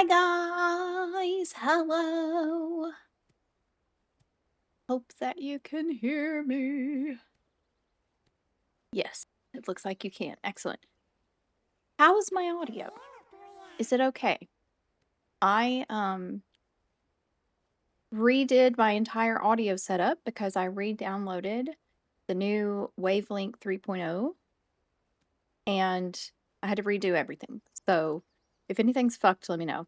Hi guys, hello. Hope that you can hear me. Yes, it looks like you can. Excellent. How is my audio? Is it okay? I redid my entire audio setup because I re-downloaded the new Wavelength 3.0 and I had to redo everything. So if anything's fucked, let me know.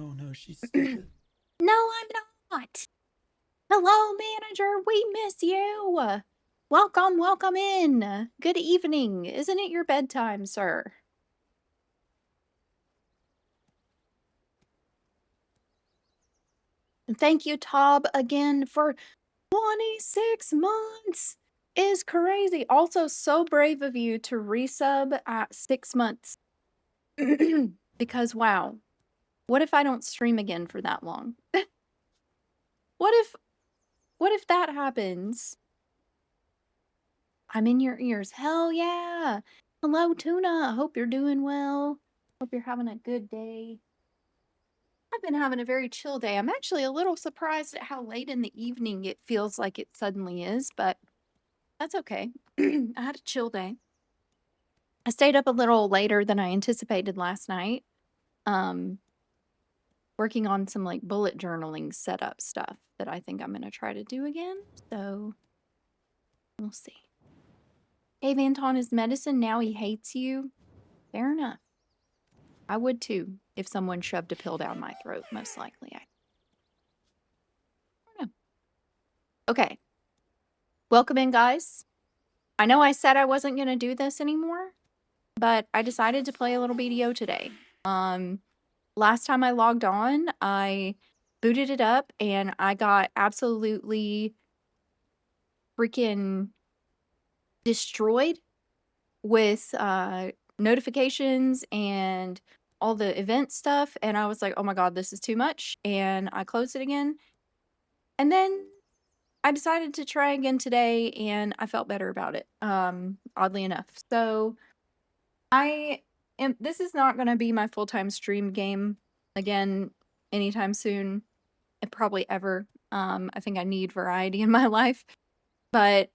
Oh no, she's stupid. No, I'm not. Hello, manager. We miss you. Welcome, welcome in. Good evening. Isn't it your bedtime, sir? And thank you, Tob, again for 26 months. Is crazy. Also, so brave of you to resub at 6 months. Because, wow, what if I don't stream again for that long? What if that happens? I'm in your ears. Hell yeah. Hello, Tuna. Hope you're doing well. Hope you're having a good day. I've been having a very chill day. I'm actually a little surprised at how late in the evening it feels like it suddenly is, but that's okay. I had a chill day. I stayed up a little later than I anticipated last night, working on some like bullet journaling setup stuff that I think I'm going to try to do again. So we'll see. Dave Anton is medicine. Now he hates you. Fair enough. I would too if someone shoved a pill down my throat, most likely. I don't know. Okay. Welcome in, guys. I know I said I wasn't going to do this anymore, but I decided to play a little BDO today. Last time I logged on, I booted it up and I got absolutely freaking destroyed with notifications and all the event stuff. And I was like, oh my God, this is too much. And I closed it again. And then I decided to try again today and I felt better about it, oddly enough. So this is not going to be my full-time stream game again anytime soon, and probably ever. I think I need variety in my life, but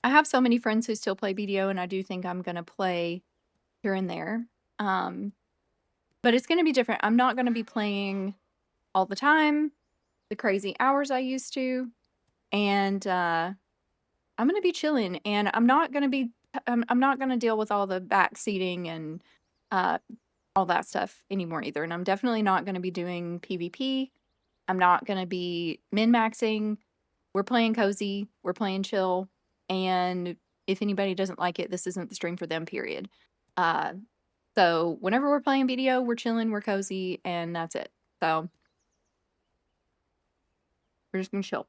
I have so many friends who still play BDO and I do think I'm going to play here and there. But it's going to be different. I'm not going to be playing all the time, the crazy hours I used to, and I'm going to be chilling, and I'm not going to deal with all the backseating and all that stuff anymore either. And I'm definitely not going to be doing PvP. I'm not going to be min-maxing. We're playing cozy. We're playing chill. And if anybody doesn't like it, this isn't the stream for them, period. So whenever we're playing BDO, we're chilling, we're cozy, and that's it. So we're just going to chill.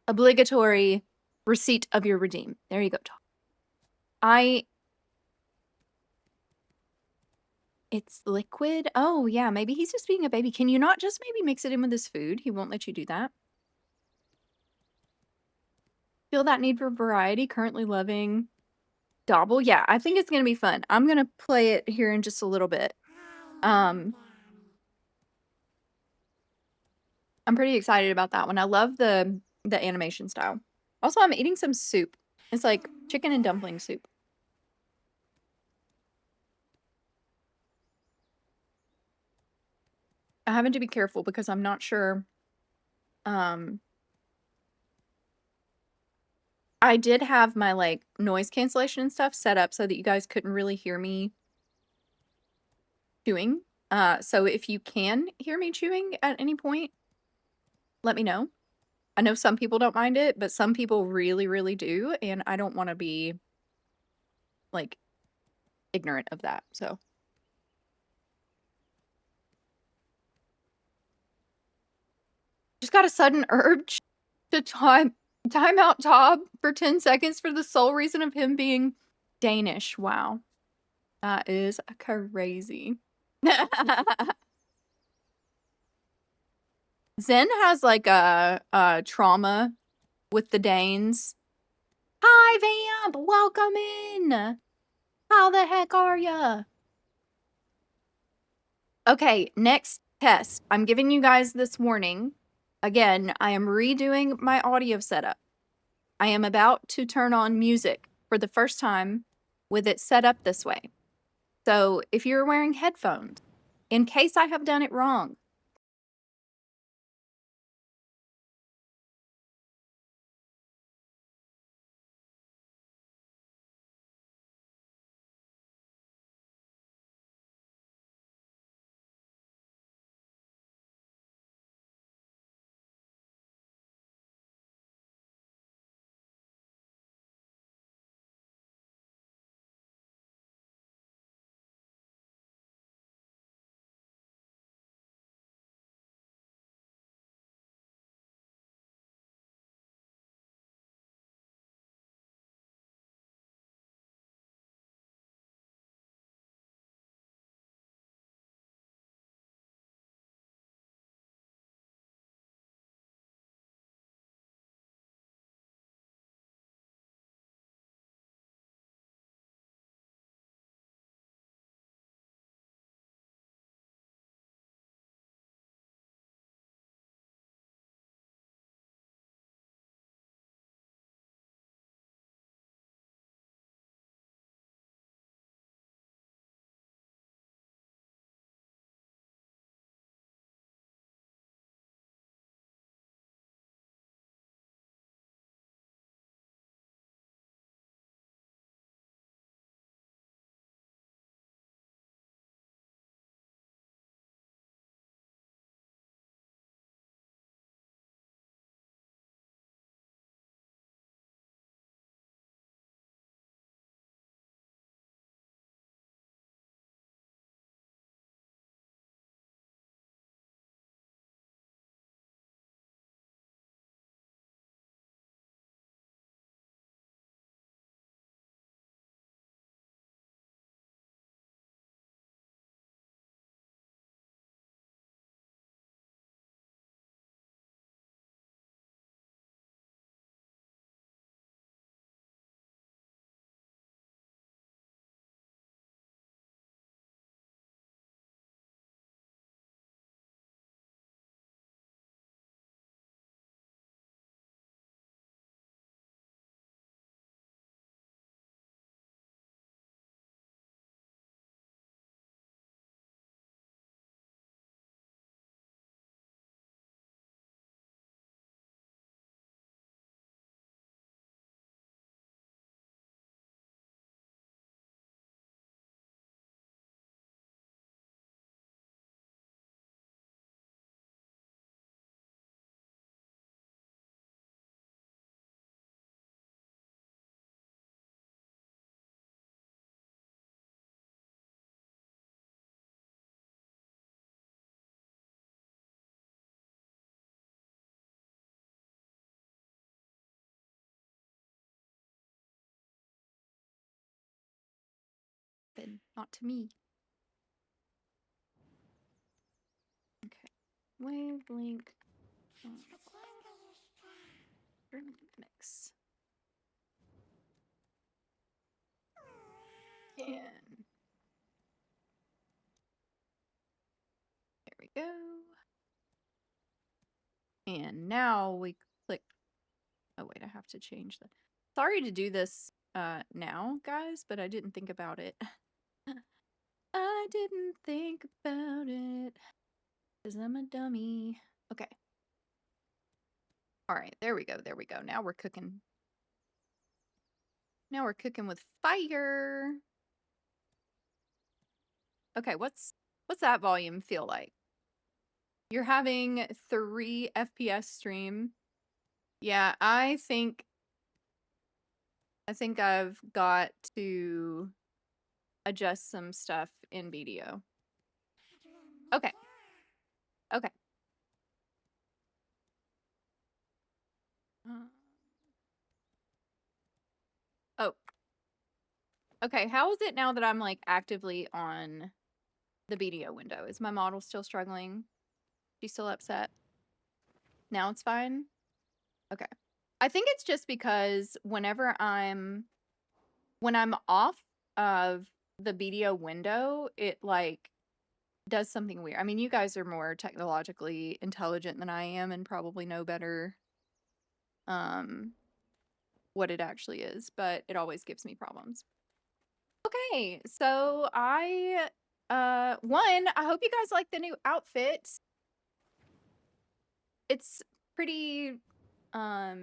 Obligatory receipt of your redeem. There you go, Tom. It's liquid? Oh, yeah, maybe he's just being a baby. Can you not just maybe mix it in with his food? He won't let you do that. Feel that need for variety? Currently loving Dobble? Yeah, I think it's going to be fun. I'm going to play it here in just a little bit. I'm pretty excited about that one. I love the animation style. Also, I'm eating some soup. It's like chicken and dumpling soup. I having to be careful because I'm not sure. I did have my like noise cancellation and stuff set up so that you guys couldn't really hear me chewing. So if you can hear me chewing at any point, let me know. I know some people don't mind it, but some people really, really do, and I don't want to be like ignorant of that. So just got a sudden urge to time out Tob for 10 seconds for the sole reason of him being Danish. Wow. That is crazy. Zen has like a trauma with the Danes Hi, Vamp! Welcome in! How the heck are ya? Okay, next test. I'm giving you guys this warning. Again, I am redoing my audio setup. I am about to turn on music for the first time with it set up this way. So if you're wearing headphones, in case I have done it wrong, then not to me. Okay. Wavelength. Mix. And there we go. And now we click. Oh, wait, I have to change the. Sorry to do this now, guys, but I didn't think about it. I didn't think about it because I'm a dummy. Okay. All right, there we go. There we go. Now we're cooking. Now we're cooking with fire. Okay, what's that volume feel like? You're having 3 FPS stream. Yeah, I think I've got to adjust some stuff in BDO. Okay. Okay. Oh. Okay, how is it now that I'm like actively on the BDO window? Is my model still struggling? She's still upset? Now it's fine? Okay. I think it's just because when I'm off of the BDO window, it like does something weird. I mean, you guys are more technologically intelligent than I am and probably know better what it actually is, but it always gives me problems. Okay, so I hope you guys like the new outfits. It's pretty Oh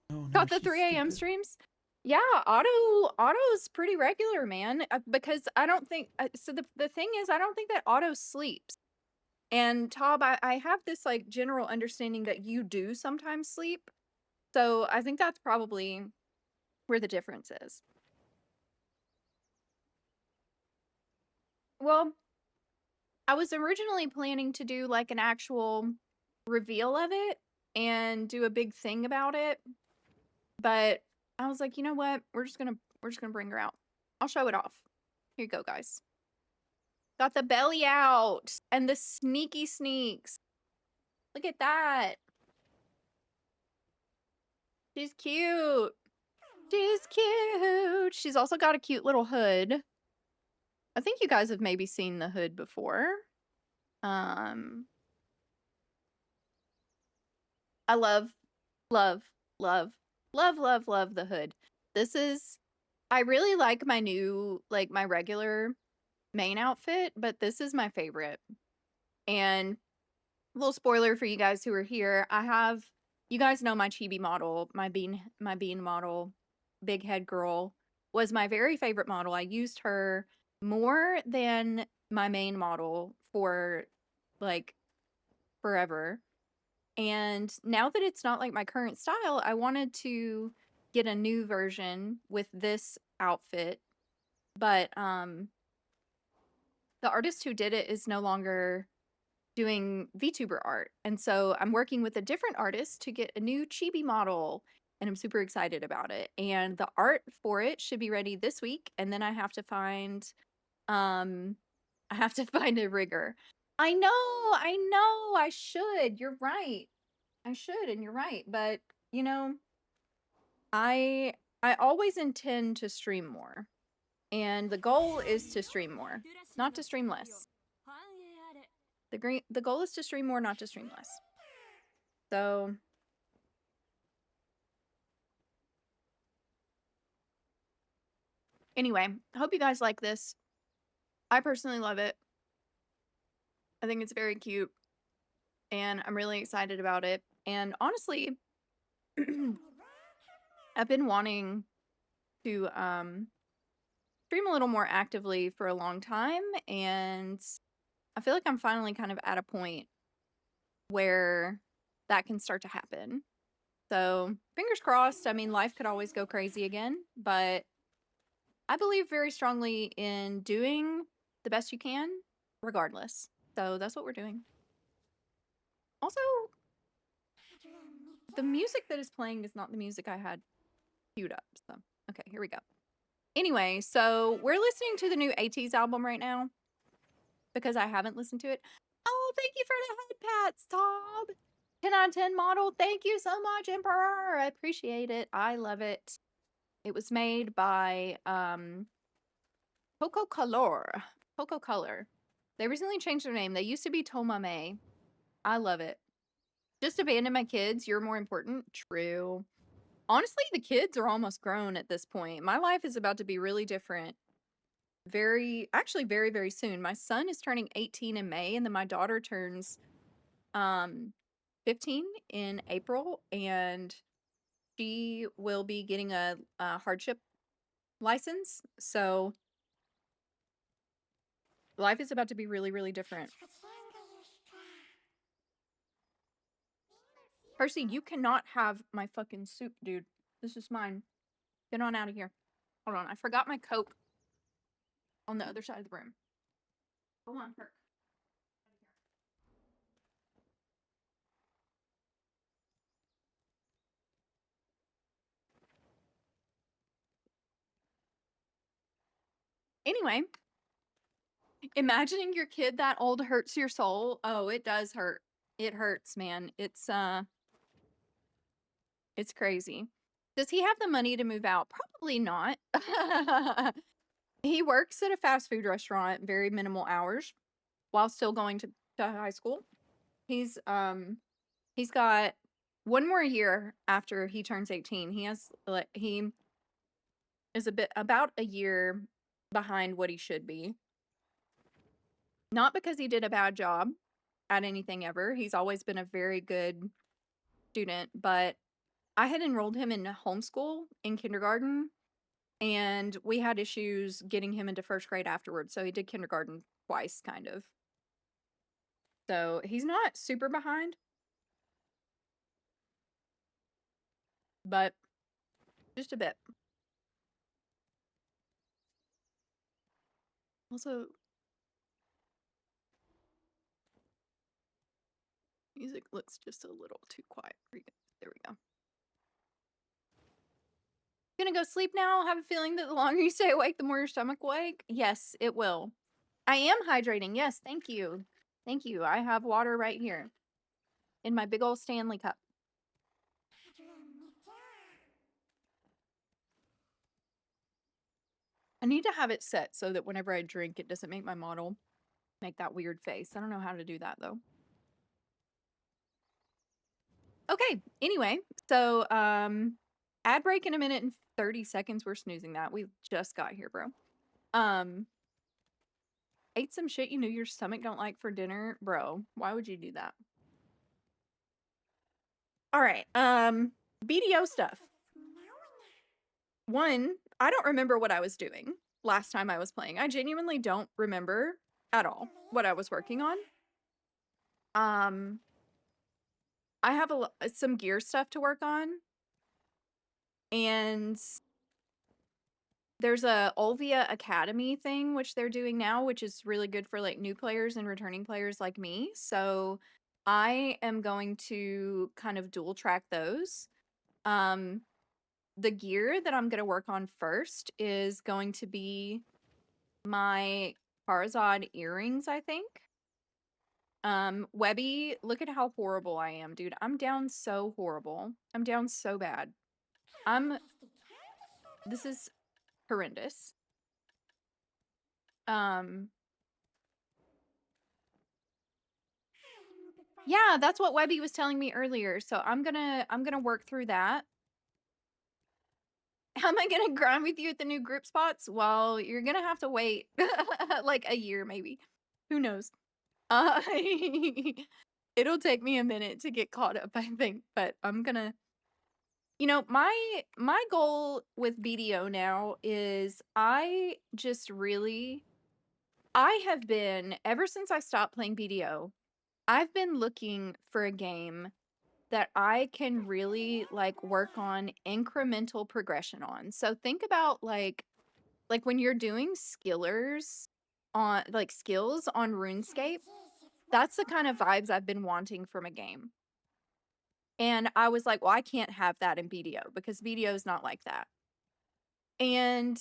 no, got the she's 3 a.m. stupid. streams. Yeah, Otto's pretty regular, man. Because I don't think so. The thing is, I don't think that Otto sleeps. And Tob, I have this like general understanding that you do sometimes sleep. So I think that's probably where the difference is. Well, I was originally planning to do like an actual reveal of it and do a big thing about it. But I was like, you know what? We're just gonna bring her out. I'll show it off. Here you go, guys. Got the belly out and the sneaky sneaks. Look at that. She's cute. She's cute. She's also got a cute little hood. I think you guys have maybe seen the hood before. I love, love, love, love, love, love the hood. I really like my new, like my regular main outfit, but this is my favorite. And a little spoiler for you guys who are here, you guys know my chibi model, my bean model, big head girl, was my very favorite model. I used her more than my main model for like forever. And now that it's not like my current style, I wanted to get a new version with this outfit. But the artist who did it is no longer doing VTuber art. And so I'm working with a different artist to get a new chibi model. And I'm super excited about it. And the art for it should be ready this week. And then I have to find a rigger. I know, I should. You're right. I should, and you're right. But you know, I always intend to stream more. And the goal is to stream more, not to stream less. The goal is to stream more, not to stream less. So anyway, I hope you guys like this. I personally love it. I think it's very cute. And I'm really excited about it. And honestly, I've been wanting to stream a little more actively for a long time. And I feel like I'm finally kind of at a point where that can start to happen. So fingers crossed. I mean, life could always go crazy again, but I believe very strongly in doing the best you can regardless. So that's what we're doing. Also, the music that is playing is not the music I had queued up. So, okay, here we go. Anyway, so we're listening to the new ATEEZ album right now because I haven't listened to it. Oh, thank you for the head pats, Tob. 10 out of 10 model. Thank you so much, Emperor. I appreciate it. I love it. It was made by Coco Color. They recently changed their name. They used to be Tomame. I love it. Just abandon my kids. You're more important. True. Honestly, the kids are almost grown at this point. My life is about to be really different. Very, very soon. My son is turning 18 in May, and then my daughter turns 15 in April, and she will be getting a hardship license. So life is about to be really, really different. Percy, you cannot have my fucking soup, dude. This is mine. Get on out of here. Hold on, I forgot my Coke on the other side of the room. Come on, Perk. Anyway, imagining your kid that old hurts your soul. Oh, it does hurt. It hurts, man. It's It's crazy. Does he have the money to move out? Probably not. He works at a fast food restaurant, very minimal hours, while still going to high school. He's got one more year after he turns 18. He is about a year behind what he should be. Not because he did a bad job at anything ever. He's always been a very good student, but I had enrolled him in homeschool in kindergarten, and we had issues getting him into first grade afterwards. So he did kindergarten twice, kind of. So he's not super behind, but just a bit. Also, music looks just a little too quiet for you guys. There we go. Gonna go sleep now. Have a feeling that the longer you stay awake, the more your stomach will ache. Yes, it will. I am hydrating. Yes, thank you. Thank you. I have water right here in my big old Stanley cup. I need to have it set so that whenever I drink, it doesn't make my model make that weird face. I don't know how to do that, though. Okay, anyway, so, ad break in a minute and 30 seconds. We're snoozing that. We just got here, bro. Ate some shit you knew your stomach don't like for dinner? Bro, why would you do that? All right, BDO stuff. One, I don't remember what I was doing last time I was playing. I genuinely don't remember at all what I was working on. I have some gear stuff to work on, and there's a Olvia Academy thing which they're doing now, which is really good for like new players and returning players like me. So I am going to kind of dual track those. The gear that I'm going to work on first is going to be my Charizard earrings, I think. Webby, look at how horrible I am, dude. I'm down so horrible. I'm down so bad. This is horrendous. Yeah, that's what Webby was telling me earlier. So I'm gonna work through that. How am I gonna grind with you at the new group spots? Well, you're gonna have to wait like a year, maybe. Who knows? It'll take me a minute to get caught up, I think, but I'm gonna. You know, my goal with BDO now is I have been, ever since I stopped playing BDO, I've been looking for a game that I can really like work on incremental progression on. So think about like when you're doing skillers on like skills on RuneScape, that's the kind of vibes I've been wanting from a game. And I was like, well, I can't have that in BDO because BDO is not like that. And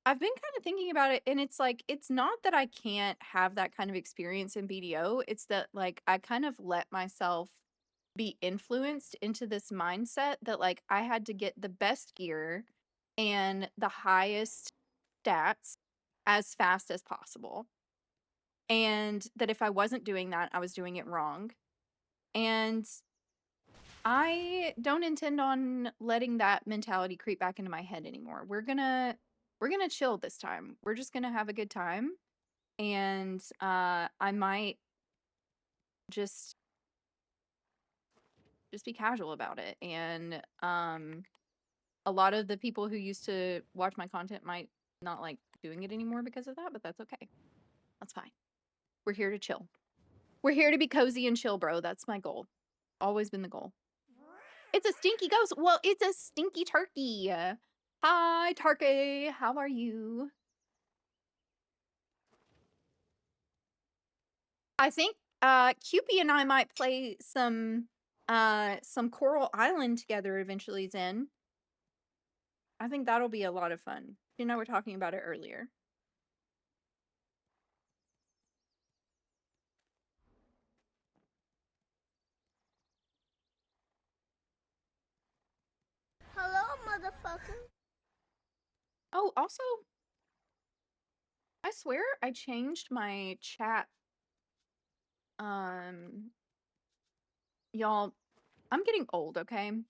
I've been kind of thinking about it, and it's like, it's not that I can't have that kind of experience in BDO. It's that like I kind of let myself be influenced into this mindset that like I had to get the best gear and the highest stats as fast as possible. And that if I wasn't doing that, I was doing it wrong. And I don't intend on letting that mentality creep back into my head anymore. We're gonna chill this time. We're just gonna have a good time. And I might just be casual about it. And a lot of the people who used to watch my content might not like doing it anymore because of that, but that's okay. That's fine. We're here to chill. We're here to be cozy and chill, bro. That's my goal. Always been the goal. It's a stinky ghost. Well, it's a stinky turkey. Hi, turkey. How are you? I think Cupie and I might play some Coral Island together eventually, Zen. I think that'll be a lot of fun. You know, we're talking about it earlier. Oh, also, I swear I changed my chat. Y'all, I'm getting old, okay? I'm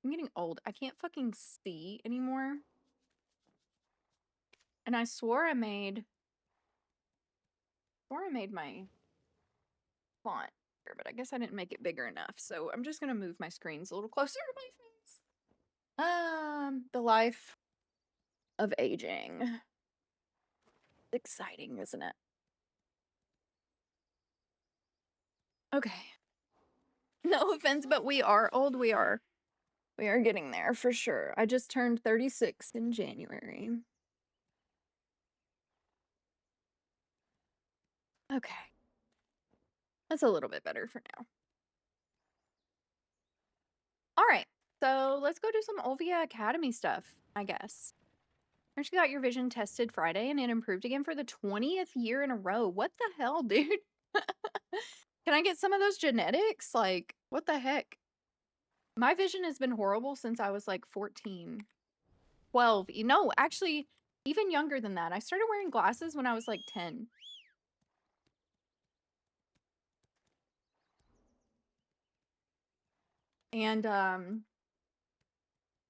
getting old. I can't fucking see anymore. And I swore I made my font here, but I guess I didn't make it bigger enough. So I'm just gonna move my screens a little closer to my face. The life of aging. It's exciting, isn't it? Okay. No offense, but we are old. We are getting there for sure. I just turned 36 in January. Okay. That's a little bit better for now. All right. So let's go do some Olvia Academy stuff, I guess. Aren't you got your vision tested Friday and it improved again for the 20th year in a row? What the hell, dude? Can I get some of those genetics? Like, what the heck? My vision has been horrible since I was like 14, 12. No, actually, even younger than that. I started wearing glasses when I was like 10. And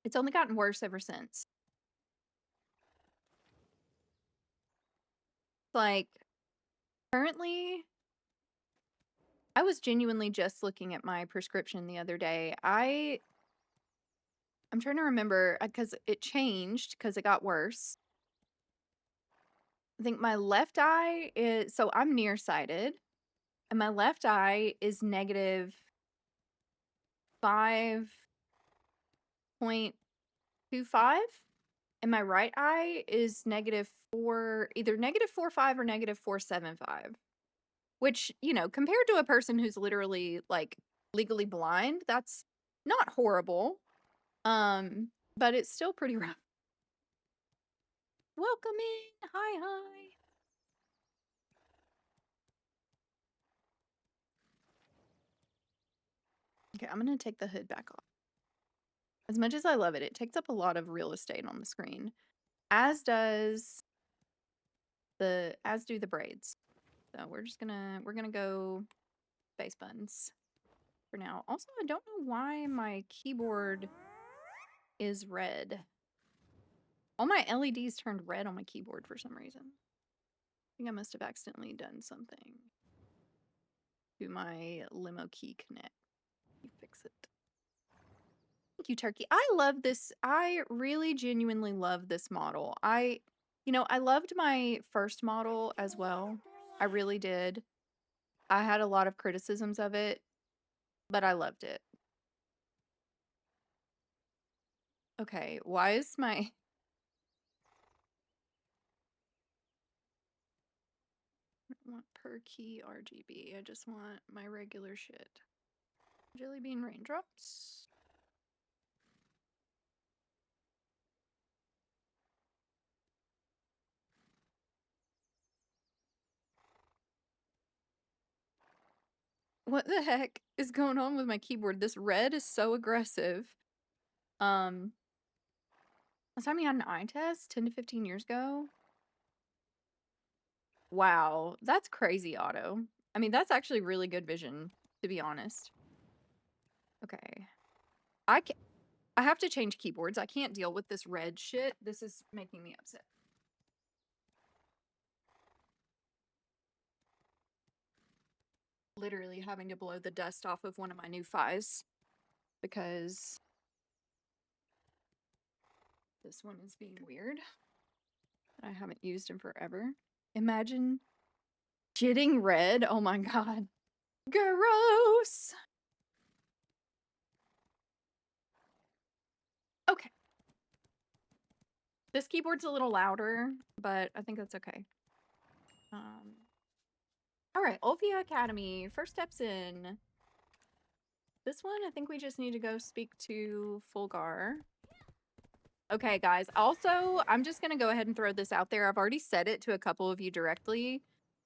it's only gotten worse ever since. Like, currently, I was genuinely just looking at my prescription the other day. I'm trying to remember because it changed because it got worse. I think my left eye is, so I'm nearsighted, and my left eye is negative 5.25, and my right eye is either -4.5 or -4.75. Which, you know, compared to a person who's literally like legally blind, that's not horrible. But it's still pretty rough. Welcome in. Hi. Okay, I'm gonna take the hood back off. As much as I love it, it takes up a lot of real estate on the screen. As do the braids. So we're gonna go face buttons for now. Also, I don't know why my keyboard is red. All my LEDs turned red on my keyboard for some reason. I think I must have accidentally done something to my limo key connect. You fix it. Thank you, Turkey. I love this. I really genuinely love this model. I loved my first model as well. I really did. I had a lot of criticisms of it, but I loved it. Okay, why is my... I don't want per key RGB. I just want my regular shit. Jelly bean raindrops. What the heck is going on with my keyboard? This red is so aggressive. Last time you had an eye test 10 to 15 years ago. Wow, that's crazy, Otto. I mean, that's actually really good vision, to be honest. Okay. I have to change keyboards. I can't deal with this red shit. This is making me upset. Literally having to blow the dust off of one of my new Phis because this one is being weird. I haven't used in forever. Imagine getting red. Oh my god. Gross. Okay. This keyboard's a little louder, but I think that's okay. All right, Olvia Academy. First steps in. This one, I think we just need to go speak to Fulgar. Okay, guys. Also, I'm just going to go ahead and throw this out there. I've already said it to a couple of you directly.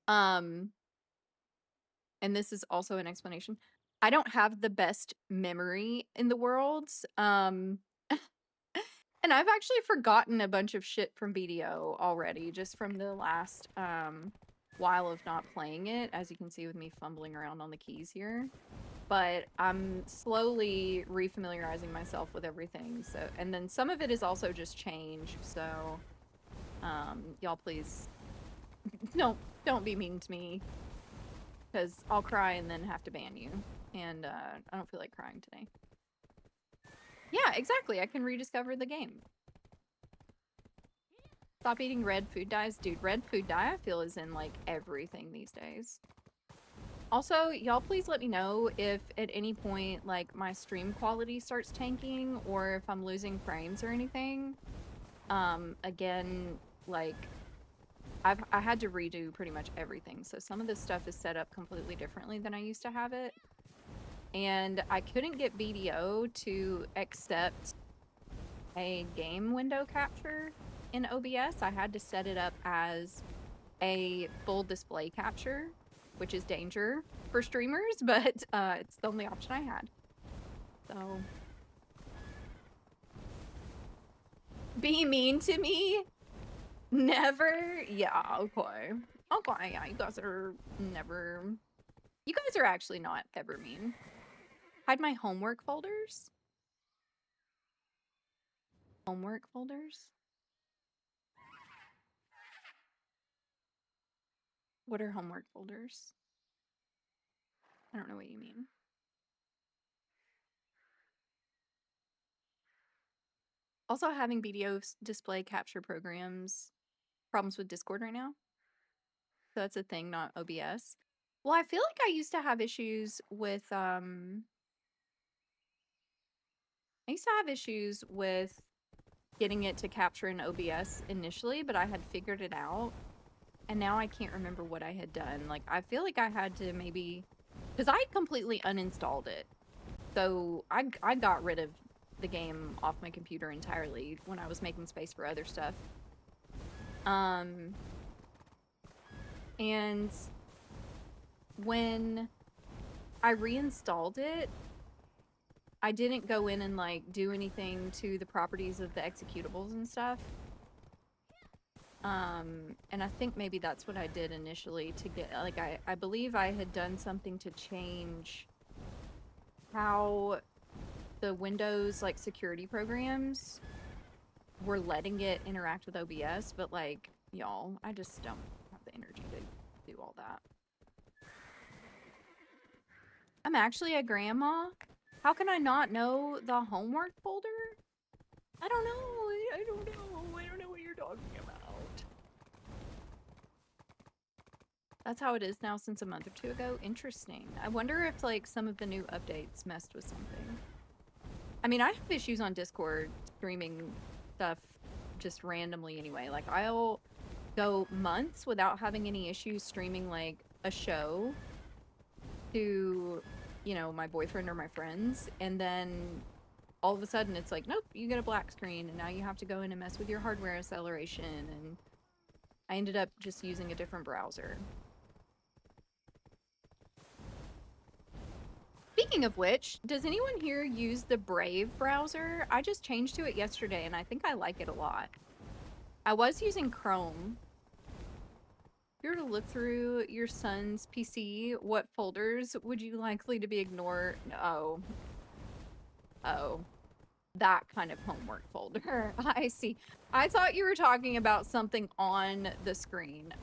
And this is also an explanation. I don't have the best memory in the world. And And I've actually forgotten a bunch of shit from BDO already, just from the last while of not playing it, as you can see with me fumbling around on the keys here. But I'm slowly refamiliarizing myself with everything. So, and then some of it is also just change. So, y'all please don't be mean to me, because I'll cry and then have to ban you. And I don't feel like crying today. Yeah, exactly. I can rediscover the game. Stop eating red food dyes. Dude, red food dye I feel is in like everything these days. Also, y'all please let me know if at any point like my stream quality starts tanking or if I'm losing frames or anything. Again, like I had to redo pretty much everything. So some of this stuff is set up completely differently than I used to have it. And I couldn't get BDO to accept a game window capture in OBS. I had to set it up as a full display capture, which is danger for streamers, but it's the only option I had. So, be mean to me? Never? Yeah, okay. Okay, yeah, you guys are never... You guys are actually not ever mean. Hide my homework folders? Homework folders? What are homework folders? I don't know what you mean. Also having BDO display capture programs problems with Discord right now. So that's a thing, not OBS. Well, I feel like I used to have issues with getting it to capture in OBS initially, but I had figured it out. And now I can't remember what I had done. Like, I feel like I had to maybe... Because I completely uninstalled it. So I got rid of the game off my computer entirely when I was making space for other stuff. And when I reinstalled it, I didn't go in and like do anything to the properties of the executables and stuff. And I think maybe that's what I did initially to get, like, I believe I had done something to change how the Windows, like, security programs were letting it interact with OBS, but, like, y'all, I just don't have the energy to do all that. I'm actually a grandma. How can I not know the homework folder? I don't know. I don't know. I don't know what you're talking about. That's how it is now since a month or two ago. Interesting. I wonder if, like, some of the new updates messed with something. I mean, I have issues on Discord streaming stuff just randomly anyway. Like, I'll go months without having any issues streaming, like, a show to, you know, my boyfriend or my friends, and then all of a sudden it's like, nope, you get a black screen, and now you have to go in and mess with your hardware acceleration, and I ended up just using a different browser. Speaking of which, does anyone here use the Brave browser? I just changed to it yesterday, and I think I like it a lot. I was using Chrome. If you were to look through your son's PC, what folders would you likely to be ignored? Oh. Oh. That kind of homework folder. I see. I thought you were talking about something on the screen.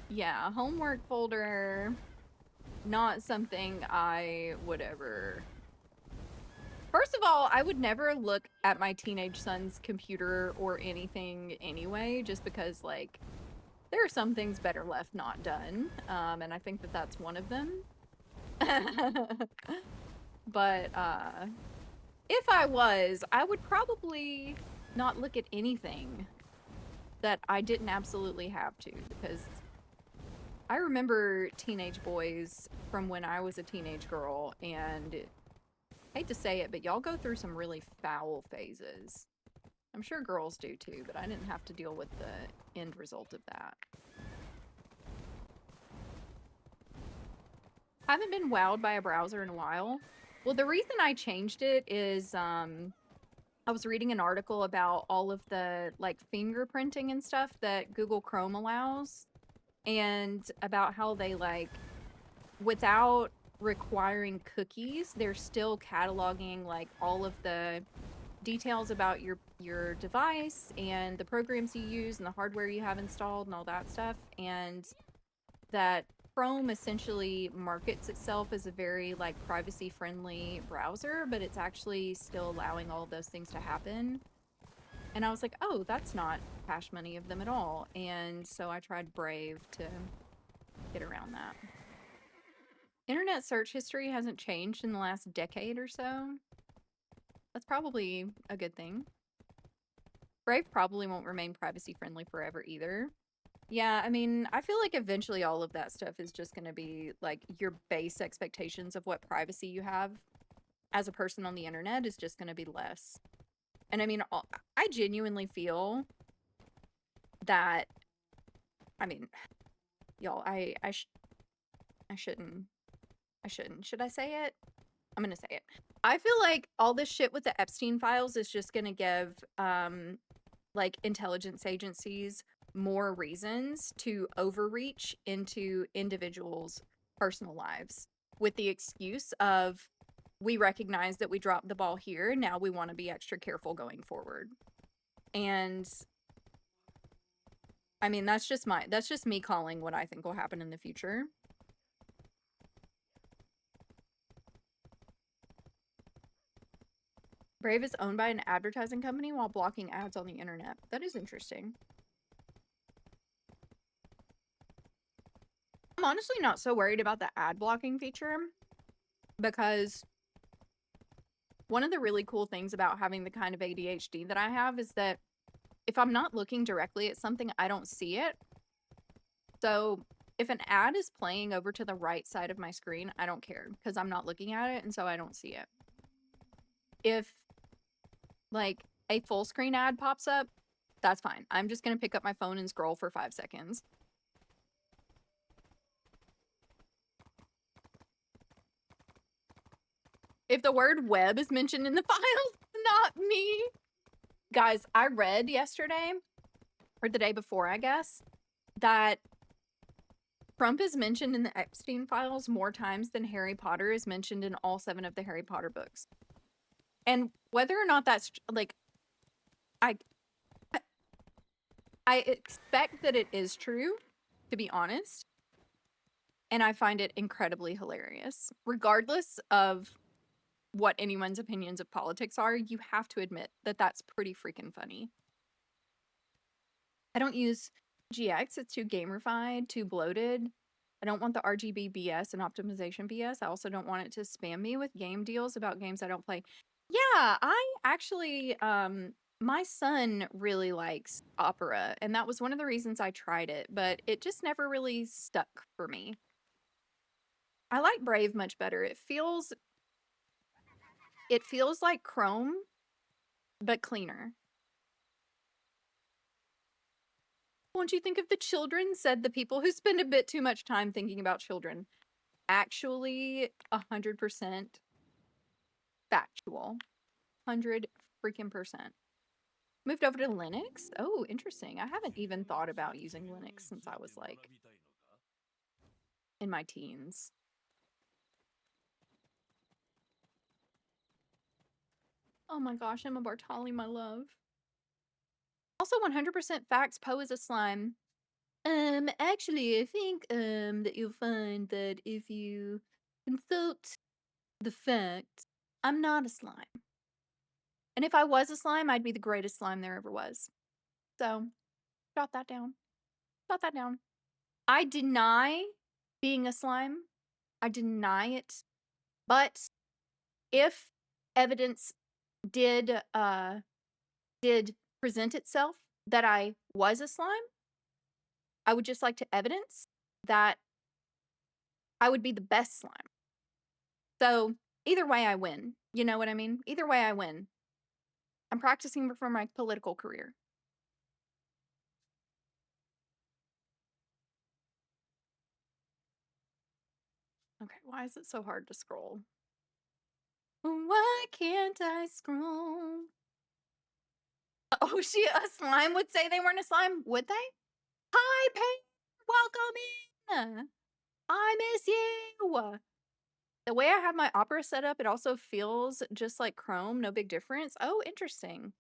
Yeah, homework folder. Not something I would ever... First of all, I would never look at my teenage son's computer or anything anyway, just because, like, there are some things better left not done, and I think that that's one of them. But, if I was, I would probably not look at anything that I didn't absolutely have to, because I remember teenage boys from when I was a teenage girl, and I hate to say it, but y'all go through some really foul phases. I'm sure girls do too, but I didn't have to deal with the end result of that. I haven't been wowed by a browser in a while. Well, the reason I changed it is I was reading an article about all of the like fingerprinting and stuff that Google Chrome allows, and about how they like without requiring cookies, they're still cataloging like all of the details about your device and the programs you use and the hardware you have installed and all that stuff, and that Chrome essentially markets itself as a very like privacy friendly browser, but it's actually still allowing all of those things to happen. And I was like, oh, that's not cash money of them at all. And so I tried Brave to get around that. Internet search history hasn't changed in the last decade or so. That's probably a good thing. Brave probably won't remain privacy friendly forever either. Yeah, I mean, I feel like eventually all of that stuff is just going to be like your base expectations of what privacy you have as a person on the internet is just going to be less. And I mean, I genuinely feel that, I mean, y'all, I shouldn't. I shouldn't. Should I say it? I'm going to say it. I feel like all this shit with the Epstein files is just going to give like intelligence agencies more reasons to overreach into individuals' personal lives with the excuse of we recognize that we dropped the ball here, now we want to be extra careful going forward. And I mean, that's just me calling what I think will happen in the future. Brave is owned by an advertising company while blocking ads on the internet. That is interesting. I'm honestly not so worried about the ad blocking feature because one of the really cool things about having the kind of ADHD that I have is that if I'm not looking directly at something, I don't see it. So if an ad is playing over to the right side of my screen, I don't care because I'm not looking at it, and so I don't see it. If like a full screen ad pops up, that's fine. I'm just going to pick up my phone and scroll for 5 seconds. If the word web is mentioned in the files, not me. Guys, I read yesterday, or the day before, I guess, that Trump is mentioned in the Epstein files more times than Harry Potter is mentioned in all 7 of the Harry Potter books. And whether or not that's like, I expect that it is true, to be honest. And I find it incredibly hilarious. Regardless of what anyone's opinions of politics are, you have to admit that that's pretty freaking funny. I don't use GX. It's too gamerified, too bloated. I don't want the RGB BS and optimization BS. I also don't want it to spam me with game deals about games I don't play. Yeah, I actually, my son really likes Opera, and that was one of the reasons I tried it, but it just never really stuck for me. I like Brave much better. It feels like Chrome, but cleaner. Won't you think of the children? Said the people who spend a bit too much time thinking about children. Actually, 100% factual. 100 freaking percent. Moved over to Linux? Oh, interesting. I haven't even thought about using Linux since I was like in my teens. Oh my gosh, Emma Bartali, my love. Also 100% facts, Poe is a slime. Actually, I think, that you'll find that if you consult the facts, I'm not a slime. And if I was a slime, I'd be the greatest slime there ever was. So, jot that down. Jot that down. I deny being a slime. I deny it. But if evidence did present itself that I was a slime, I would just like to evidence that I would be the best slime. So either way I win. You know what I mean? Either way I win. I'm practicing for my political career. Okay, why is it so hard to scroll? Why can't I scroll? Oh, a slime would say they weren't a slime, would they? Hi, Payne! Welcome in! I miss you! The way I have my Opera set up, it also feels just like Chrome, no big difference. Oh, interesting.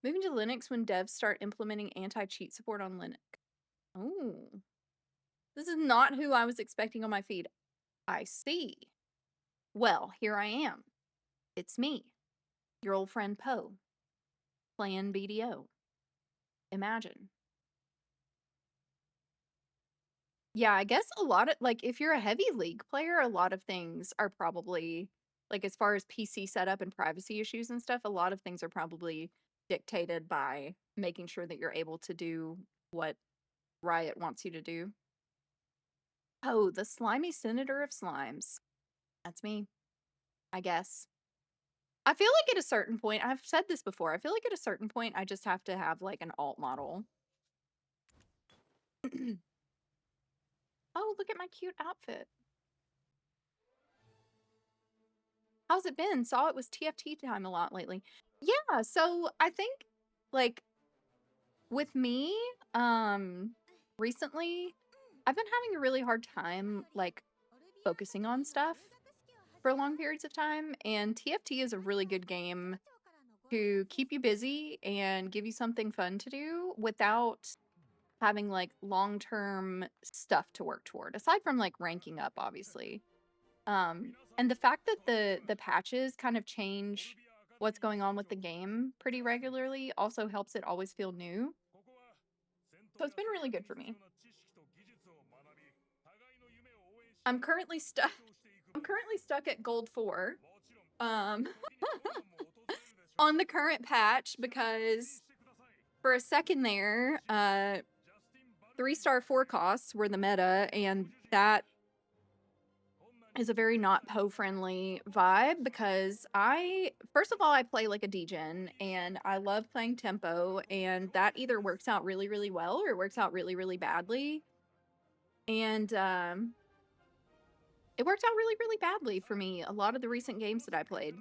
Moving to Linux when devs start implementing anti-cheat support on Linux. Oh. This is not who I was expecting on my feed. I see. Well, here I am. It's me, your old friend Poe, playing BDO. Imagine. Yeah, I guess a lot of, like, if you're a heavy League player, a lot of things are probably, like, as far as PC setup and privacy issues and stuff, a lot of things are probably dictated by making sure that you're able to do what Riot wants you to do. Oh, the slimy senator of slimes. That's me, I guess. I feel like at a certain point, I've said this before, I feel like at a certain point, I just have to have, like, an alt model. Oh, look at my cute outfit. How's it been? Saw it was TFT time a lot lately. Yeah, so I think, like, with me, recently, I've been having a really hard time, like, focusing on stuff for long periods of time, and TFT is a really good game to keep you busy and give you something fun to do without having, like, long-term stuff to work toward, aside from, like, ranking up, obviously. And the fact that the patches kind of change what's going on with the game pretty regularly also helps it always feel new. So it's been really good for me. I'm currently stuck I'm currently stuck at gold 4. Um on the current patch because for a second there, 3-star 4 costs were the meta, and that is a very not Poe friendly vibe because first of all, I play like a degen and I love playing tempo, and that either works out really, really well or it works out really, really badly. And it worked out really, really badly for me a lot of the recent games that I played.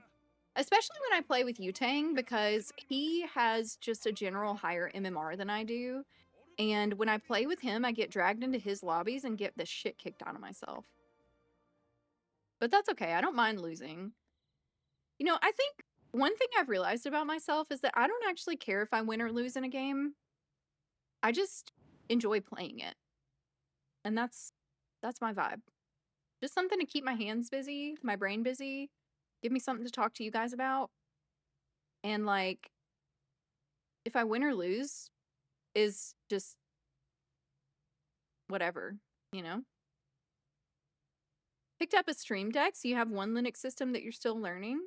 Especially when I play with Yutang because he has just a general higher MMR than I do. And when I play with him, I get dragged into his lobbies and get the shit kicked out of myself. But that's okay. I don't mind losing. You know, I think one thing I've realized about myself is that I don't actually care if I win or lose in a game. I just enjoy playing it. And that's my vibe. Just something to keep my hands busy, my brain busy, give me something to talk to you guys about. And like if I win or lose is just whatever, you know? Picked up a Stream Deck, so you have one Linux system that you're still learning.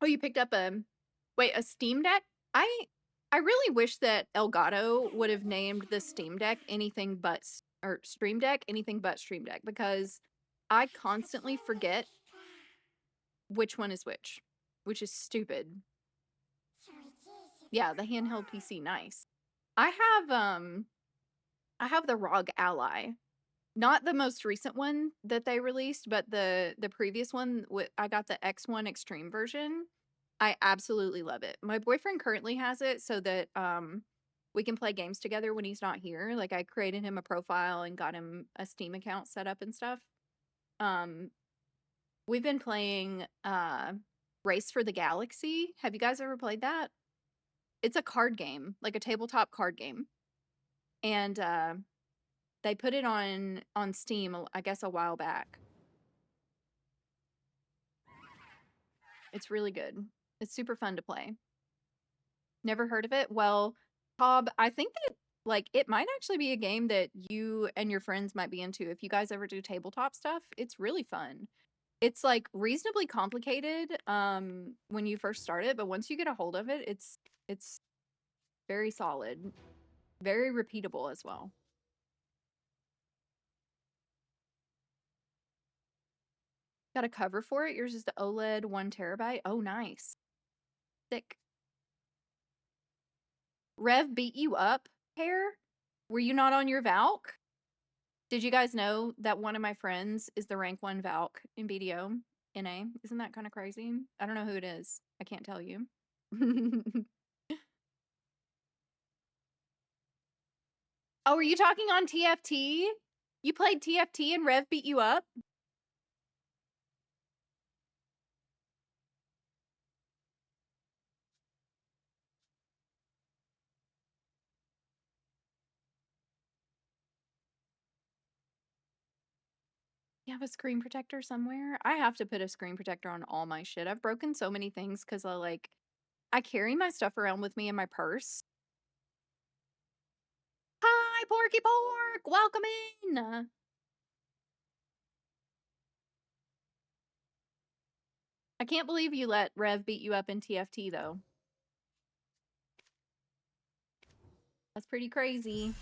Oh, you picked up a Steam Deck? I really wish that Elgato would have named the Steam Deck anything but or Stream Deck anything but Stream Deck because I constantly forget which one is which is stupid. Yeah, the handheld PC, nice. I have the ROG Ally. Not the most recent one that they released, but the previous one. I got the X1 Extreme version. I absolutely love it. My boyfriend currently has it so that we can play games together when he's not here. Like I created him a profile and got him a Steam account set up and stuff. Um we've been playing Race for the Galaxy. Have you guys ever played that? It's a card game, like a tabletop card game. And they put it on Steam, I guess a while back. It's really good. It's super fun to play. Never heard of it? Well, Cobb, I think that like it might actually be a game that you and your friends might be into if you guys ever do tabletop stuff. It's really fun. It's like reasonably complicated when you first start it, but once you get a hold of it, it's very solid, very repeatable as well. Got a cover for it. Yours is the OLED 1 terabyte. Oh, nice. Thick. Rev beat you up, Hair? Were you not on your Valk? Did you guys know that one of my friends is the rank 1 Valk in BDO NA? Isn't that kind of crazy? I don't know who it is. I can't tell you. Oh, were you talking on TFT? You played TFT and Rev beat you up? You have a screen protector somewhere? I have to put a screen protector on all my shit. I've broken so many things because I carry my stuff around with me in my purse. Hi, Porky Pork! Welcome in! I can't believe you let Rev beat you up in TFT, though. That's pretty crazy.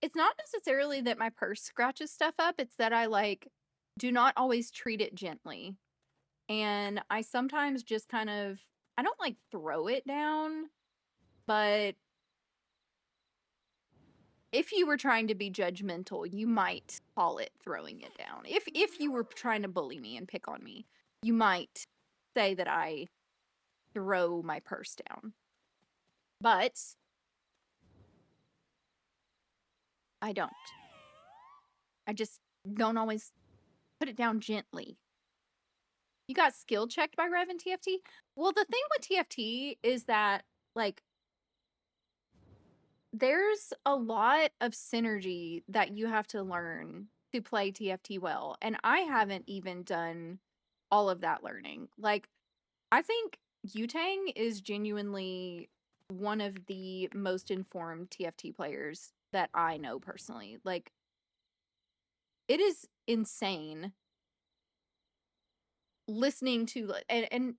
It's not necessarily that my purse scratches stuff up, it's that I do not always treat it gently. And I sometimes just kind of, I don't throw it down, but if you were trying to be judgmental, you might call it throwing it down. If you were trying to bully me and pick on me, you might say that I throw my purse down. But I don't. I just don't always put it down gently. You got skill checked by Rev in TFT? Well, the thing with TFT is that, there's a lot of synergy that you have to learn to play TFT well. And I haven't even done all of that learning. I think Yutang is genuinely one of the most informed TFT players that I know personally. It is insane listening to and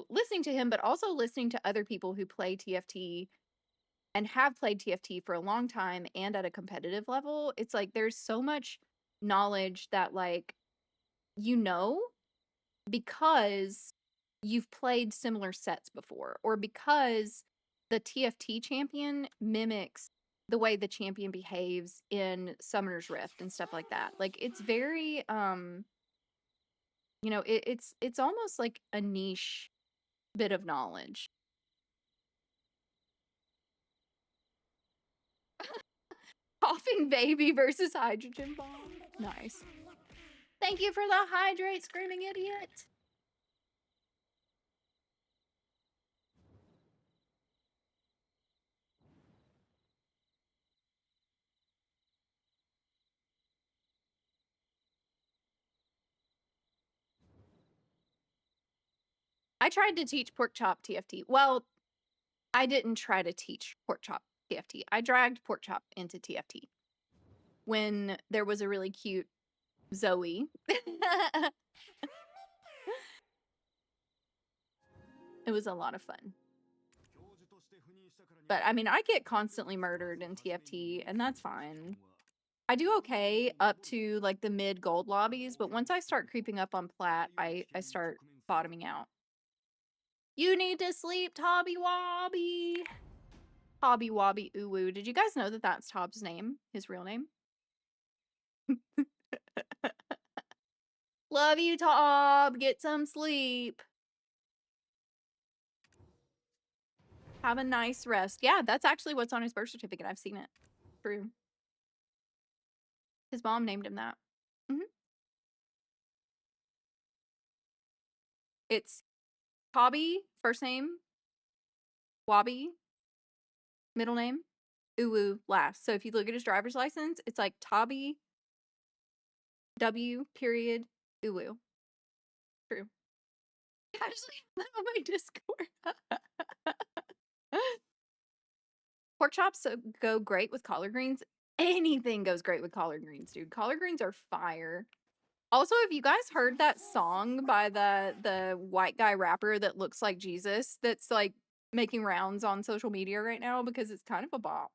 listening to him, but also listening to other people who play TFT and have played TFT for a long time and at a competitive level. It's there's so much knowledge that because you've played similar sets before, or because the TFT champion mimics the way the champion behaves in Summoner's Rift and stuff like that. It's very it's almost like a niche bit of knowledge. Coughing baby versus hydrogen bomb. Nice. Thank you for the hydrate, screaming idiot. I tried to teach pork chop TFT. Well, I didn't try to teach pork chop TFT. I dragged pork chop into TFT when there was a really cute Zoe. It was a lot of fun. But I mean, I get constantly murdered in TFT, and that's fine. I do okay up to the mid gold lobbies, but once I start creeping up on plat, I start bottoming out. You need to sleep, Tobby Wobby. Tobby Wobby Uwu. Did you guys know that that's Tob's name? His real name? Love you, Tob. Get some sleep. Have a nice rest. Yeah, that's actually what's on his birth certificate. I've seen it. True. His mom named him that. It's Tobby, first name, Wobby, middle name, Uwu, last. So if you look at his driver's license, it's Tobby W period Uwu. True. Actually, on my Discord. Pork chops go great with collard greens. Anything goes great with collard greens, dude. Collard greens are fire. Also, have you guys heard that song by the white guy rapper that looks like Jesus that's making rounds on social media right now because it's kind of a bop?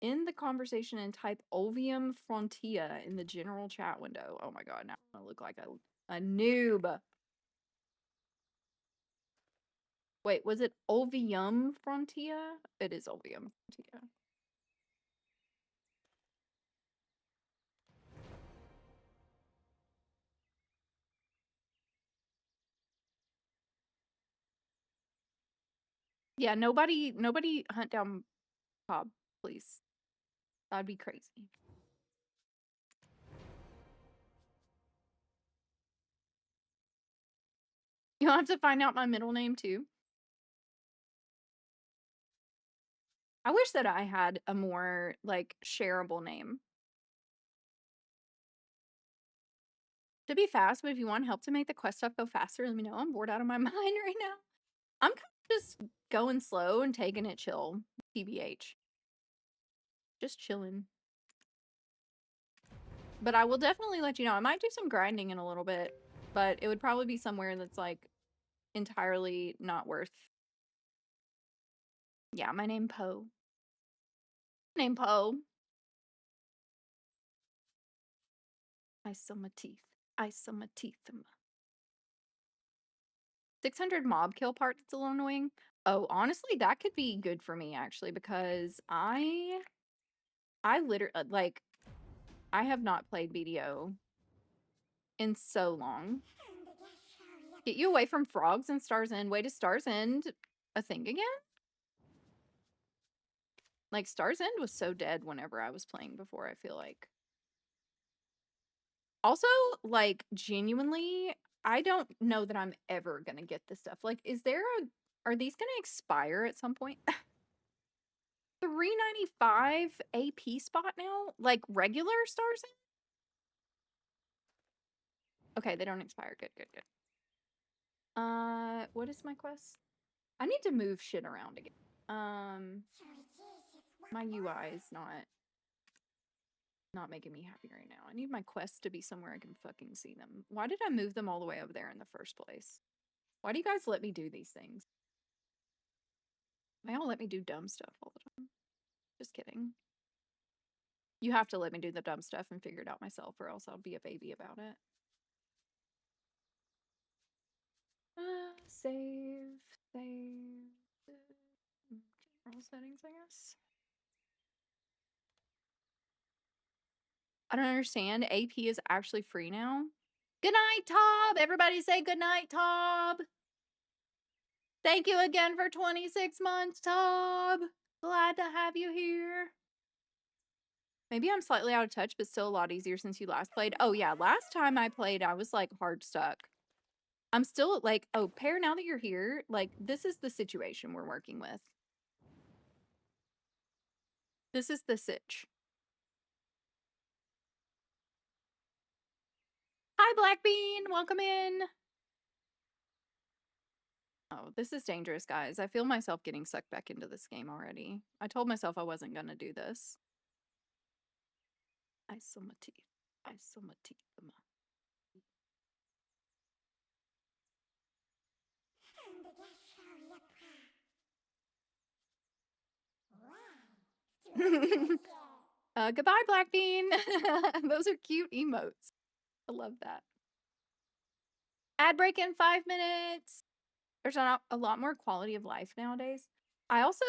In the conversation and type Ovium Frontia in the general chat window. Oh my god, now I look like a noob. Wait, was it Ulvium Frontia? It is Ulvium Frontia. Yeah, nobody hunt down Bob, please. That'd be crazy. You'll have to find out my middle name too. I wish that I had a more, like, shareable name. To be fast, but if you want help to make the quest stuff go faster, let me know. I'm bored out of my mind right now. I'm kind of just going slow and taking it chill, TBH. Just chilling. But I will definitely let you know. I might do some grinding in a little bit, but it would probably be somewhere that's, like, entirely not worth. Yeah, my name Poe. Name Poe. I saw my teeth. I saw my teeth. 600 mob kill part that's a little annoying. Oh, honestly, that could be good for me, actually, because I literally, like, I have not played BDO in so long. Get you away from frogs and Stars End. Wait, is Stars End a thing again? Like, Stars End was so dead whenever I was playing before, I feel like. Also, like, genuinely, I don't know that I'm ever gonna get this stuff. Like, are these gonna expire at some point? 395 AP spot now? Like, regular Stars End? Okay, they don't expire. Good, good, good. What is my quest? I need to move shit around again. My UI is not making me happy right now. I need my quests to be somewhere I can fucking see them. Why did I move them all the way over there in the first place? Why do you guys let me do these things? They all let me do dumb stuff all the time. Just kidding. You have to let me do the dumb stuff and figure it out myself, or else I'll be a baby about it. Save. General settings, I guess. I don't understand. AP is actually free now. Good night, Tob. Everybody say good night, Tob. Thank you again for 26 months, Tob. Glad to have you here. Maybe I'm slightly out of touch, but still a lot easier since you last played. Oh yeah, last time I played, I was like hard stuck. I'm still like, oh, Pear, now that you're here, like, this is the situation we're working with. This is the sitch. Hi, Black Bean. Welcome in. Oh, this is dangerous, guys. I feel myself getting sucked back into this game already. I told myself I wasn't gonna do this. I saw my teeth. I saw my teeth. Goodbye, Black Bean. Those are cute emotes. I love that. Ad break in 5 minutes. There's not a lot more quality of life nowadays. I also,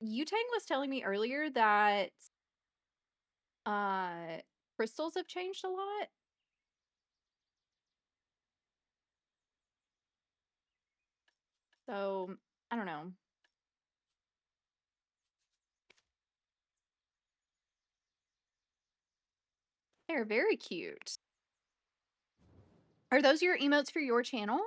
Yutang was telling me earlier that crystals have changed a lot. So, I don't know. They're very cute. Are those your emotes for your channel?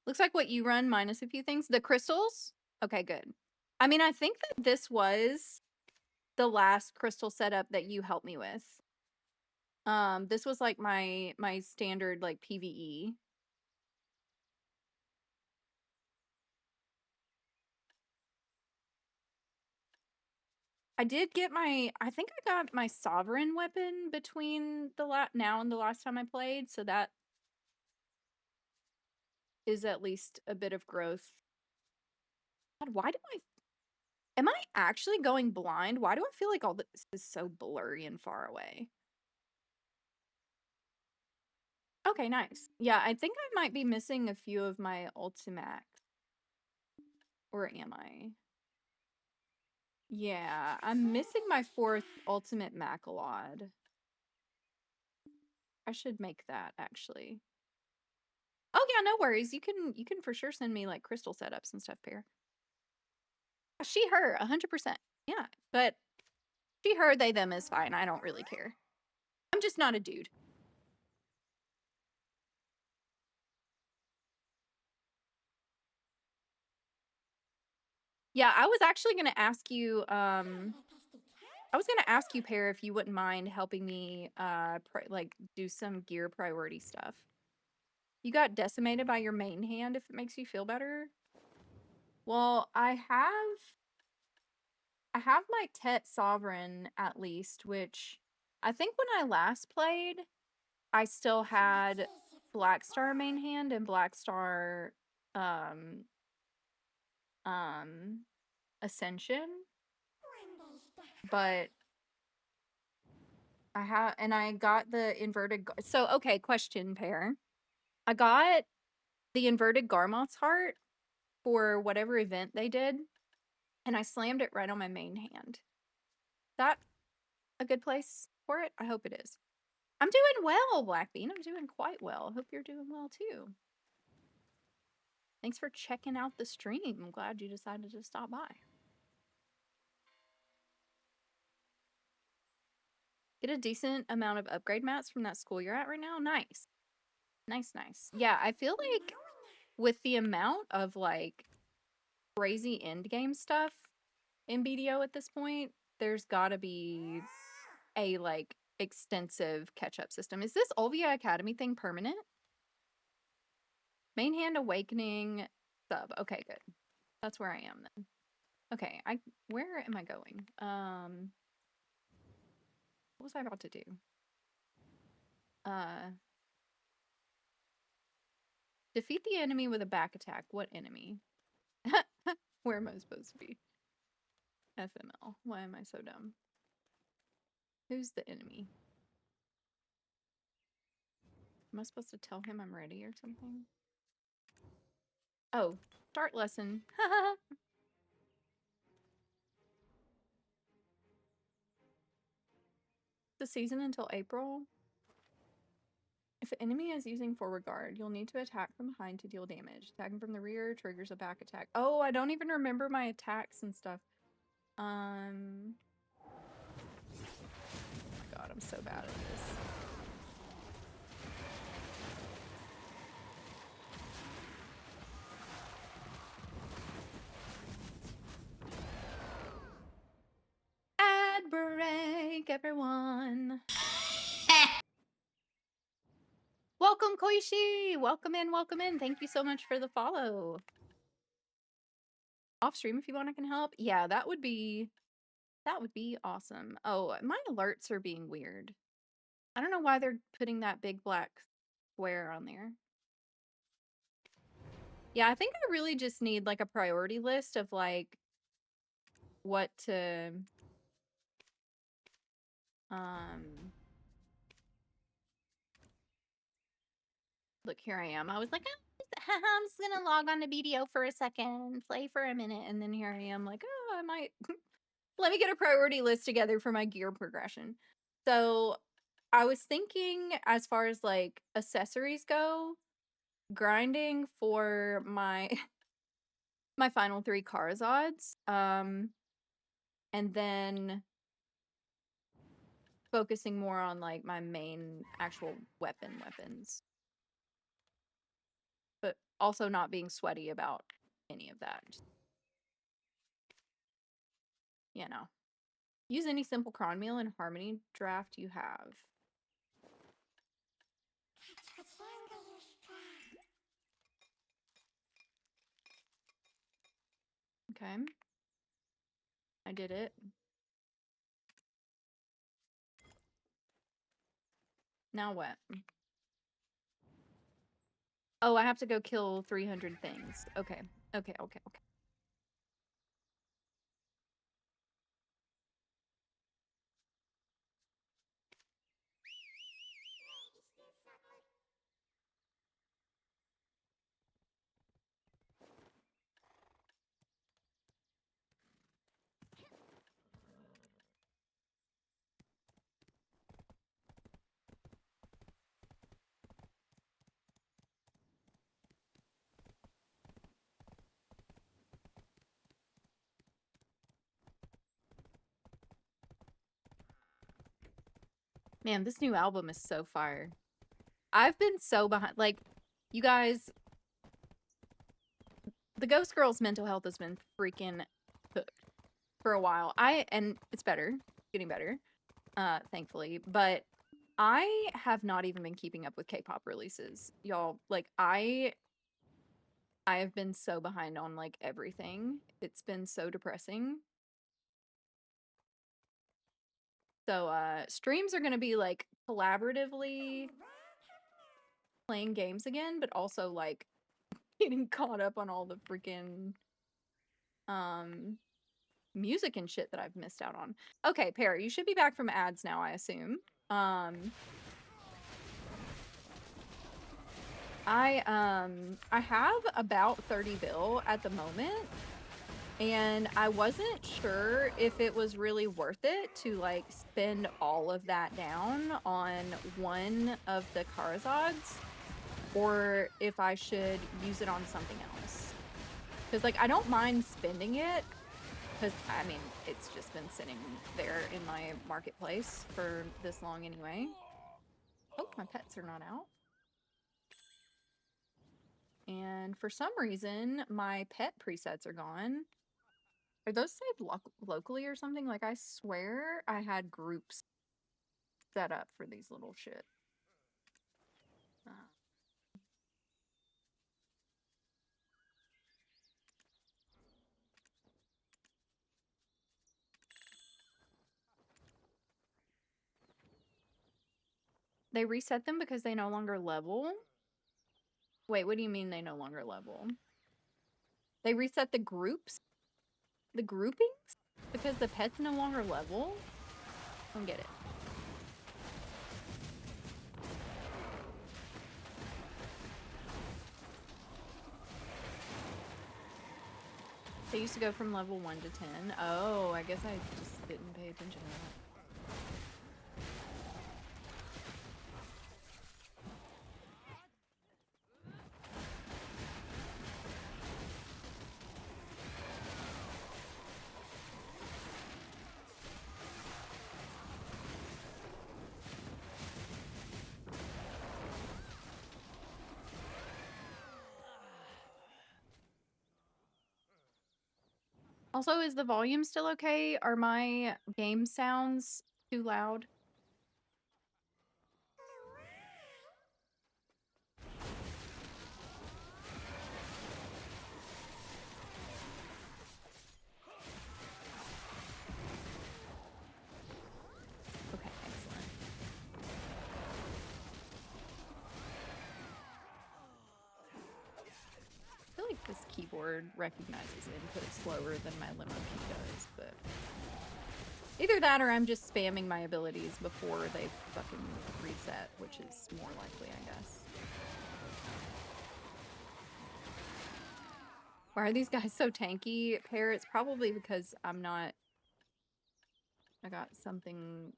Looks like what you run minus a few things. The crystals? Okay, good. I mean, I think that this was the last crystal setup that you helped me with. This was like my standard like PvE. I did get I think I got my sovereign weapon between now and the last time I played, so that is at least a bit of growth. God, am I actually going blind? Why do I feel like all this is so blurry and far away? Okay, nice. Yeah, I think I might be missing a few of my Ultimax. Or am I? Yeah, I'm missing my 4th Ultimate Macalod. I should make that, actually. Oh, yeah, no worries. You can for sure send me, like, crystal setups and stuff, Pear. She, her, 100%. Yeah, but she, her, they, them is fine. I don't really care. I'm just not a dude. Yeah, I was actually going to ask you, Pear, if you wouldn't mind helping me, like, do some gear priority stuff. You got decimated by your main hand, if it makes you feel better. Well, I have my Tet Sovereign, at least, which I think when I last played, I still had Black Star main hand and Black Star, Ascension. But I got the inverted. So, okay, question, Pear. I got the inverted Garmoth's Heart for whatever event they did, and I slammed it right on my main hand. Is that a good place for it? I hope it is. I'm doing well, Blackbean. I'm doing quite well. Hope you're doing well, too. Thanks for checking out the stream. I'm glad you decided to stop by. Get a decent amount of upgrade mats from that school you're at right now? Nice. Nice. Yeah, I feel like with the amount of, like, crazy endgame stuff in BDO at this point, there's gotta be a, like, extensive catch-up system. Is this Olvia Academy thing permanent? Main hand awakening sub. Okay, good. That's where I am then. Okay, where am I going? What was I about to do? Defeat the enemy with a back attack. What enemy? Where am I supposed to be? FML. Why am I so dumb? Who's the enemy? Am I supposed to tell him I'm ready or something? Oh, start lesson. The season until April. If an enemy is using forward guard, you'll need to attack from behind to deal damage. Attacking from the rear triggers a back attack. Oh, I don't even remember my attacks and stuff. God, I'm so bad at this. Ad break, everyone. Welcome, Koishi. Welcome in. Thank you so much for the follow. Off stream if you want, I can help. Yeah, that would be awesome. Oh, my alerts are being weird. I don't know why they're putting that big black square on there. Yeah, I think I really just need like a priority list of like what to look, here I am. I was like, I'm just gonna log on to BDO for a second, play for a minute, and then here I am like, oh, I might let me get a priority list together for my gear progression. So I was thinking, as far as like accessories go, grinding for my my final 3 Karazods, and then focusing more on like my main actual weapons, but also not being sweaty about any of that. Just, you know, use any simple cron meal and harmony draft you have. Okay, I did it. Now what? Oh, I have to go kill 300 things. Okay. Man, this new album is so fire. I've been so behind. Like, you guys, the Ghost Girl's mental health has been freaking cooked for a while. And it's better, getting better, thankfully. But I have not even been keeping up with K-pop releases, y'all. Like, I have been so behind on like everything. It's been so depressing. So streams are gonna be like collaboratively playing games again, but also like getting caught up on all the freaking music and shit that I've missed out on. Okay, Perry, you should be back from ads now, I assume. I have about 30 bill at the moment, and I wasn't sure if it was really worth it to like spend all of that down on one of the Karazads, or if I should use it on something else. Because like I don't mind spending it, because I mean it's just been sitting there in my marketplace for this long anyway. Oh, my pets are not out. And for some reason, my pet presets are gone. Are those saved locally or something? Like, I swear I had groups set up for these little shit. They reset them because they no longer level? Wait, what do you mean they no longer level? They reset the groups? The groupings? Because the pets no longer level? I don't get it. They used to go from level 1 to 10. Oh, I guess I just didn't pay attention to that. Also, is the volume still okay? Are my game sounds too loud? Okay, excellent. I feel like this keyboard recognizes input slower than my limo key does, but either that or I'm just spamming my abilities before they fucking reset, which is more likely, I guess. Why are these guys so tanky? Pear, it's probably because I got something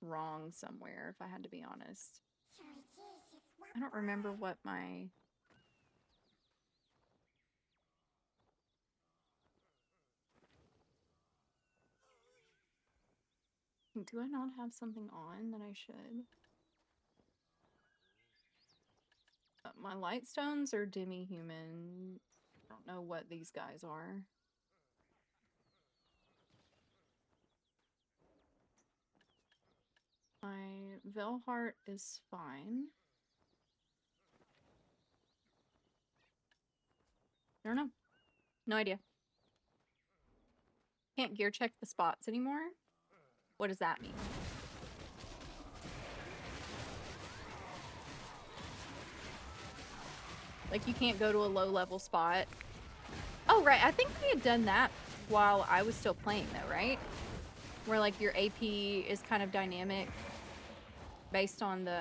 wrong somewhere, if I had to be honest. I don't remember what my... Do I not have something on that I should? My light stones are demi-human. I don't know what these guys are. My Velheart is fine. I don't know. No idea. Can't gear check the spots anymore? What does that mean? Like, you can't go to a low-level spot. Oh, right. I think we had done that while I was still playing, though, right? Where, like, your AP is kind of dynamic based on the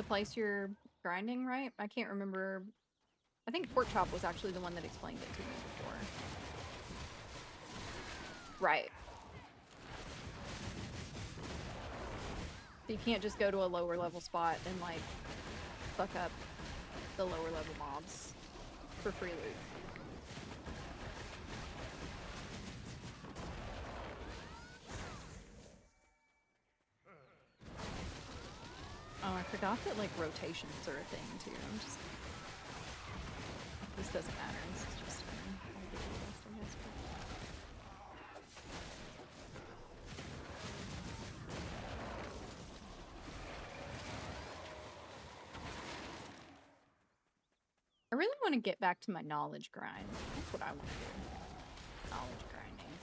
place you're grinding, right? I can't remember. I think Pork Chop was actually the one that explained it to me before. Right. So you can't just go to a lower level spot and, like, fuck up the lower level mobs for free loot. Oh, I forgot that like rotations are a thing too. I'm just this doesn't matter. This is just all the best, I guess. I really want to get back to my knowledge grind. That's what I want to do. Knowledge grinding.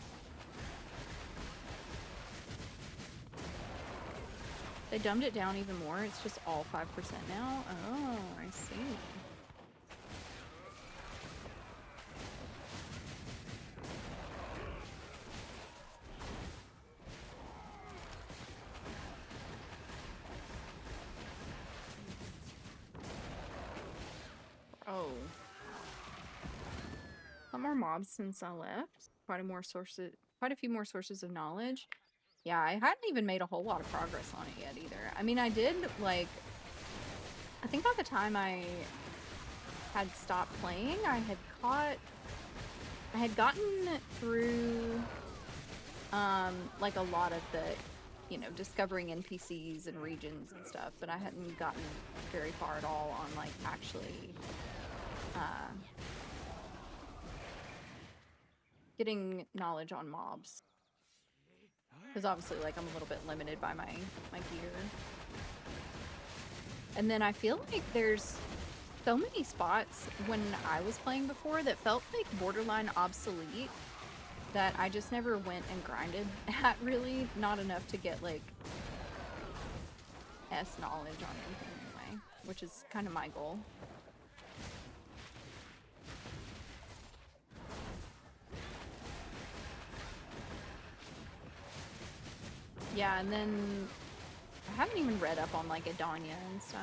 They dumbed it down even more. It's just all 5% now. Oh, I see. Oh. Some more mobs since I left. Quite a few more sources of knowledge. Yeah, I hadn't even made a whole lot of progress on it yet either. I mean, I did, like, I think by the time I had stopped playing, I had gotten through, like a lot of the, you know, discovering NPCs and regions and stuff, but I hadn't gotten very far at all on, like, actually, getting knowledge on mobs. Because obviously, like, I'm a little bit limited by my gear. And then I feel like there's so many spots when I was playing before that felt like borderline obsolete that I just never went and grinded at, really. Not enough to get, like, S knowledge on anything anyway, which is kind of my goal. Yeah, and then I haven't even read up on, like, Adanya and stuff.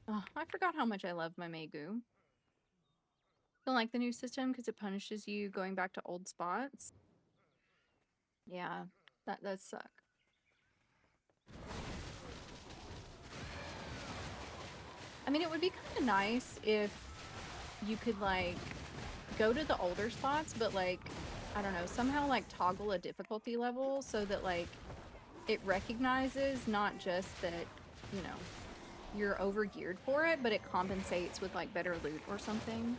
Oh, I forgot how much I love my Megu. Don't like the new system because it punishes you going back to old spots. Yeah, that does suck. I mean, it would be kind of nice if you could, like, go to the older spots, but, like, I don't know, somehow, like, toggle a difficulty level so that, like, it recognizes not just that, you know, you're over geared for it, but it compensates with, like, better loot or something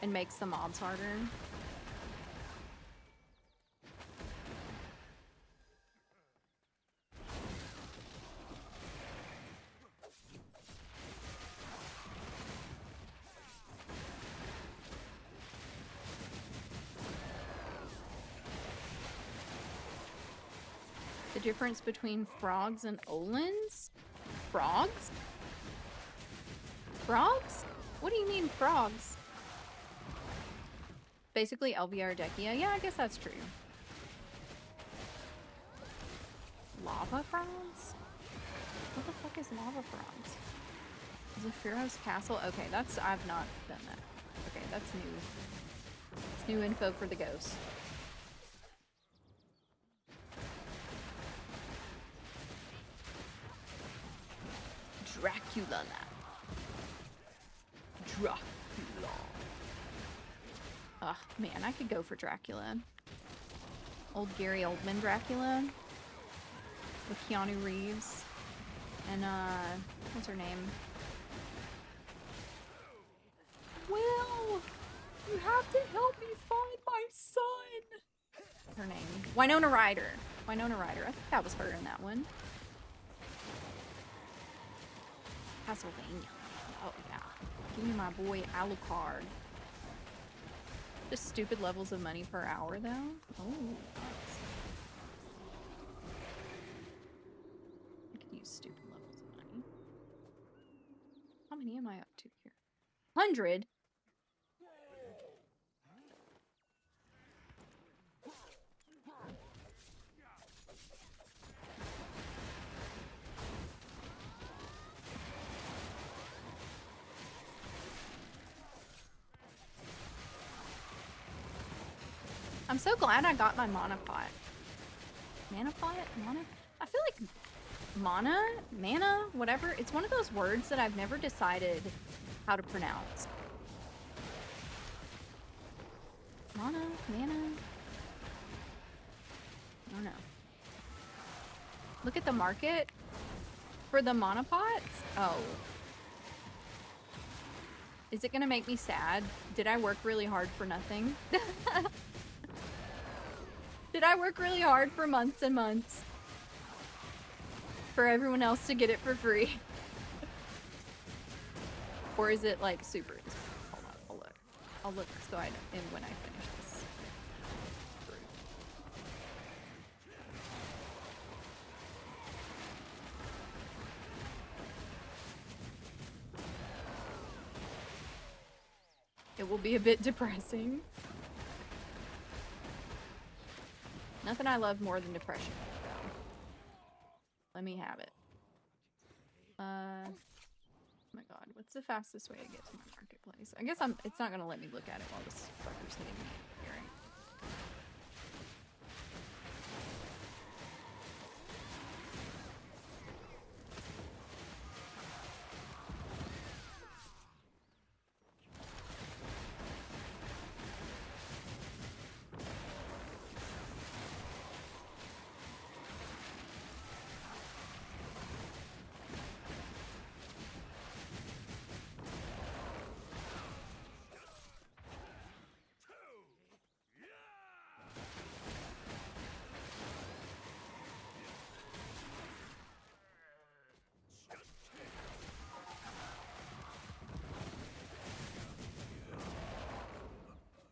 and makes the mobs harder. The difference between frogs and olens? Frogs? Frogs? What do you mean frogs? Basically LVR Dekia. Yeah, I guess that's true. Lava frogs? What the fuck is lava frogs? Zephyros Castle? Okay, I've not done that. Okay, that's new. It's new info for the ghost. Dracula. Dracula. Ugh, man, I could go for Dracula. Old Gary Oldman Dracula. With Keanu Reeves. And, what's her name? Will! You have to help me find my son! Her name. Winona Ryder. Winona Ryder. I think that was her in that one. Castlevania. Oh, yeah. Give me my boy Alucard. Just stupid levels of money per hour, though. Oh, nice. I could use stupid levels of money. How many am I up to here? 100? I'm so glad I got my mana pot. Mana pot? Mana? I feel like mana, whatever. It's one of those words that I've never decided how to pronounce. Mana, mana. I don't know. Look at the market for the mana pots. Oh. Is it gonna make me sad? Did I work really hard for nothing? Did I work really hard for months and months for everyone else to get it for free? Or is it like super easy? Hold on, I'll look. I'll look so I know when I finish this. It will be a bit depressing. Nothing I love more than depression, though. Let me have it. Oh my god, what's the fastest way to get to my marketplace? I guess it's not gonna let me look at it while this fucker's hitting me here, right?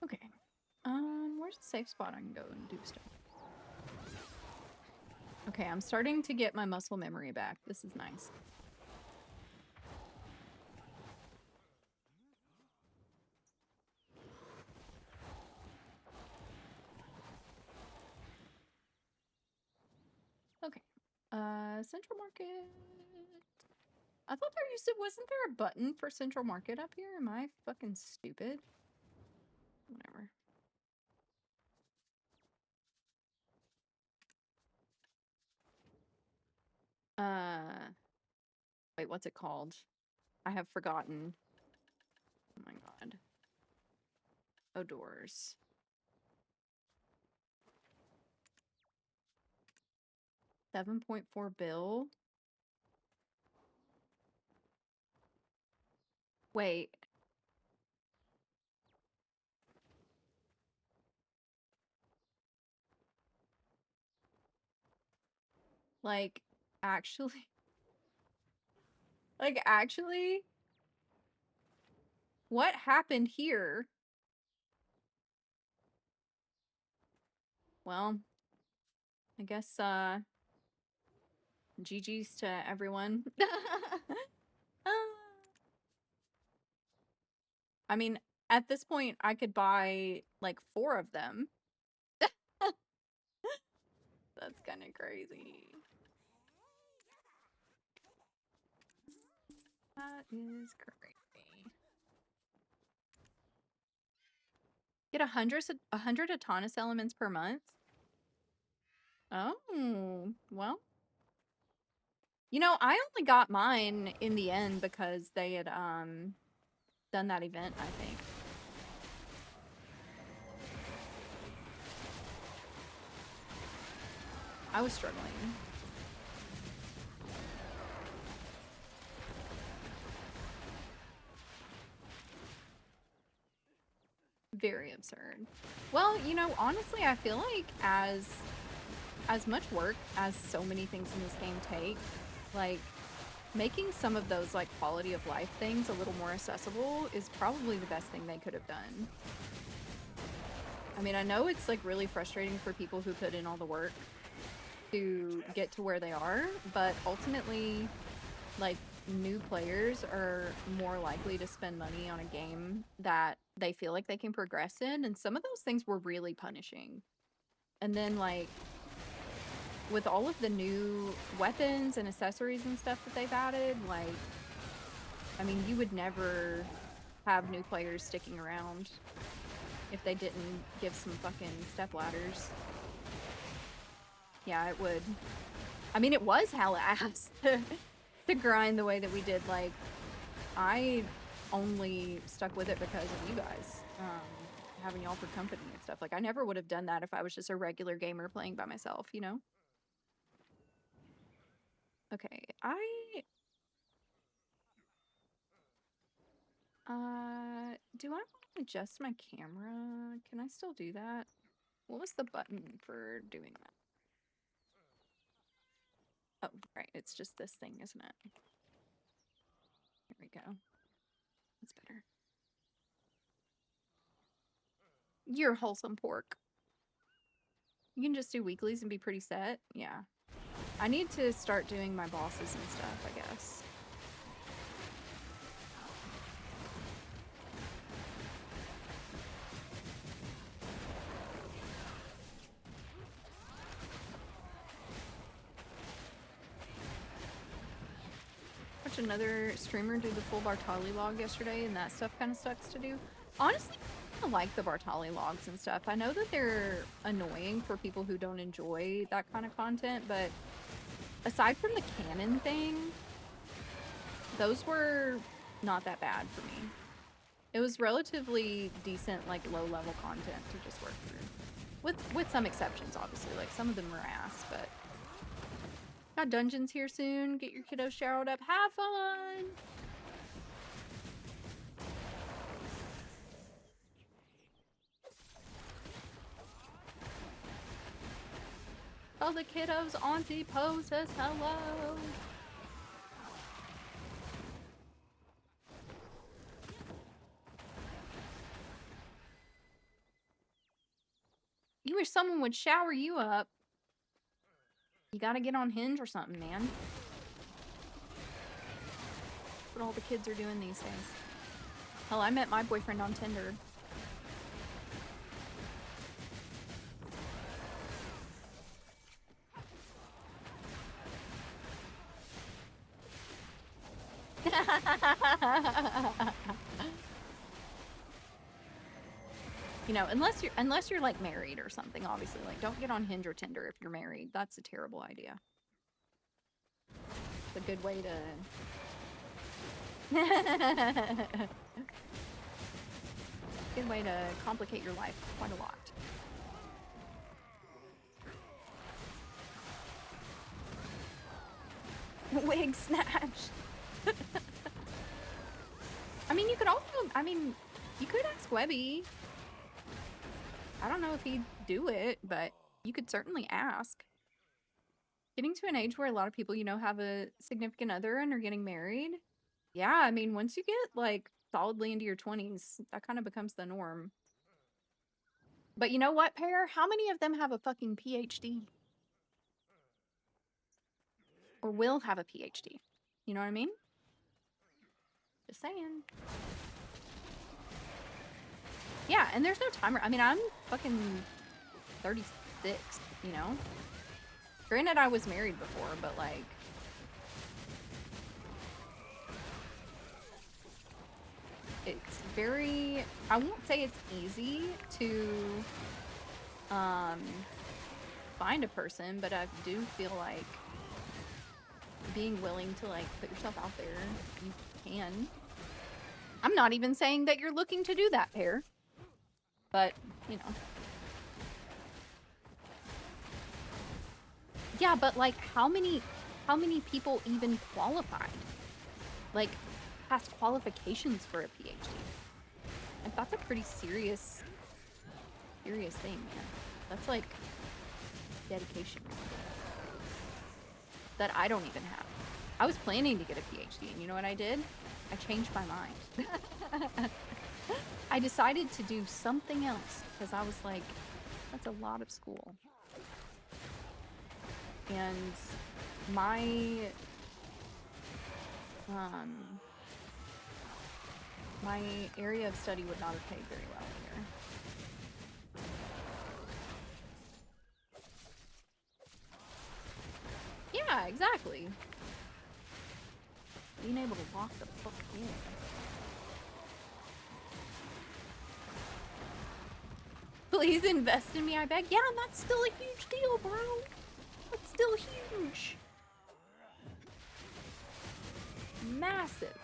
Okay. Where's the safe spot I can go and do stuff? Okay, I'm starting to get my muscle memory back. This is nice. Okay. Central Market. I thought wasn't there a button for Central Market up here? Am I fucking stupid? Whatever. Wait, what's it called? I have forgotten. Oh my god. Odors. $7.4 bill. Wait. Like, actually? Like, actually? What happened here? Well, I guess, GG's to everyone. I mean, at this point, I could buy, like, 4 of them. That's kind of crazy. That is crazy. Get 100 Autonomous elements per month? Oh, well. You know, I only got mine in the end because they had, done that event, I think. I was struggling. Very absurd. Well, you know, honestly, I feel like as much work as so many things in this game take, like, making some of those, like, quality of life things a little more accessible is probably the best thing they could have done. I mean, I know it's, like, really frustrating for people who put in all the work to get to where they are, but ultimately, like, new players are more likely to spend money on a game that they feel like they can progress in, and some of those things were really punishing. And then, like, with all of the new weapons and accessories and stuff that they've added, like, I mean, you would never have new players sticking around if they didn't give some fucking step ladders. Yeah, it would. I mean, it was hella ass to grind the way that we did. Like, I only stuck with it because of you guys, having y'all for company and stuff. Like, I never would have done that if I was just a regular gamer playing by myself, you know? Okay, do I want to adjust my camera? Can I still do that? What was the button for doing that? Oh, right, it's just this thing, isn't it? Here we go. That's better. You're wholesome pork. You can just do weeklies and be pretty set. Yeah. I need to start doing my bosses and stuff, I guess. Watched another streamer do the full Bartali log yesterday, and that stuff kind of sucks to do. Honestly, I like the Bartali logs and stuff. I know that they're annoying for people who don't enjoy that kind of content, but aside from the canon thing, those were not that bad for me. It was relatively decent, like low-level content to just work through. With some exceptions, obviously. Like, some of them are ass, but... Got dungeons here soon. Get your kiddos showered up. Have fun! Tell the kiddos Auntie Poe says hello! You wish someone would shower you up. You gotta get on Hinge or something, man. That's what all the kids are doing these days. Hell, I met my boyfriend on Tinder. You know, unless you're like married or something, obviously. Like, don't get on Hinge or Tinder if you're married. That's a terrible idea. It's a good way to... good way to complicate your life quite a lot. Wig snatched. I mean, you could also... you could ask Webby. I don't know if he'd do it, but you could certainly ask. Getting to an age where a lot of people, you know, have a significant other and are getting married. Yeah, I mean, once you get, like, solidly into your 20s, that kind of becomes the norm. But you know what, Pear? How many of them have a fucking PhD? Or will have a PhD? You know what I mean? Just saying. Yeah, and there's no timer. I mean, I'm fucking 36, you know? Granted, I was married before, but, like... It's very... I won't say it's easy to, find a person, but I do feel like being willing to, like, put yourself out there, you can. I'm not even saying that you're looking to do that, Pear. But, you know. Yeah, but, like, how many people even qualified? Like, past qualifications for a PhD. Like, that's a pretty serious thing, man. That's, like, dedication. That I don't even have. I was planning to get a PhD, and you know what I did? I changed my mind. I decided to do something else because I was like, that's a lot of school. And my my area of study would not have paid very well here. Yeah, exactly. Being able to lock the fuck in. Please invest in me, I beg. Yeah, and that's still a huge deal, bro. That's still huge. massive.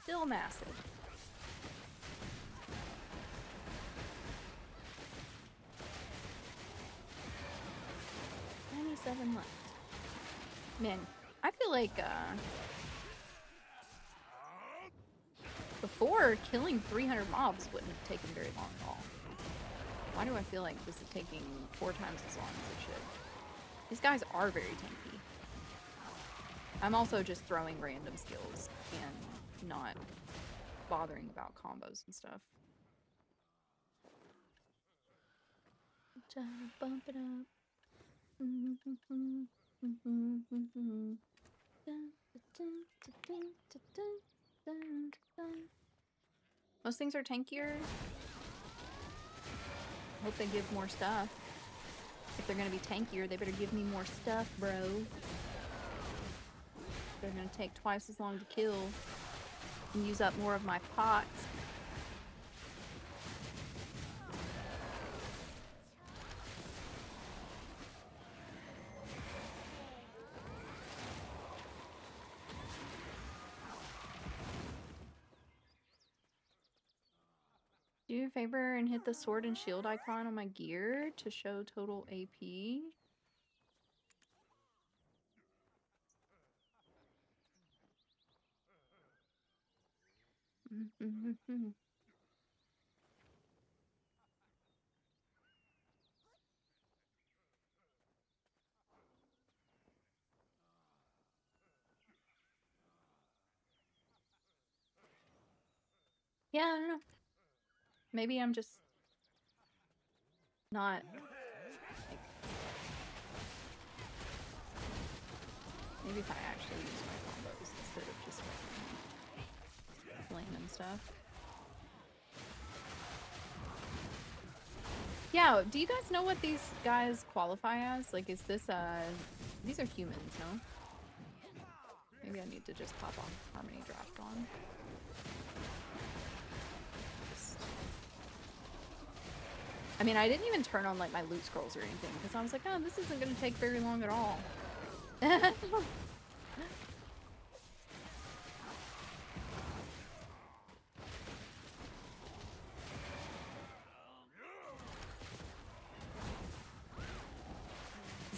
Still massive. $97 left. Man, I feel like, before, killing 300 mobs wouldn't have taken very long at all. Why do I feel like this is taking 4 times as long as it should? These guys are very tanky. I'm also just throwing random skills and not bothering about combos and stuff. Just bump it up. Most things are tankier. I hope they give more stuff. If they're gonna be tankier, they better give me more stuff, bro. They're gonna take twice as long to kill and use up more of my pots. Do you a favor and hit the sword and shield icon on my gear to show total AP. Yeah, I don't know. Maybe I'm just not like, maybe if I actually use my combos instead of just playing and stuff. Yeah, do you guys know what these guys qualify as? Like, is this these are humans, no? Maybe I need to just pop on Harmony Draft on. I mean, I didn't even turn on like my loot scrolls or anything because I was like, oh, this isn't gonna take very long at all.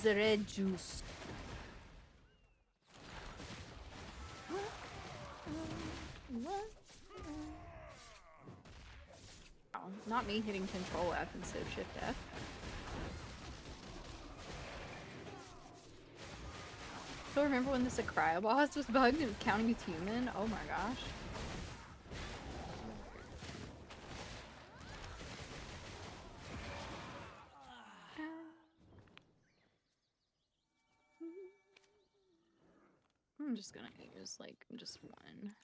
The red juice. Oh, not me hitting Control F instead of Shift F. So remember when the Sakurai boss was bugged and it was counting as human? Oh my gosh. I'm just gonna use like just one.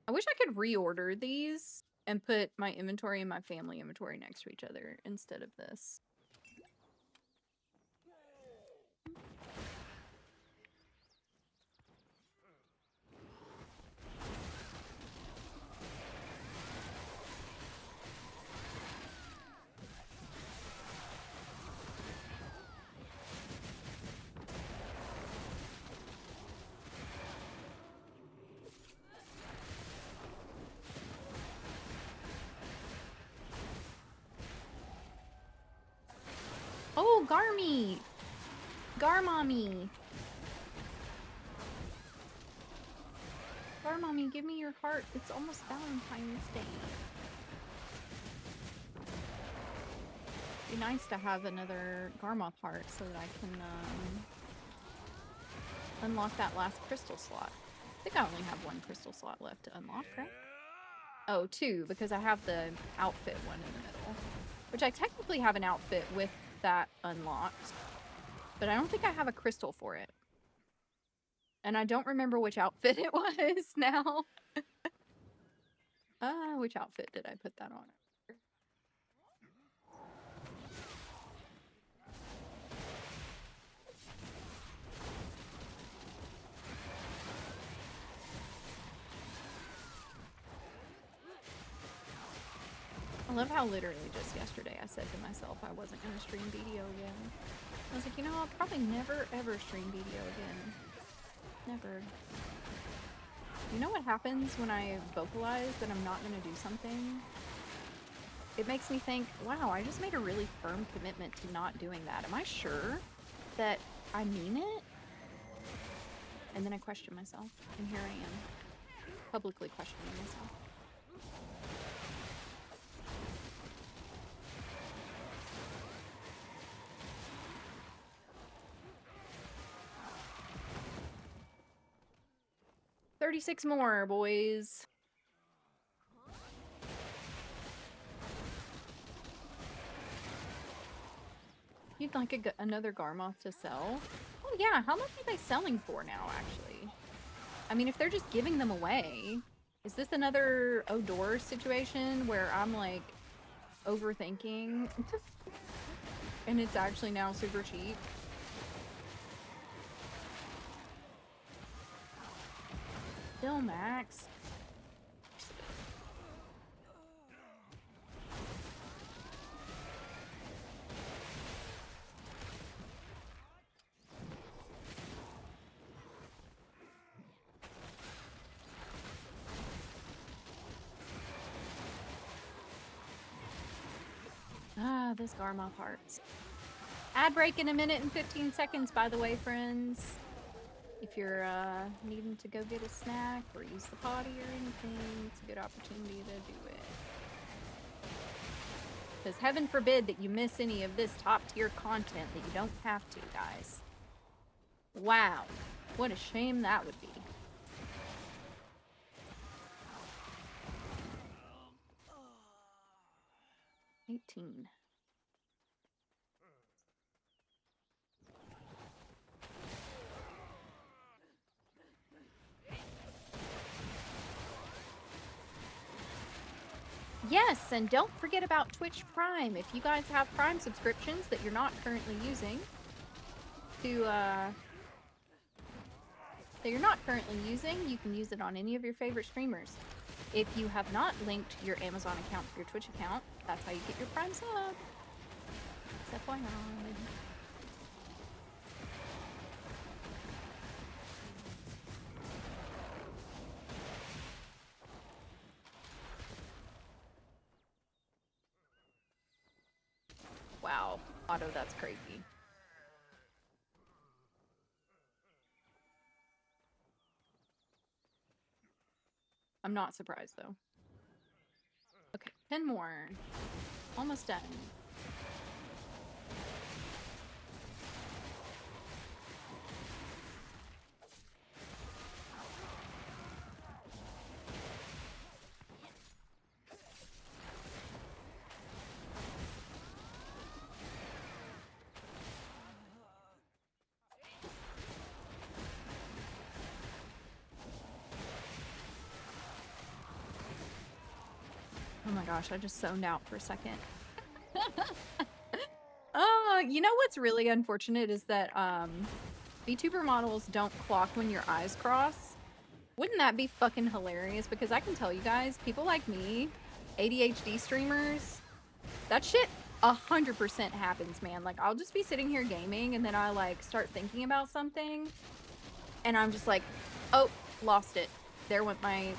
I wish I could reorder these and put my inventory and my family inventory next to each other instead of this. Oh, Garmy! Garmommy! Garmommy, give me your heart. It's almost Valentine's Day. It'd be nice to have another Garmoth heart so that I can unlock that last crystal slot. I think I only have 1 crystal slot left to unlock, right? Oh, 2, because I have the outfit one in the middle. Which I technically have an outfit with that unlocked. But I don't think I have a crystal for it. And I don't remember which outfit it was now. Which outfit did I put that on? I love how literally just yesterday I said to myself I wasn't going to stream BDO again. I was like, you know, I'll probably never ever stream BDO again. Never. You know what happens when I vocalize that I'm not gonna do something? It makes me think, wow, I just made a really firm commitment to not doing that. Am I sure that I mean it? And then I question myself, and here I am, publicly questioning myself. "36 more, boys." You'd like another Garmoth to sell? Oh yeah, how much are they selling for now, actually? I mean, if they're just giving them away, is this another Odor situation where I'm, like, overthinking? And it's actually now super cheap? Still max. Ah, this Garmoth hearts. Ad break in 1 minute and 15 seconds, by the way, friends. If you're needing to go get a snack or use the potty or anything, it's a good opportunity to do it. Because heaven forbid that you miss any of this top tier content that you don't have to, guys. Wow. What a shame that would be. $18. Yes, and don't forget about Twitch Prime. If you guys have Prime subscriptions that you're not currently using, you can use it on any of your favorite streamers. If you have not linked your Amazon account to your Twitch account, that's how you get your Prime sub. That's FYI. Wow, Otto, that's crazy. I'm not surprised, though. Okay, 10 more. Almost done. Oh my gosh, I just zoned out for a second. You know what's really unfortunate is that VTuber models don't clock when your eyes cross. Wouldn't that be fucking hilarious? Because I can tell you guys, people like me, ADHD streamers, that shit 100% happens, man. Like, I'll just be sitting here gaming and then I like start thinking about something and I'm just like, oh, lost it. There went my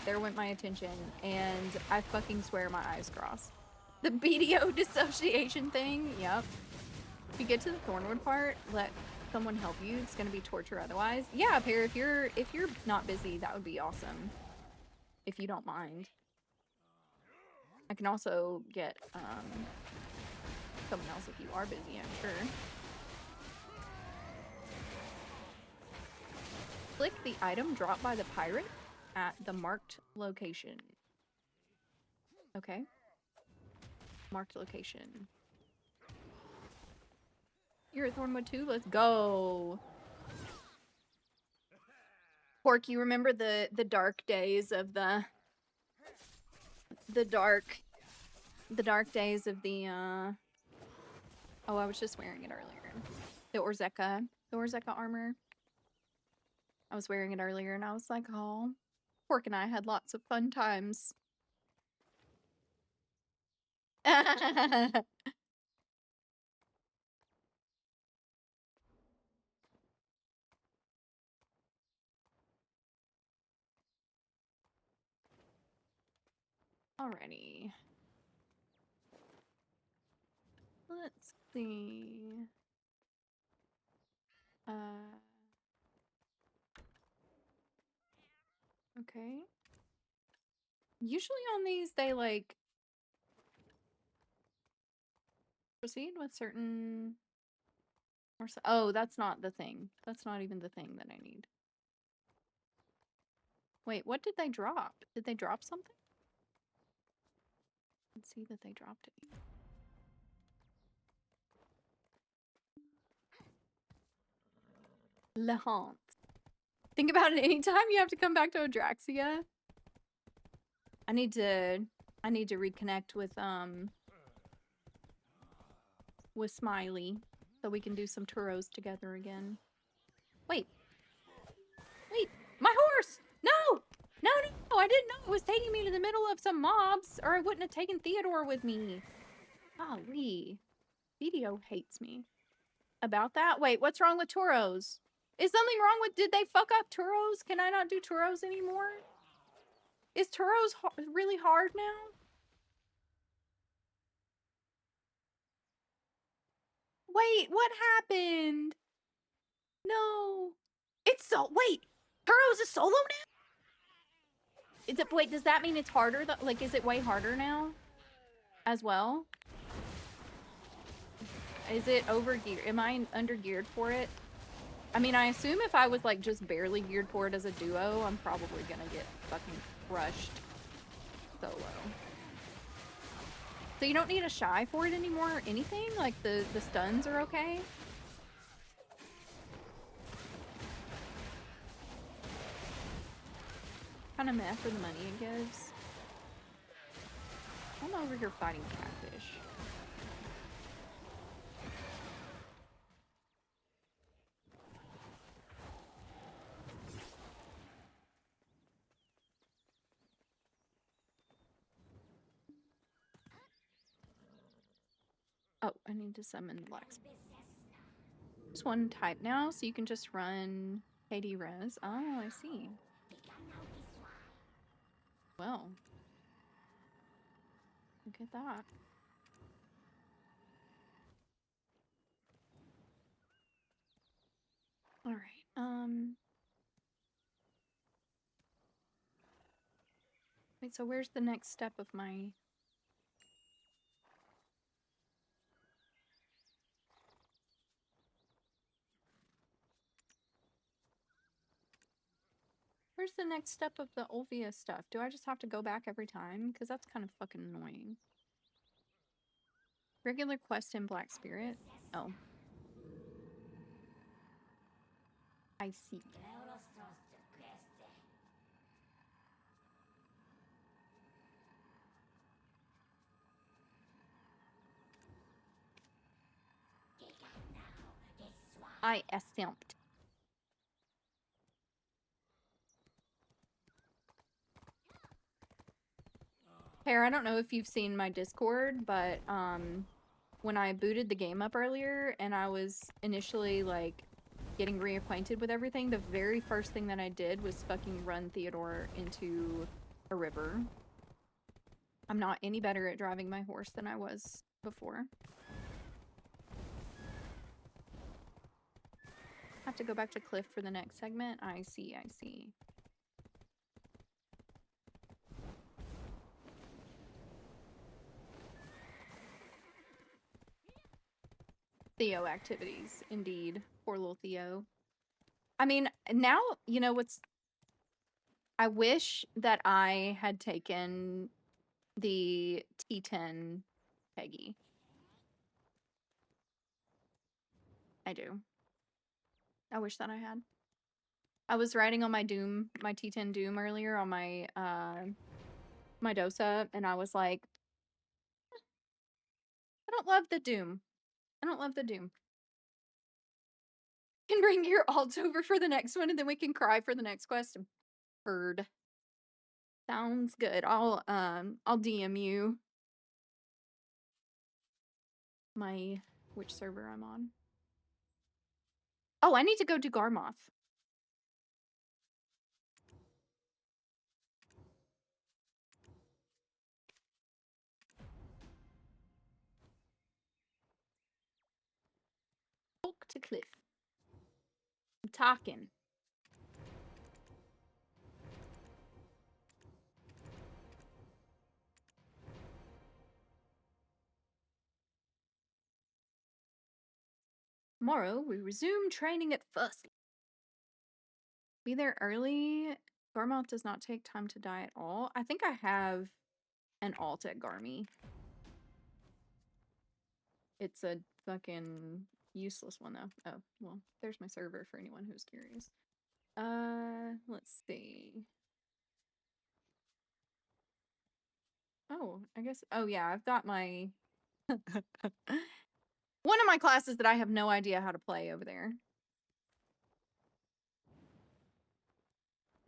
attention, and I fucking swear my eyes cross. The BDO dissociation thing, yep. If you get to the Thornwood part, let someone help you. It's gonna be torture otherwise. Yeah, Pear, if you're not busy, that would be awesome. If you don't mind. I can also get someone else if you are busy, I'm sure. Click the item dropped by the pirate at the marked location. Okay. Marked location. You're at Thornwood too? Let's go. Pork, you remember the dark days of the dark days of the oh, I was just wearing it earlier. The Orzeka armor. I was wearing it earlier and I was like, oh, Pork and I had lots of fun times. Alrighty. Let's see. Okay. Usually on these, they like proceed with certain. Or so oh, that's not the thing. That's not even the thing that I need. Wait, what did they drop? Did they drop something? Let's see that they dropped it. Le Haunt. Think about it anytime you have to come back to Adraxia. I need to reconnect with Smiley so we can do some churros together again. Wait. Wait, my horse! No! No, no, I didn't know it was taking me to the middle of some mobs, or I wouldn't have taken Theodore with me. Golly. BDO hates me. About that? Wait, what's wrong with Turos? Is something wrong with, did they fuck up Turos? Can I not do Turos anymore? Is Turos really hard now? Wait, what happened? No. It's so, wait, Turos is solo now? Is it, wait, does that mean it's harder? Like, is it way harder now? As well? Is it over geared? Am I under geared for it? I mean, I assume if I was like just barely geared for it as a duo, I'm probably gonna get fucking crushed solo. So you don't need a shy for it anymore or anything? Like the stuns are okay? Kind of meh for the money it gives. I'm over here fighting catfish. Oh, I need to summon the blacksmith. Just one type now, so you can just run KD res. Oh, I see. Well, look at that. All right. Wait, so where's the next step of my... Where's the next step of the Olvia stuff? Do I just have to go back every time? Because that's kind of fucking annoying. Regular quest in Black Spirit? Oh. I see. I assumed. Pear, I don't know if you've seen my Discord, but when I booted the game up earlier and I was initially like getting reacquainted with everything, the very first thing that I did was fucking run Theodore into a river. I'm not any better at driving my horse than I was before. Have to go back to Cliff for the next segment. I see, I see. Theo activities, indeed. Poor little Theo. I mean, now, you know what's... I wish that I had taken the T10 Peggy. I do. I wish that I had. I was riding on my Doom, my T10 Doom earlier on my, my Dosa, and I was like, I don't love the Doom. I don't love the Doom. Can bring your alts over for the next one, and then we can cry for the next quest. Heard. Sounds good. I'll DM you my which server I'm on. Oh, I need to go do Garmoth. to Cliff. I'm talking. Tomorrow, we resume training at first. Be there early. Garmoth does not take time to die at all. I think I have an alt at Garmy. It's a fucking useless one, though. Oh, well, there's my server for anyone who's curious. Let's see. Oh, I guess... Oh, yeah, I've got my... one of my classes that I have no idea how to play over there.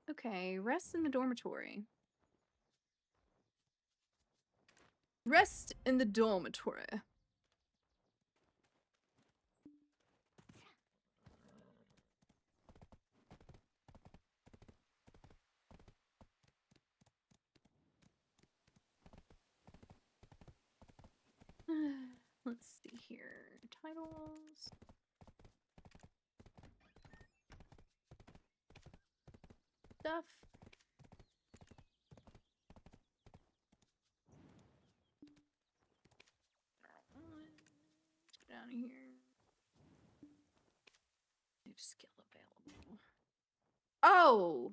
Okay, rest in the dormitory. Rest in the dormitory. Let's see here. Titles. Stuff. Let's get down here. New skill available. Oh!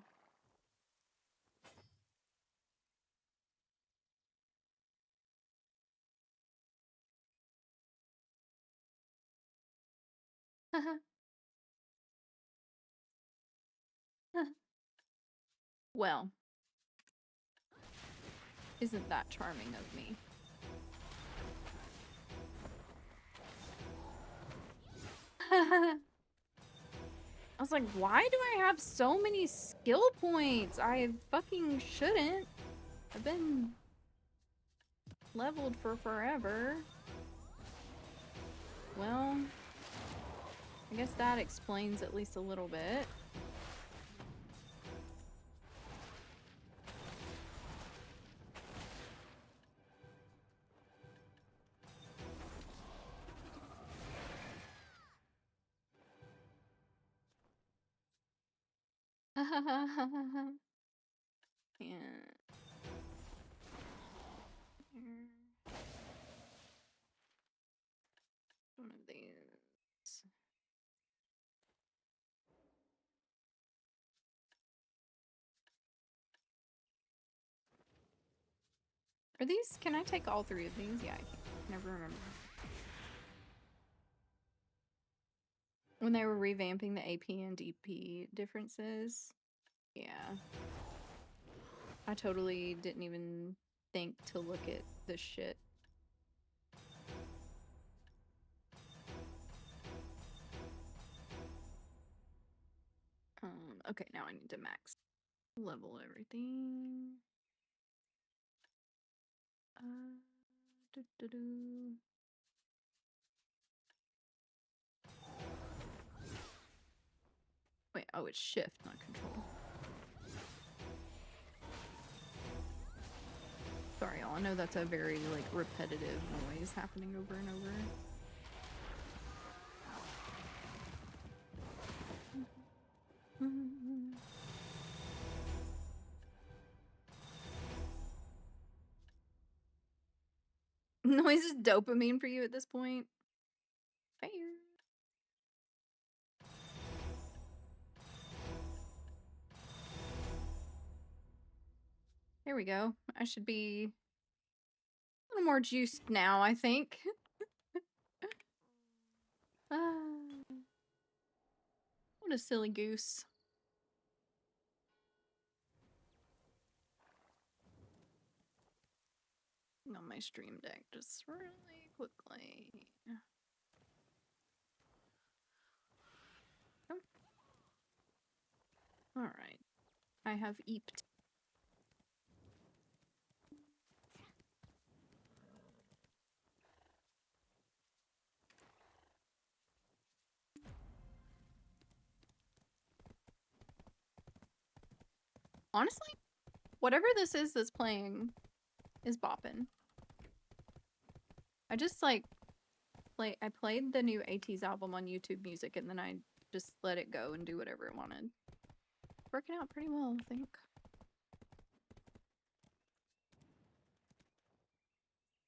Well, isn't that charming of me? I was like, why do I have so many skill points? I fucking shouldn't. I've been leveled for forever. Well, I guess that explains at least a little bit. Yeah. One of these. Are these? Can I take all three of these? Yeah, I can. Never remember. When they were revamping the AP and DP differences. Yeah. I totally didn't even think to look at this shit. Okay, now I need to max level everything. Doo-doo-doo. Wait, oh, it's shift, not control. Sorry, y'all. I know that's a very, like, repetitive noise happening over and over. Noise is dopamine for you at this point. Fair. There we go. I should be a little more juiced now, I think. What a silly goose. On my stream deck just really quickly. Oh. Alright. I have eeped. Honestly, whatever this is that's playing is bopping. I just like played the new AT's album on YouTube Music, and then I just let it go and do whatever it wanted. Working out pretty well, I think.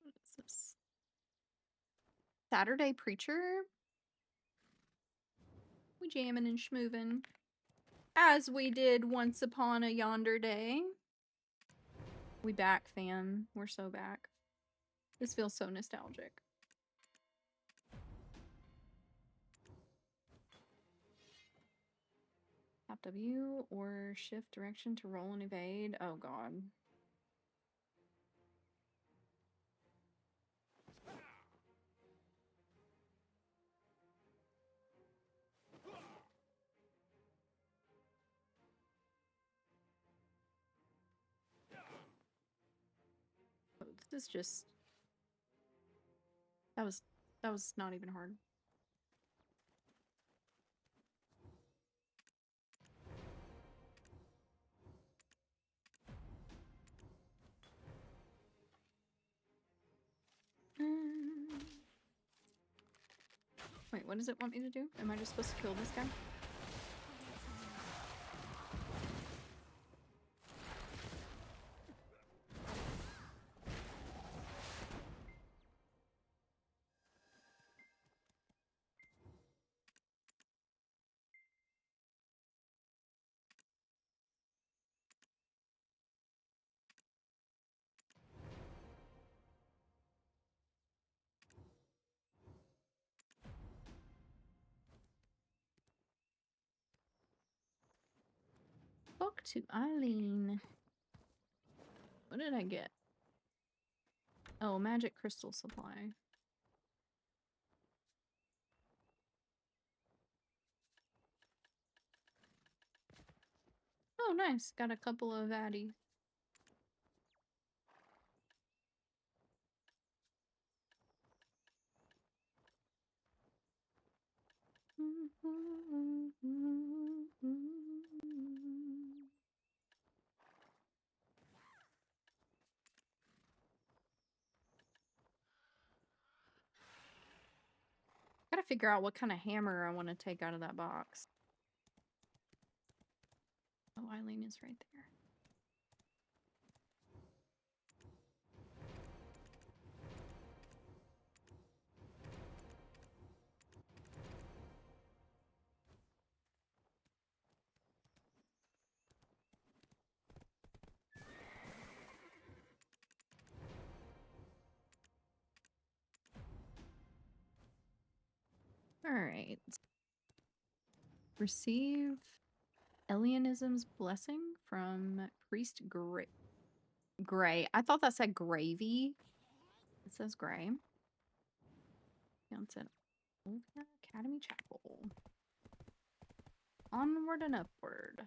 What is this? Saturday Preacher? We jamming and schmoovin'. As we did once upon a yonder day. We back, fam. We're so back. This feels so nostalgic. Tap W or shift direction to roll and evade. Oh god. Oh, this is just... That was not even hard. Wait, what does it want me to do? Am I just supposed to kill this guy? Spoke to Eileen. What did I get? Oh, magic crystal supply. Oh, nice. Got a couple of addies. Gotta figure out what kind of hammer I want to take out of that box. Oh, Eileen is right there. Alright. Receive Alienism's blessing from Priest Gray. I thought that said gravy. It says gray. It's at Academy Chapel. Onward and upward.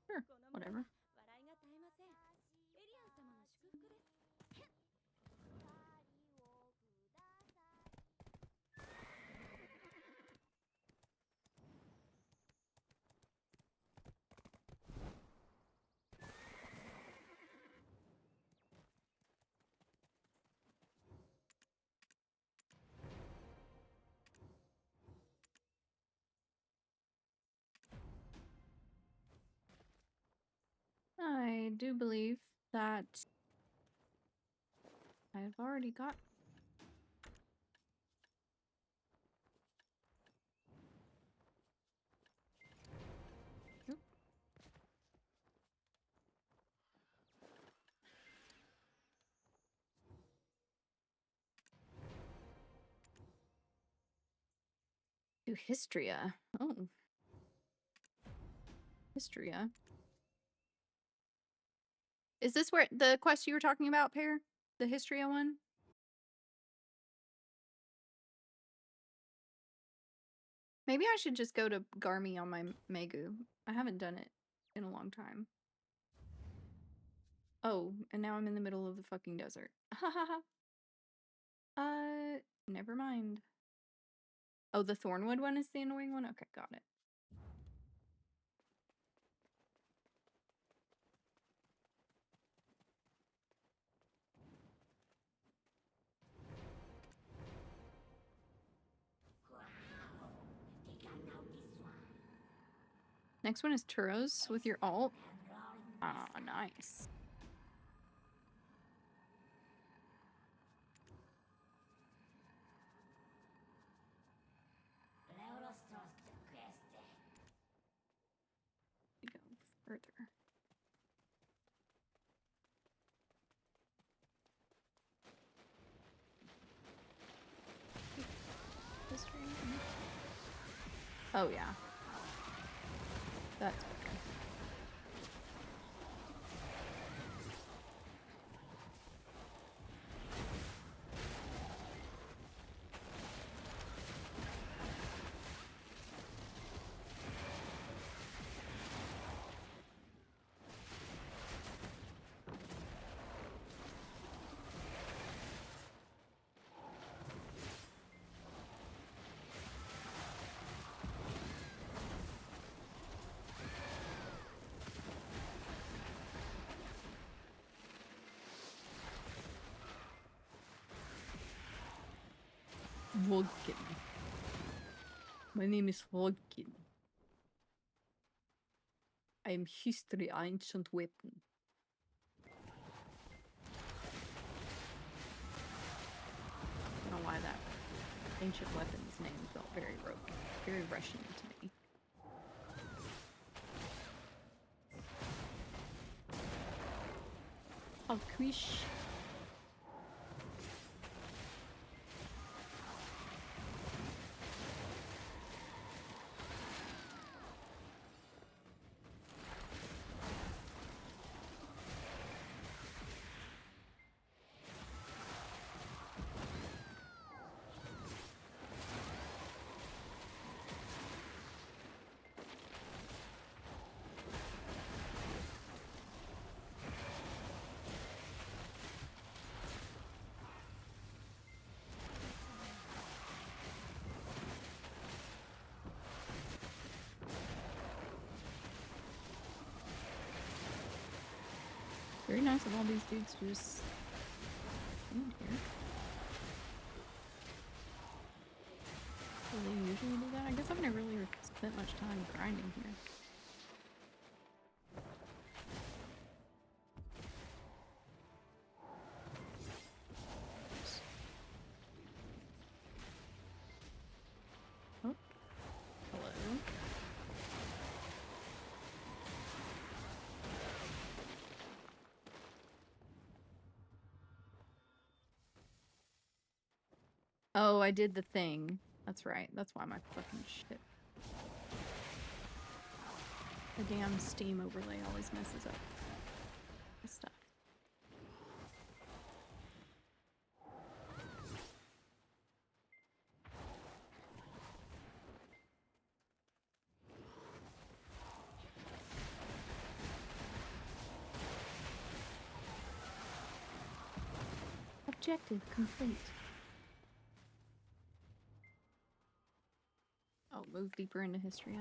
Sure, whatever. I do believe that I've already got... Oop. To Histria. Oh. Histria. Is this where the quest you were talking about, Pear? The Histria one? Maybe I should just go to Garmy on my Megu. I haven't done it in a long time. Oh, and now I'm in the middle of the fucking desert. Hahaha. Never mind. Oh, the Thornwood one is the annoying one? Okay, got it. Next one is Turos with your alt. Ah, nice. Go further. Oh yeah. That's okay. Vodkin. My name is Vodkin. I am history ancient weapon. I don't know why that ancient weapon's name felt very Russian to me. Oh, quish. Very nice of all these dudes to just stand here. Do they usually do that? I guess I've never really spent much time grinding here. Oh. Hello. Oh, I did the thing. That's right. That's why my fucking shit. The damn Steam overlay always messes up this stuff. Objective complete. Oh, move deeper into history.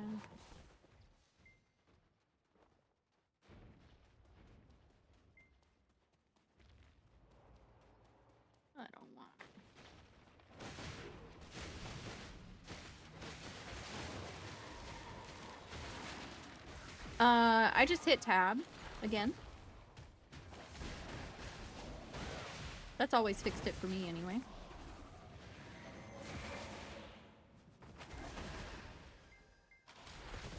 I don't want. I just hit tab again. That's always fixed it for me anyway.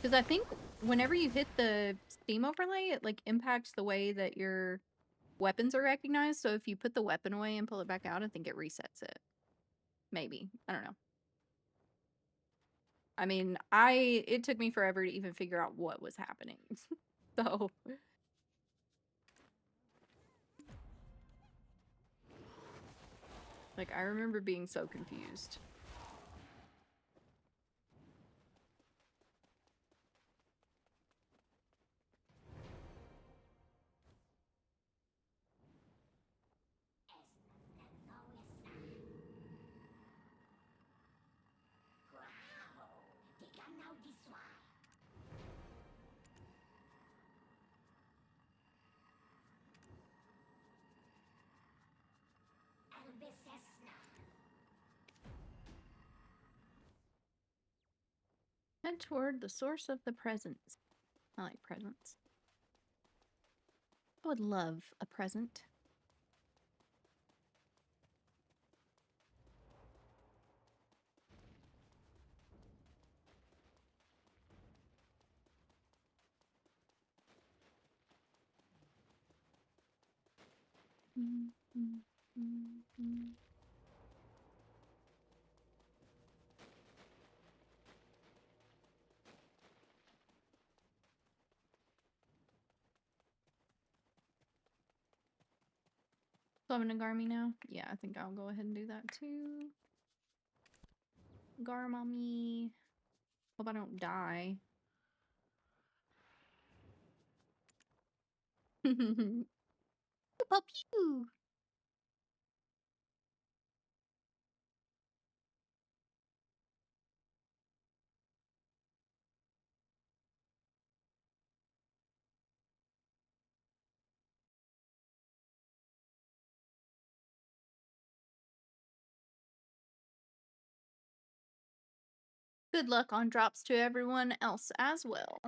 Because I think whenever you hit the Steam overlay, it like impacts the way that your weapons are recognized. So if you put the weapon away and pull it back out, I think it resets it. Maybe. I don't know. I mean, it took me forever to even figure out what was happening. So like I remember being so confused. Head toward the source of the presents. I like presents. I would love a present. Summon a Garmy now? Yeah, I think I'll go ahead and do that too. Garmami. Hope I don't die. Pew, pew. Good luck on drops to everyone else as well.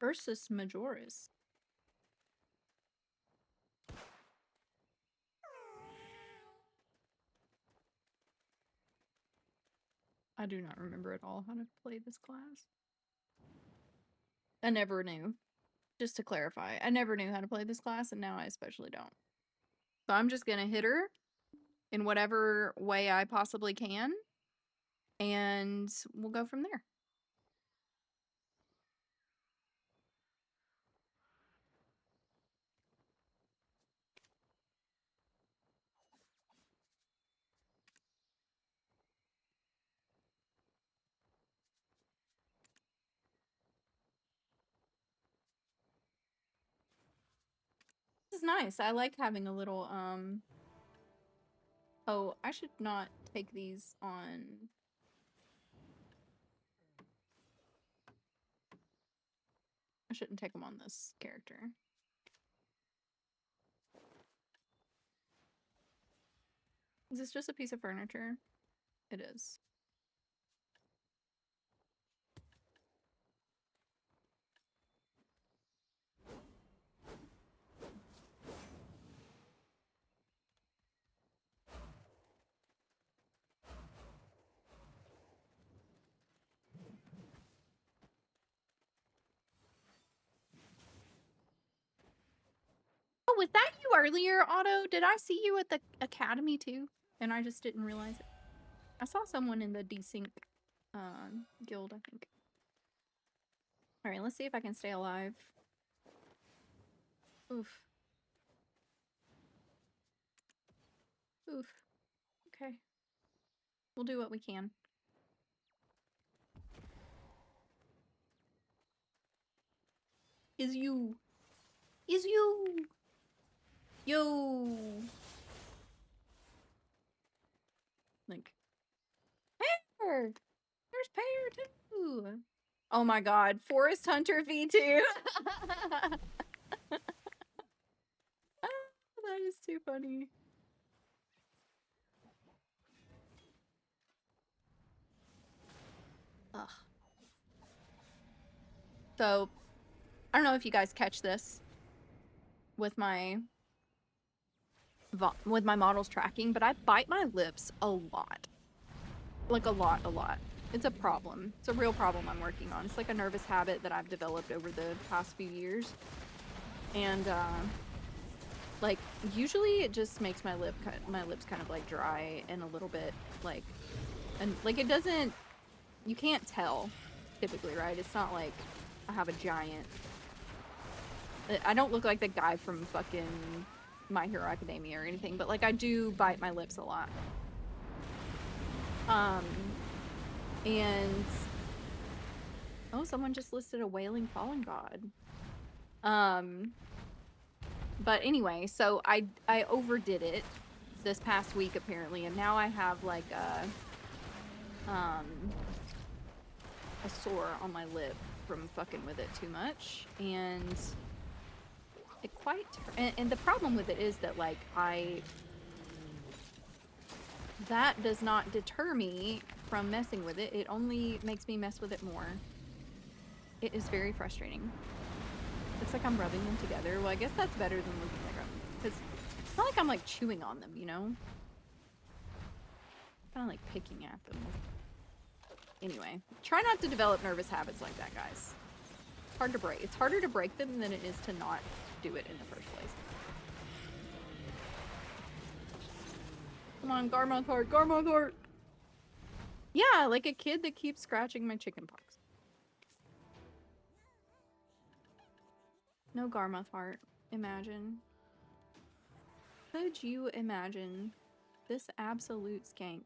Versus Majoris. I do not remember at all how to play this class. I never knew. Just to clarify, I never knew how to play this class, and now I especially don't. So I'm just gonna hit her in whatever way I possibly can, and we'll go from there. This is nice. I like having a little, Oh, I should not take these on... I shouldn't take them on this character. Is this just a piece of furniture? It is. Oh, was that you earlier, Otto? Did I see you at the academy too? And I just didn't realize it. I saw someone in the desync guild, I think. Alright, let's see if I can stay alive. Oof. Oof. Okay. We'll do what we can. Is you. Is you. Yo. Like. Pear! There's Pear too! Oh my god. Forest Hunter V2! That is too funny. Ugh. So, I don't know if you guys catch this with my models tracking, but I bite my lips a lot. Like a lot. It's a problem. It's a real problem I'm working on. It's like a nervous habit that I've developed over the past few years. And, like, usually it just makes my lips kind of, like, dry and a little bit, like, and, like, it doesn't, you can't tell, typically, right? It's not like I have a giant, I don't look like the guy from fucking My Hero Academia or anything, but, like, I do bite my lips a lot. And oh, someone just listed a Wailing Fallen God. But anyway, so I overdid it this past week apparently, and now I have like a sore on my lip from fucking with it too much, and it quite and the problem with it is that like that does not deter me from messing with it. It only makes me mess with it more. It is very frustrating. Looks like I'm rubbing them together. Well, I guess that's better than looking like I'm, because it's not like I'm like chewing on them, you know? Kind of like picking at them. Anyway, try not to develop nervous habits like that, guys. It's hard to break. It's harder to break them than it is to not do it in the first place. Come on, Garmoth heart, Garmoth heart! Yeah, like a kid that keeps scratching my chicken pox. No Garmoth heart. Imagine. Could you imagine this absolute skank?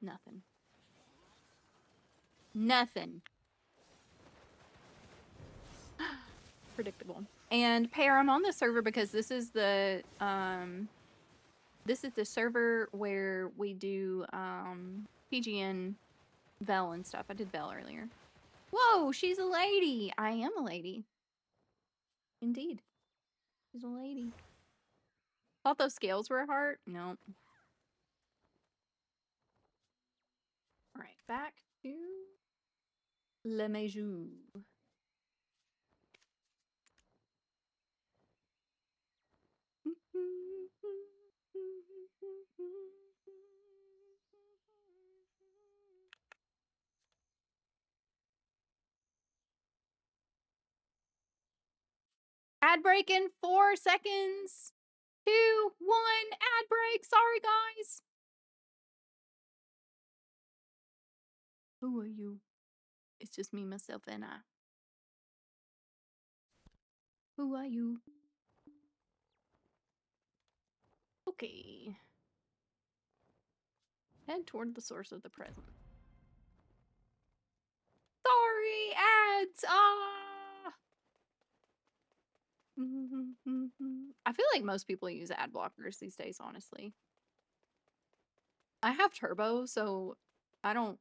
Nothing. Nothing. Predictable. And Pear, I'm on the server because this is the server where we do PGN Vel and stuff. I did Vel earlier. Whoa, she's a lady. I am a lady. Indeed. She's a lady. Thought those scales were a heart? No. Alright, back to Le Maison. Ad break in 4 seconds. 2, 1, ad break. Sorry, guys. Who are you? It's just me, myself, and I. Who are you? Okay. Head toward the source of the present. Sorry, ads! Ah! I feel like most people use ad blockers these days, honestly. I have Turbo, so I don't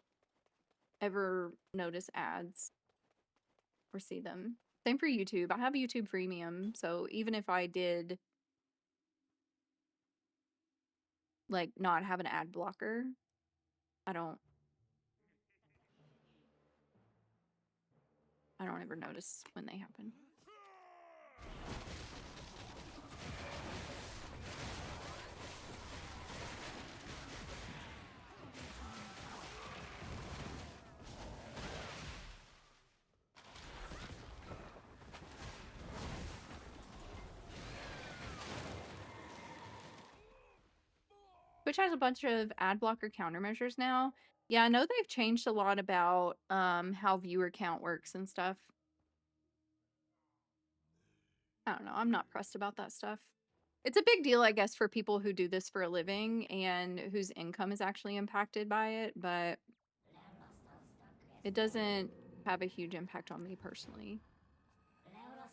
ever notice ads or see them. Same for YouTube. I have YouTube Premium, so even if I did like not have an ad blocker, I don't ever notice when they happen. Twitch has a bunch of ad blocker countermeasures now. Yeah, I know they've changed a lot about how viewer count works and stuff. I don't know. I'm not pressed about that stuff. It's a big deal, I guess, for people who do this for a living and whose income is actually impacted by it, but it doesn't have a huge impact on me personally.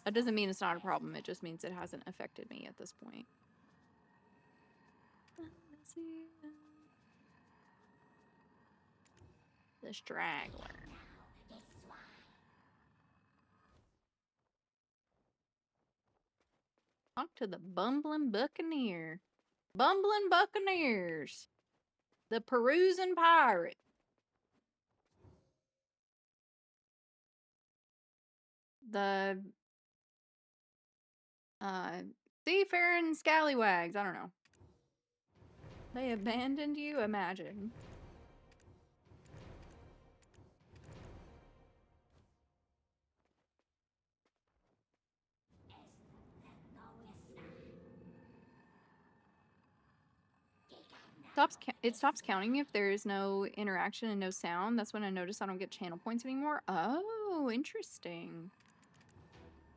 That doesn't mean it's not a problem. It just means it hasn't affected me at this point. Let's see. The straggler. Talk to the bumbling buccaneer. Bumbling buccaneers. The perusing pirate. The seafaring scallywags. I don't know. They abandoned you? Imagine. It stops counting if there is no interaction and no sound. That's when I notice I don't get channel points anymore. Oh, interesting.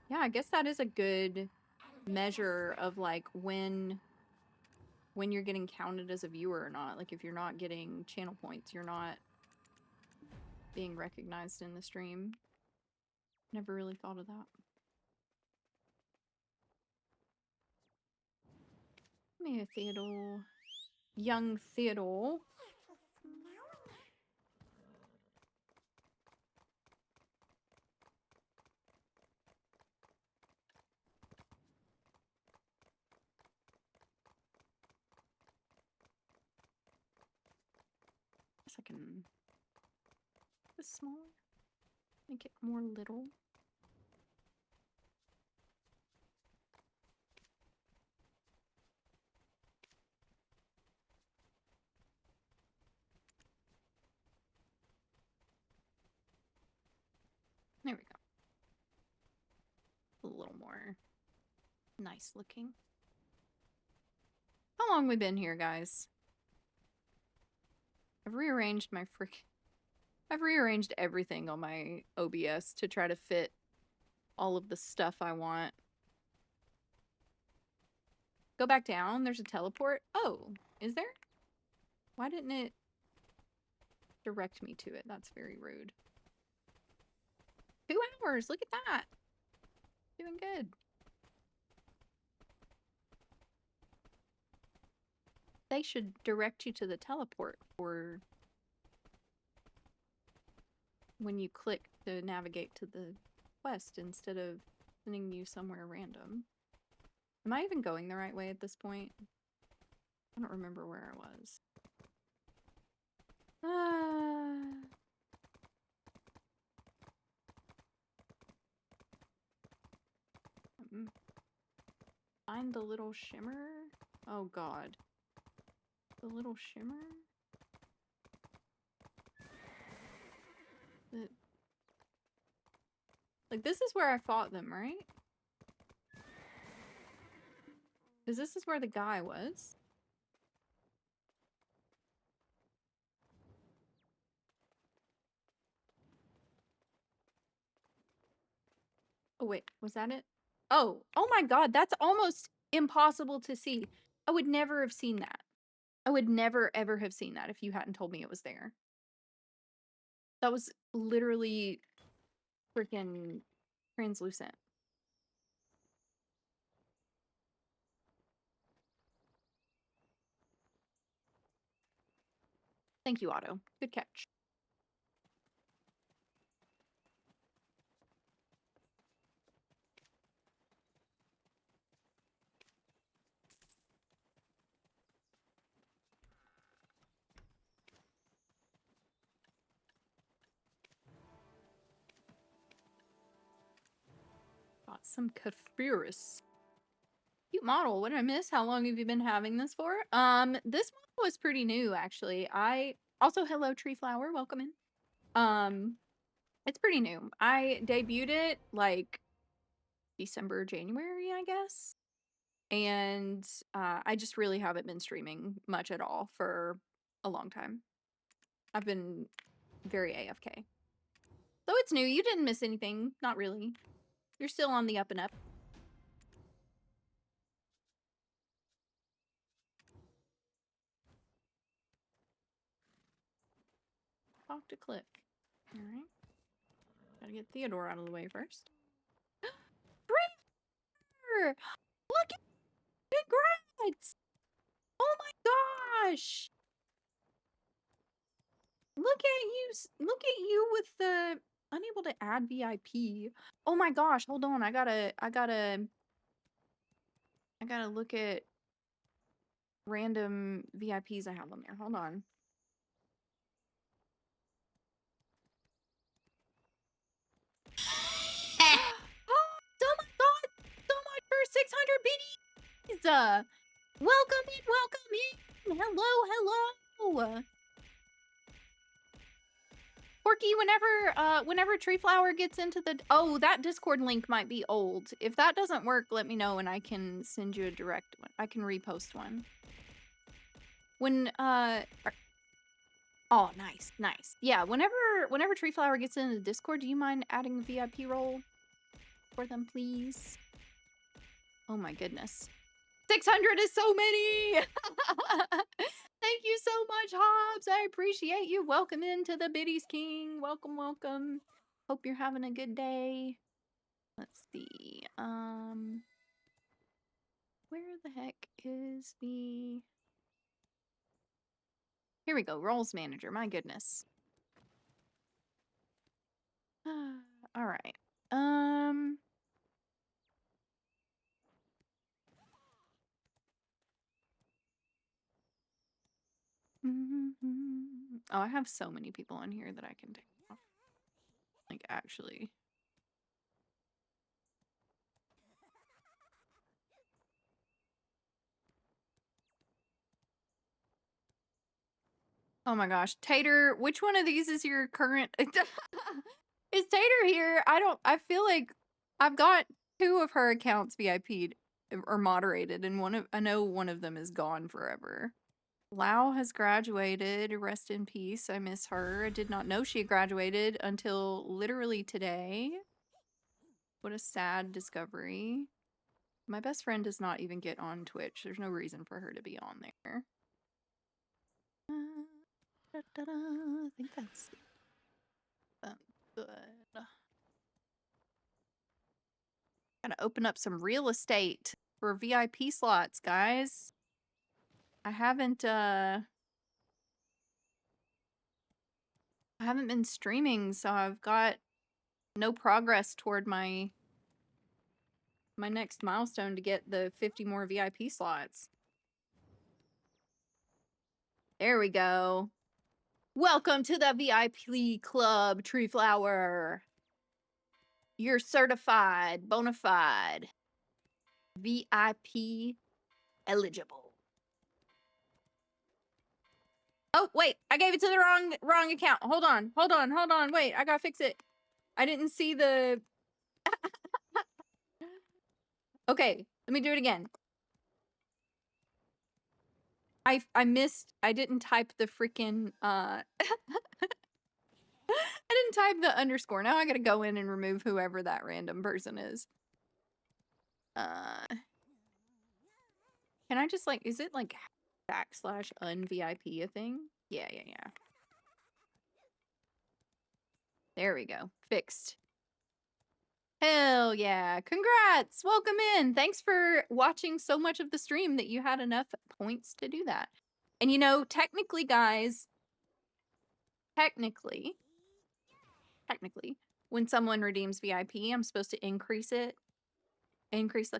Yeah, I guess that is a good measure of like when you're getting counted as a viewer or not. Like if you're not getting channel points, you're not being recognized in the stream. Never really thought of that. Come here, Theodore. Young Theodore. Guess I can this smaller. Make it more little. There we go. A little more nice looking. How long we been here, guys? I've rearranged everything on my OBS to try to fit all of the stuff I want. Go back down. There's a teleport. Oh, is there? Why didn't it direct me to it? That's very rude. 2 hours. Look at that. Doing good. They should direct you to the teleport for when you click to navigate to the quest instead of sending you somewhere random. Am I even going the right way at this point? I don't remember where I was. Find the little shimmer? Oh god. The little shimmer? Like, this is where I fought them, right? Because this is where the guy was. Oh, wait. Was that it? Oh. Oh my god. That's almost impossible to see. I would never have seen that. I would never, ever have seen that if you hadn't told me it was there. That was literally freaking translucent. Thank you, Otto. Good catch. Got some conspiracy. Cute model. What did I miss? How long have you been having this for? This model was pretty new, actually. Also, hello, Tree Flower. Welcome in. It's pretty new. I debuted it like December, January, I guess. And I just really haven't been streaming much at all for a long time. I've been very AFK. So it's new. You didn't miss anything. Not really. You're still on the up and up. Talk to Cliff. Alright. Gotta get Theodore out of the way first. Braver! Look at congrats! Oh my gosh! Look at you with the unable to add VIP. Oh my gosh, hold on. I gotta look at random VIPs I have on there. Hold on. Oh my god! So much for 600 BDs! Welcome in! Hello! Porky, whenever Tree Flower gets into the... Oh, that Discord link might be old. If that doesn't work, let me know and I can send you a direct one. I can repost one. When, Oh, nice. Yeah, whenever Tree Flower gets into the Discord, do you mind adding a VIP role for them, please? Oh my goodness. 600 is so many! Thank you so much, Hobbs. I appreciate you. Welcome into the Biddies King. Welcome. Hope you're having a good day. Let's see. Where the heck is the... Here we go. Roles manager. My goodness. All right. Oh, I have so many people on here that I can take off. Like, actually. Oh my gosh. Tater, which one of these is your current... Is Tater here? I feel like I've got 2 of her accounts VIP'd or moderated, and I know one of them is gone forever. Lau has graduated. Rest in peace. I miss her. I did not know she had graduated until literally today. What a sad discovery. My best friend does not even get on Twitch. There's no reason for her to be on there. I think that's good. Gotta open up some real estate for VIP slots, guys. I haven't been streaming, so I've got no progress toward my next milestone to get the 50 more VIP slots. There we go. Welcome to the VIP club, Tree Flower. You're certified, bona fide, VIP eligible. Oh, wait, I gave it to the wrong account. Hold on. Wait, I gotta fix it. I didn't see the... Okay, let me do it again. I missed, I didn't type the freaking, I didn't type the underscore. Now I gotta go in and remove whoever that random person is. Can I just like, is it like /unvip a thing? Yeah. There we go. Fixed. Hell yeah. Congrats. Welcome in. Thanks for watching so much of the stream that you had enough points to do that. And you know, technically, guys, technically, when someone redeems VIP, I'm supposed to increase the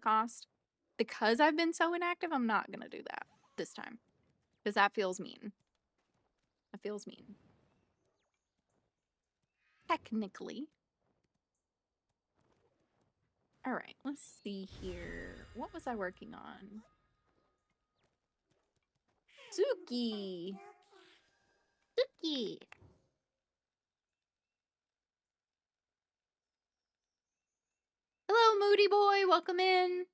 cost. Because I've been so inactive, I'm not going to do that this time. Because that feels mean. That feels mean. Technically. All right, let's see here. What was I working on? Suki! Suki! Hello, Moody Boy! Welcome in!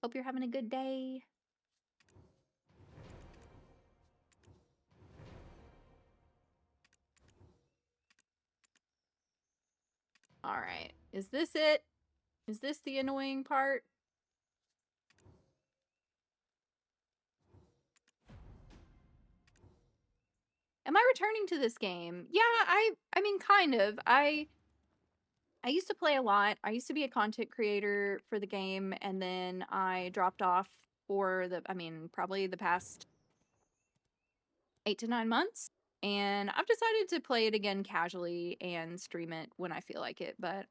Hope you're having a good day. Alright, is this it? Is this the annoying part? Am I returning to this game? Yeah, I mean, kind of. I used to play a lot. I used to be a content creator for the game, and then I dropped off for probably the past 8 to 9 months. And I've decided to play it again casually and stream it when I feel like it, but...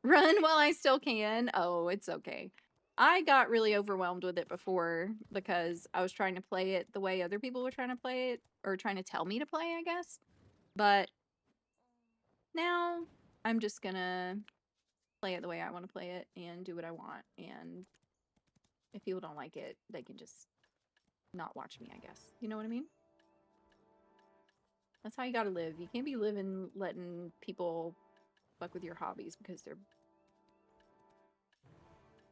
Run while I still can. Oh, it's okay. I got really overwhelmed with it before because I was trying to play it the way other people were trying to play it, or trying to tell me to play, I guess. But now I'm just gonna play it the way I want to play it and do what I want. And if people don't like it, they can just not watch me, I guess. You know what I mean? That's how you gotta live. You can't be letting people fuck with your hobbies because they're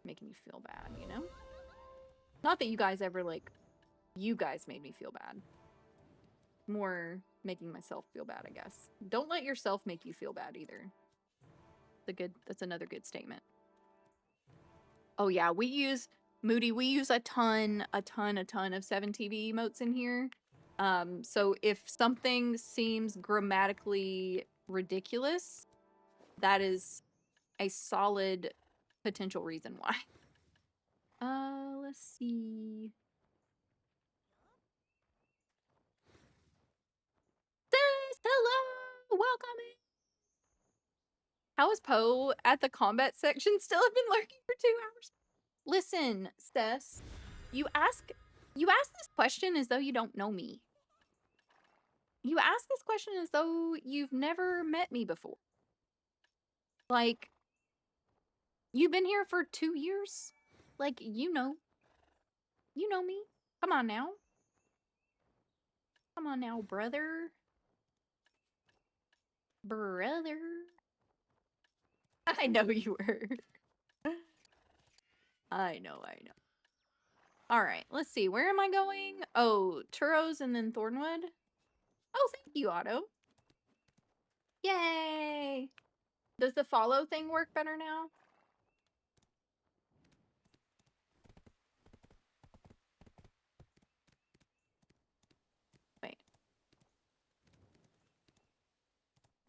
making you feel bad, you know? Not that you guys ever, like, you guys made me feel bad. More making myself feel bad, I guess. Don't let yourself make you feel bad either. That's another good statement. Oh yeah, we use Moody, we use a ton of 7TV emotes in here. So if something seems grammatically ridiculous, that is a solid potential reason why. Let's see. Sis, hello! Welcome in! How is Poe at the combat section still? Have been lurking for 2 hours. Listen, Stess, you ask this question as though you don't know me. You ask this question as though you've never met me before. Like, you've been here for 2 years? Like, you know me. Come on now. Come on now, brother. Brother. I know you were. I know. Alright, let's see. Where am I going? Oh, Turos and then Thornwood? Oh, thank you, Otto. Yay! Does the follow thing work better now? Wait.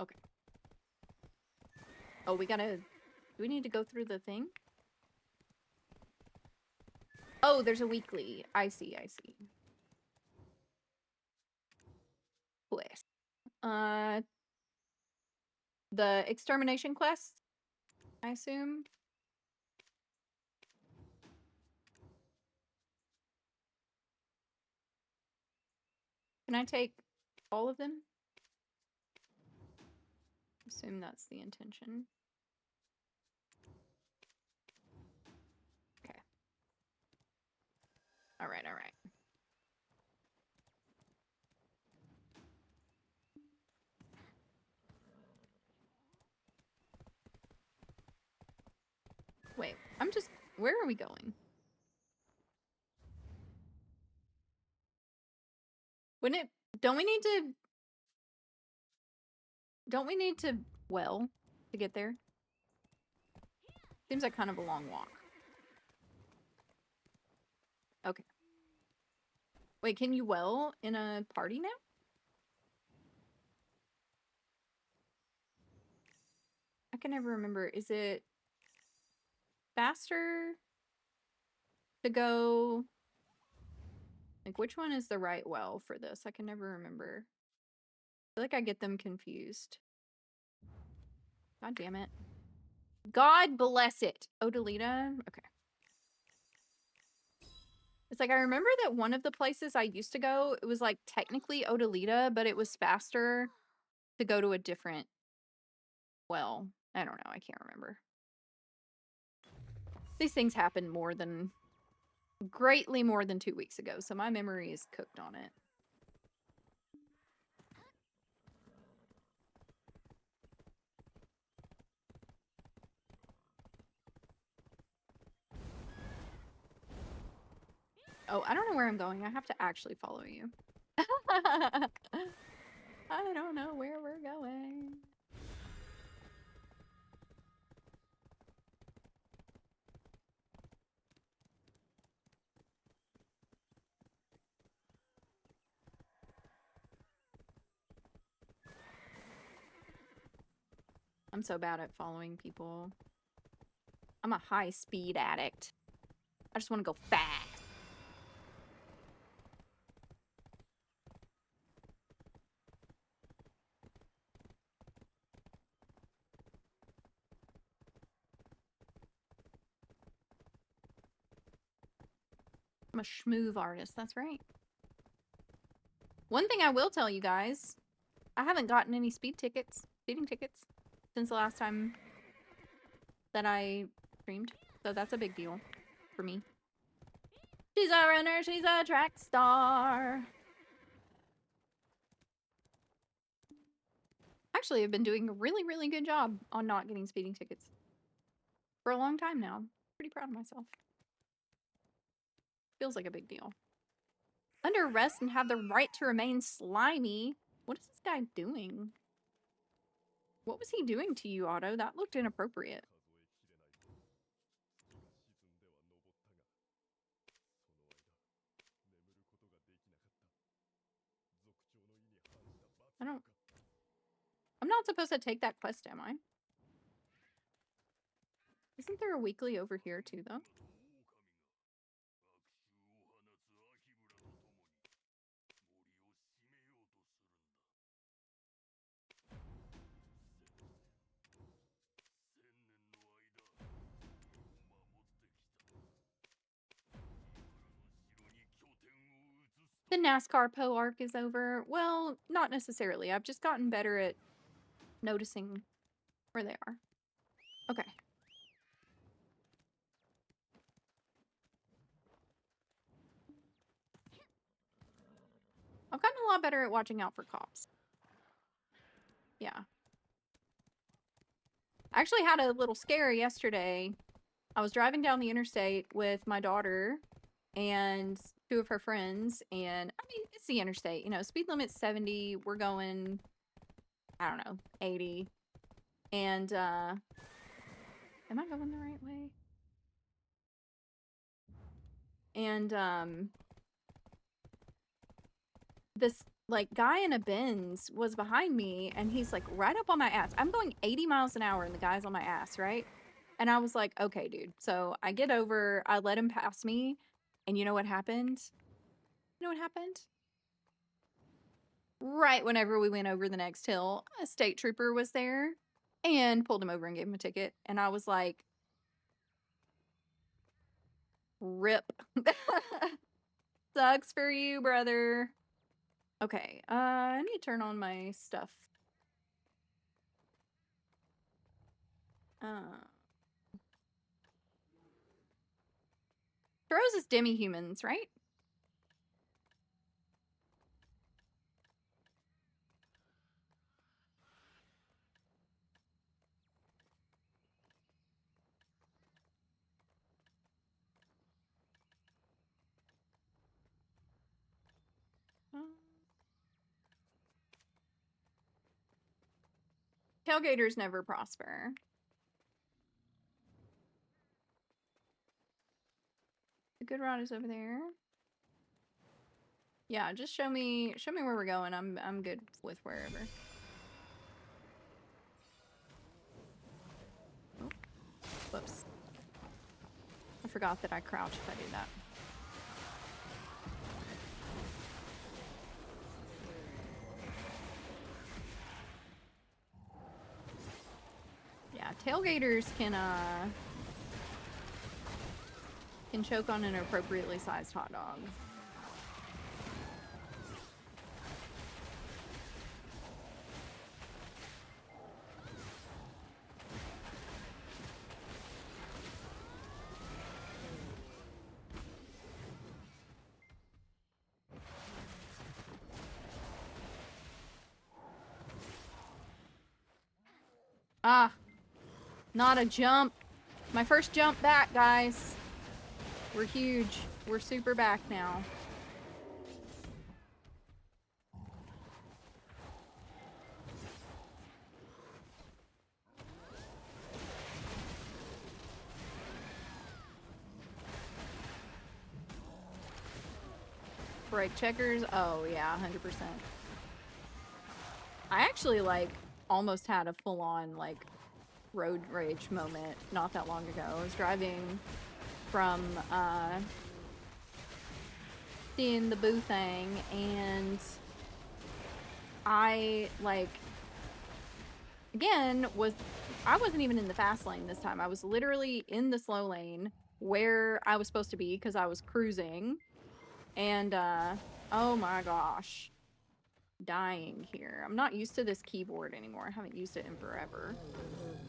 Okay. Oh, do we need to go through the thing? Oh, there's a weekly. I see. Quest. The extermination quest, I assume. Can I take all of them? Assume that's the intention. Okay. Alright. Wait, where are we going? Don't we need to, well, to get there? Seems like kind of a long walk. Okay. Wait, can you well in a party now? I can never remember. Is it faster to go? Like, which one is the right well for this? I can never remember. I feel like I get them confused. God damn it. God bless it. Odalita? Okay. It's like, I remember that one of the places I used to go, it was like technically Odalita, but it was faster to go to a different well. I don't know. I can't remember. These things happened greatly more than 2 weeks ago, so my memory is cooked on it. Oh, I don't know where I'm going. I have to actually follow you. I don't know where we're going. I'm so bad at following people. I'm a high-speed addict. I just want to go fast. I'm a schmoove artist, that's right. One thing I will tell you guys, I haven't gotten any speeding tickets, since the last time that I streamed. So that's a big deal for me. She's a runner, she's a track star. Actually, I've been doing a really, really good job on not getting speeding tickets for a long time now. Pretty proud of myself. Feels like a big deal. Under arrest and have the right to remain slimy. What is this guy doing? What was he doing to you, Otto? That looked inappropriate. I'm not supposed to take that quest, am I? Isn't there a weekly over here too, though? The NASCAR Poe arc is over. Well, not necessarily. I've just gotten better at noticing where they are. Okay. I've gotten a lot better at watching out for cops. Yeah. I actually had a little scare yesterday. I was driving down the interstate with my daughter and 2 of her friends, and I mean, it's the interstate, you know, speed limit's 70, we're going, I don't know, 80. And am I going the right way? And this like guy in a Benz was behind me, and he's like right up on my ass. I'm going 80 miles an hour and the guy's on my ass, right? And I was like, okay, dude. So I get over, I let him pass me, and you know what happened? You know what happened? Right whenever we went over the next hill, a state trooper was there and pulled him over and gave him a ticket. And I was like, rip. Sucks for you, brother. Okay, I need to turn on my stuff. Throws is demi-humans, right? Tailgaters never prosper. The good route is over there. Yeah, just show me where we're going. I'm good with wherever. Oh. Whoops. I forgot that I crouch if I do that. Yeah, tailgaters can choke on an appropriately sized hot dog. Ah, not a jump. My first jump back, guys. We're huge. We're super back now. Brake checkers? Oh, yeah, 100%. I actually, like, almost had a full-on, like, road rage moment not that long ago. I was driving from, seeing the boo thing, and I, like, again, I wasn't even in the fast lane this time. I was literally in the slow lane where I was supposed to be because I was cruising. And, oh my gosh. Dying here. I'm not used to this keyboard anymore. I haven't used it in forever.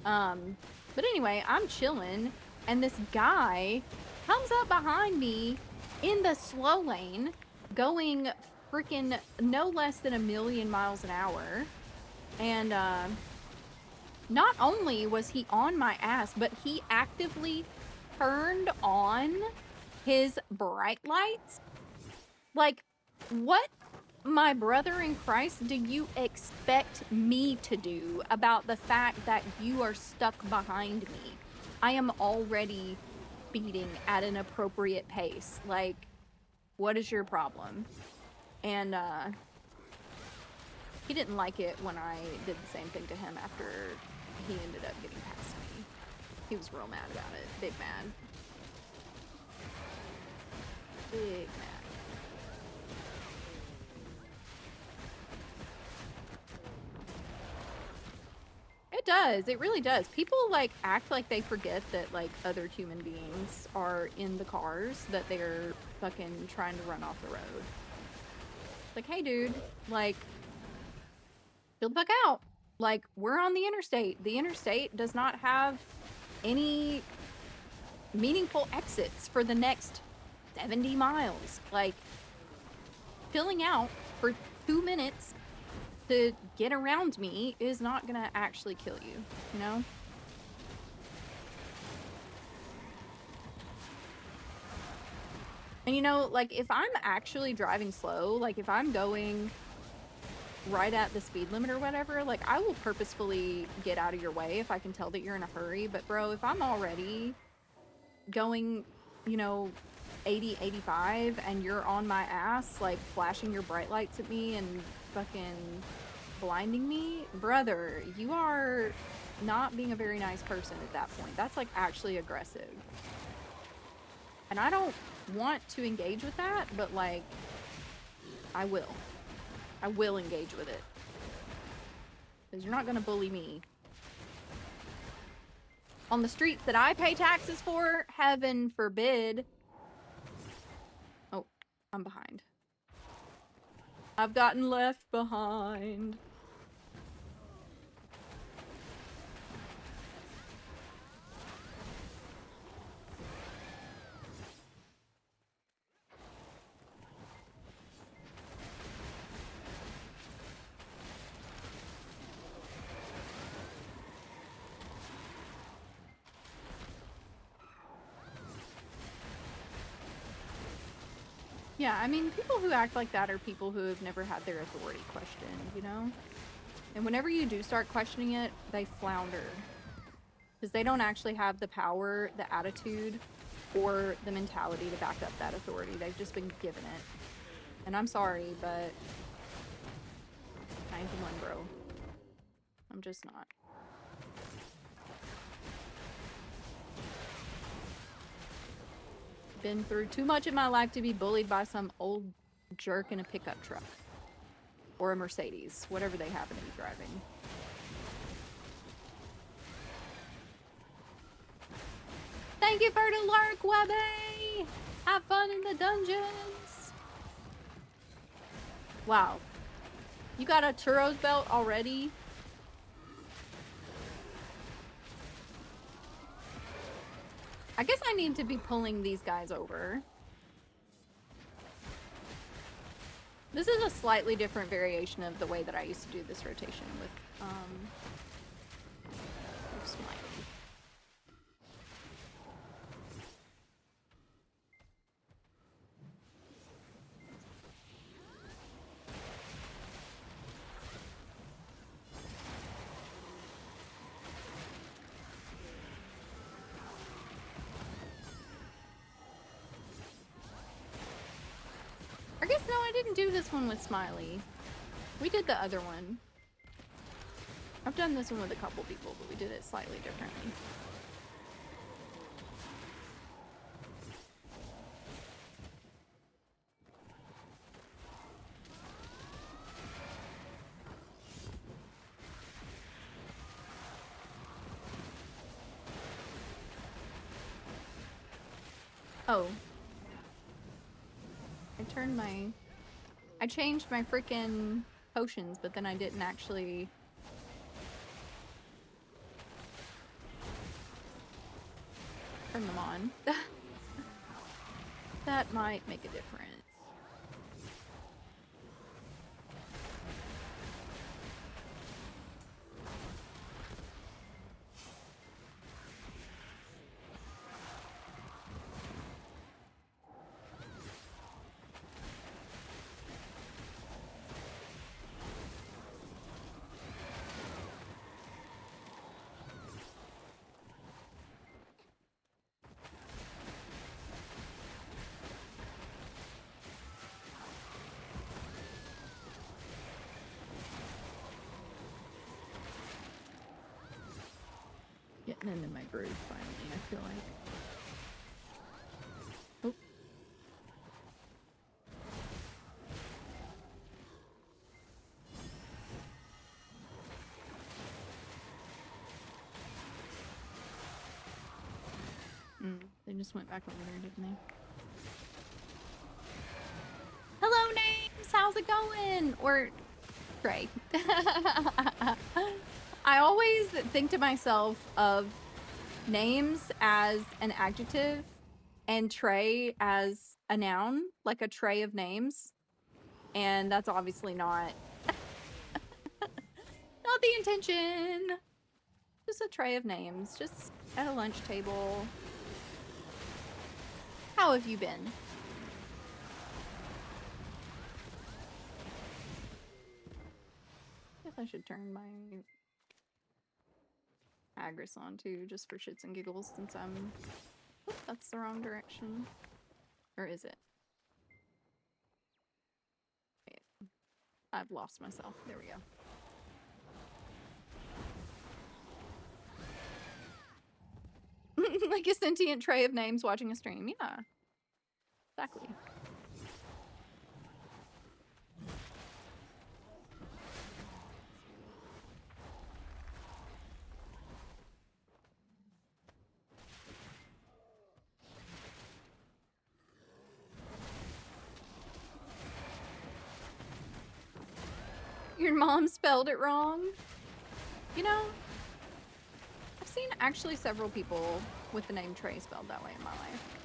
But anyway, I'm chilling, and this guy comes up behind me in the slow lane, going freaking no less than 1,000,000 miles an hour. And, not only was he on my ass, but he actively turned on his bright lights. Like, what, my brother in Christ, do you expect me to do about the fact that you are stuck behind me? I am already speeding at an appropriate pace. Like, what is your problem? And, He didn't like it when I did the same thing to him after he ended up getting past me. He was real mad about it. Big mad. Big mad. It does. It really does. People, like, act like they forget that, like, other human beings are in the cars that they're fucking trying to run off the road. Like, hey, dude, like, chill the fuck out. Like, we're on the interstate. The interstate does not have any meaningful exits for the next 70 miles. Like, chilling out for 2 minutes to get around me is not gonna actually kill you, you know? And you know, like, if I'm actually driving slow, like, if I'm going right at the speed limit or whatever, like, I will purposefully get out of your way if I can tell that you're in a hurry. But bro, if I'm already going, you know, 80, 85 and you're on my ass, like, flashing your bright lights at me and fucking blinding me, brother, you are not being a very nice person at that point. That's, like, actually aggressive. And I don't want to engage with that, but, like, I will. I will engage with it. Because you're not gonna bully me. On the streets that I pay taxes for, heaven forbid. Oh, I'm behind. I've gotten left behind. Yeah, I mean, people who act like that are people who have never had their authority questioned, you know? And whenever you do start questioning it, they flounder. Because they don't actually have the power, the attitude, or the mentality to back up that authority. They've just been given it. And I'm sorry, but I ain't the one, bro. I'm just not. Been through too much in my life to be bullied by some old jerk in a pickup truck. Or a Mercedes, whatever they happen to be driving. Thank you for the lurk, Webby! Have fun in the dungeons! Wow. You got a churros belt already? I guess I need to be pulling these guys over. This is a slightly different variation of the way that I used to do this rotation with Smiley. I guess no, I didn't do this one with Smiley. We did the other one. I've done this one with a couple people, but we did it slightly differently. Oh. I changed my freaking potions, but then I didn't actually turn them on. That might make a difference. getting into my groove finally, I feel like. Oh. They just went back over there, didn't they? Hello, Names! How's it going? Or Trey. I always think to myself of Names as an adjective and Trey as a noun, like a tray of names. And that's obviously not the intention. Just a tray of names, just at a lunch table. How have you been? Guess I should turn my Agris on too, just for shits and giggles, since I'm... Oop, that's the wrong direction. Or is it? Wait. I've lost myself. There we go. Like a sentient tray of names watching a stream. Yeah. Exactly. Your mom spelled it wrong? You know, I've seen actually several people with the name Trey spelled that way in my life.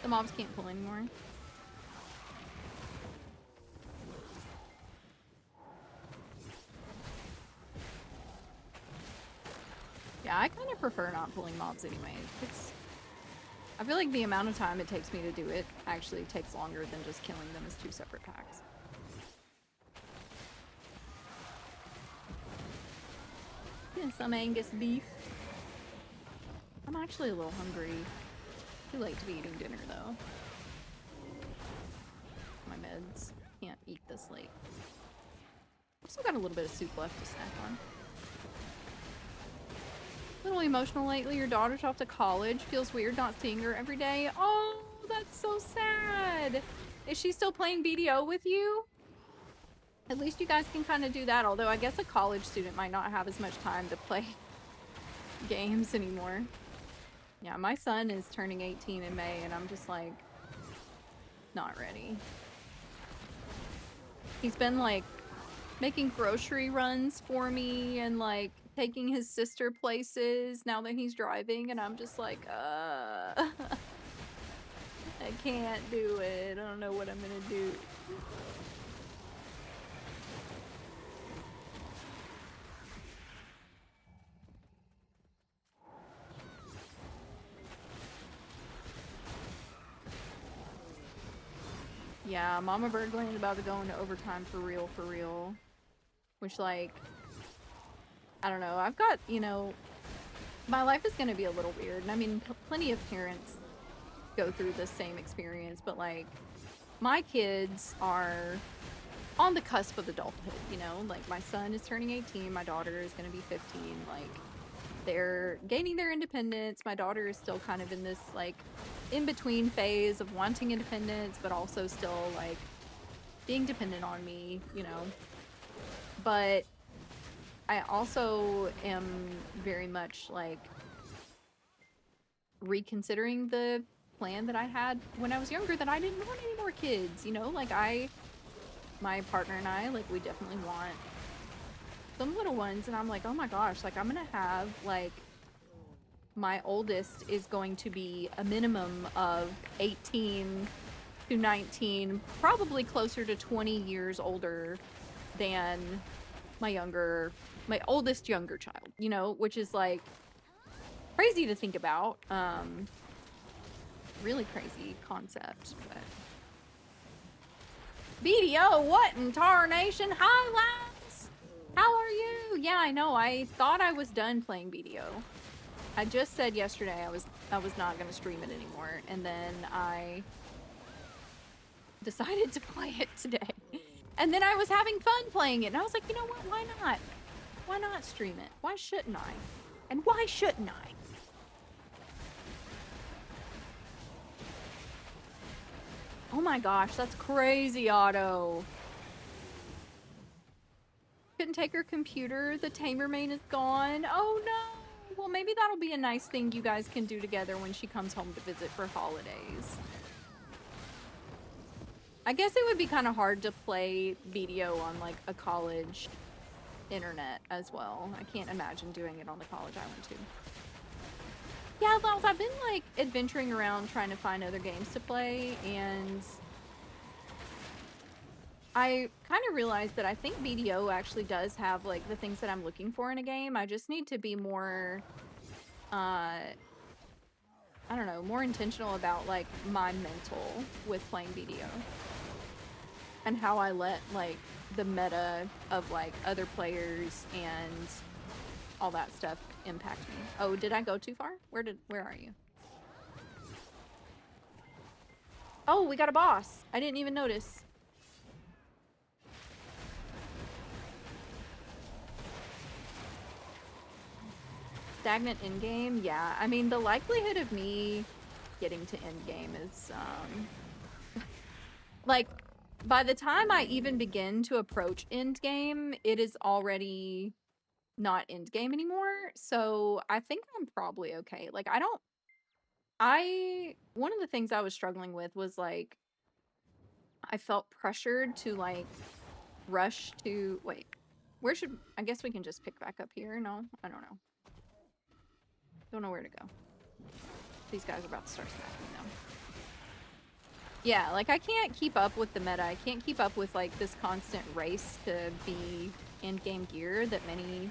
The mobs can't pull anymore. Yeah, I kind of prefer not pulling mobs anyway. I feel like the amount of time it takes me to do it actually takes longer than just killing them as two separate packs. And some Angus beef. I'm actually a little hungry. Too late to be eating dinner though. My meds. Can't eat this late. I've still got a little bit of soup left to snack on. A little emotional lately. Your daughter's off to college. Feels weird not seeing her every day. Oh, that's so sad. Is she still playing BDO with you? At least you guys can kind of do that. Although I guess a college student might not have as much time to play games anymore. Yeah, my son is turning 18 in May and I'm just like, not ready. He's been like making grocery runs for me and like taking his sister places now that he's driving, and I'm just like, I can't do it. I don't know what I'm gonna do. Yeah, Mama Birdland's about to go into overtime for real. Which, like, I don't know. I've got, you know, my life is gonna be a little weird. And I mean, plenty of parents go through the same experience, but like, my kids are on the cusp of adulthood, you know? Like, my son is turning 18, my daughter is gonna be 15, like, they're gaining their independence. My daughter is still kind of in this, like, in-between phase of wanting independence, but also still, like, being dependent on me, you know? But I also am very much, like, reconsidering the plan that I had when I was younger, that I didn't want any more kids, you know? Like, my partner and I, like, we definitely want some little ones, and I'm like, oh my gosh, like, I'm gonna have, like, my oldest is going to be a minimum of 18 to 19, probably closer to 20 years older than my oldest younger child, you know, which is like crazy to think about. Really crazy concept, but BDO, what in tarnation? Hi, lads! How are you? Yeah, I know. I thought I was done playing BDO. I just said yesterday I was not gonna stream it anymore, and then I decided to play it today. And then I was having fun playing it, and I was like, you know what? Why not? Why not stream it? Why shouldn't I? And why shouldn't I? Oh my gosh, that's crazy, Otto. Couldn't take her computer. The tamer main is gone. Oh no. Well, maybe that'll be a nice thing you guys can do together when she comes home to visit for holidays. I guess it would be kind of hard to play BDO on like a college internet as well. I can't imagine doing it on the college I went to. Yeah, Lals, I've been like adventuring around trying to find other games to play, and I kind of realized that I think BDO actually does have like the things that I'm looking for in a game. I just need to be more, I don't know, more intentional about like my mental with playing BDO. And how I let like the meta of like other players and all that stuff impact me. Oh, did I go too far? Where are you? Oh, we got a boss. I didn't even notice. Stagnant endgame? Yeah, I mean, the likelihood of me getting to endgame is, like, by the time I even begin to approach endgame, it is already not endgame anymore, so I think I'm probably okay. Like, one of the things I was struggling with was, like, I felt pressured to, like, rush to, wait, I guess we can just pick back up here, no? I don't know. Don't know where to go. These guys are about to start smacking them. Yeah, like I can't keep up with the meta. I can't keep up with like this constant race to be in-game gear that many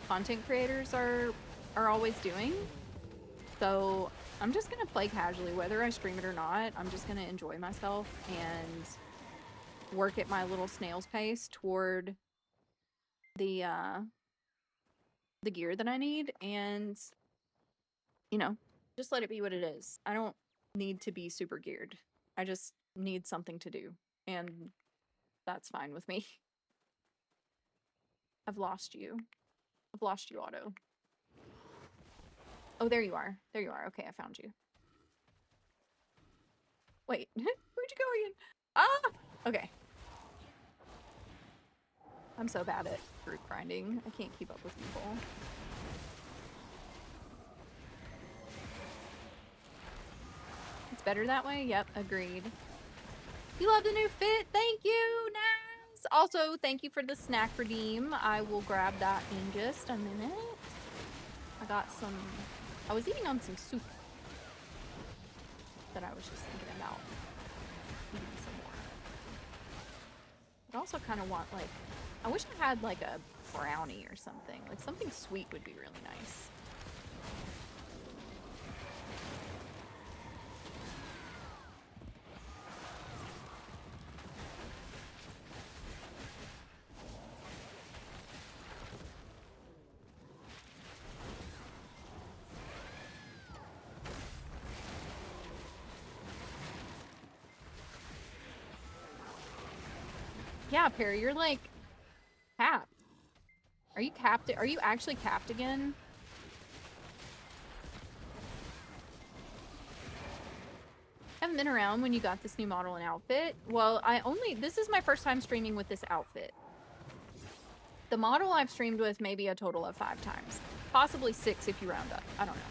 content creators are always doing. So I'm just gonna play casually, whether I stream it or not. I'm just gonna enjoy myself and work at my little snail's pace toward the gear that I need, and you know, just let it be what it is. I don't need to be super geared. I just need something to do, and that's fine with me. I've lost you. I've lost you, Otto. Oh, there you are. There you are. Okay, I found you. Wait, where'd you go again? Ah! Okay. I'm so bad at group grinding. I can't keep up with people. It's better that way? Yep, agreed. You love the new fit? Thank you, Naz! Also, thank you for the snack redeem. I will grab that in just a minute. I was eating on some soup that I was just thinking about eating some more. I also kind of want, like, I wish I had, like, a brownie or something. Like, something sweet would be really nice. Yeah, Perry, you're, like, capped. Are you capped? Are you actually capped again? Haven't been around when you got this new model and outfit. Well, this is my first time streaming with this outfit. The model I've streamed with maybe a total of 5 times. Possibly 6 if you round up. I don't know.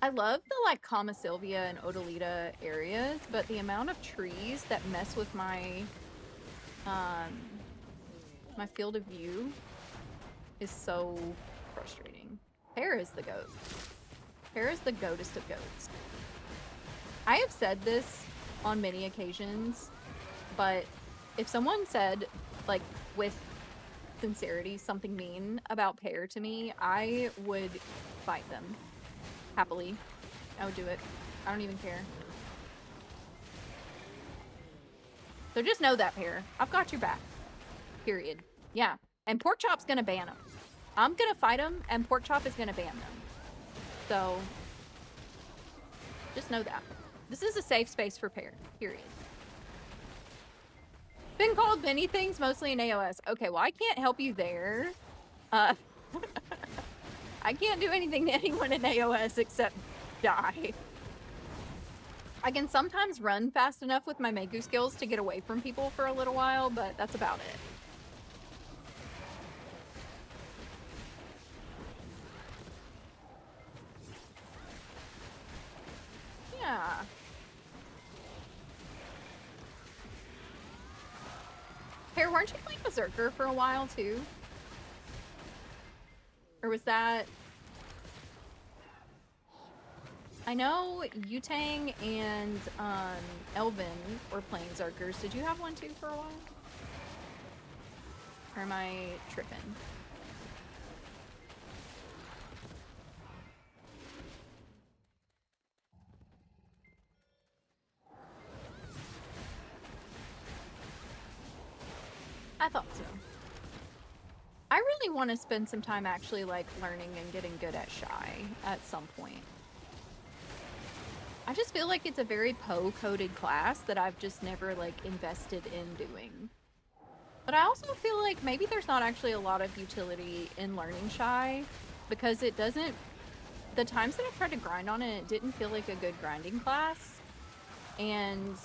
I love the, like, Kama Sylvia and Odalita areas, but the amount of trees that mess with my, my field of view is so frustrating. Pear is the goat. Pear is the goatest of goats. I have said this on many occasions, but if someone said, like, with sincerity, something mean about Pear to me, I would fight them. Happily. I would do it. I don't even care. So just know that, Pear. I've got your back. Period. Yeah. And Porkchop's gonna ban them. I'm gonna fight them, and Porkchop is gonna ban them. So, Just know that. This is a safe space for Pear, period. Been called many things, mostly in AOS. Okay, well, I can't help you there. I can't do anything to anyone in AOS except die. I can sometimes run fast enough with my Megu skills to get away from people for a little while, but that's about it. Yeah. Pear, weren't you playing Berserker for a while, too? Or was that... I know Yutang and Elvin were playing Zerkers. Did you have one too for a while? Or am I tripping? I thought so. I really want to spend some time actually like learning and getting good at Shy at some point. I just feel like it's a very Poe-coded class that I've just never like invested in doing. But I also feel like maybe there's not actually a lot of utility in learning Shy because it doesn't... The times that I've tried to grind on it, it didn't feel like a good grinding class. And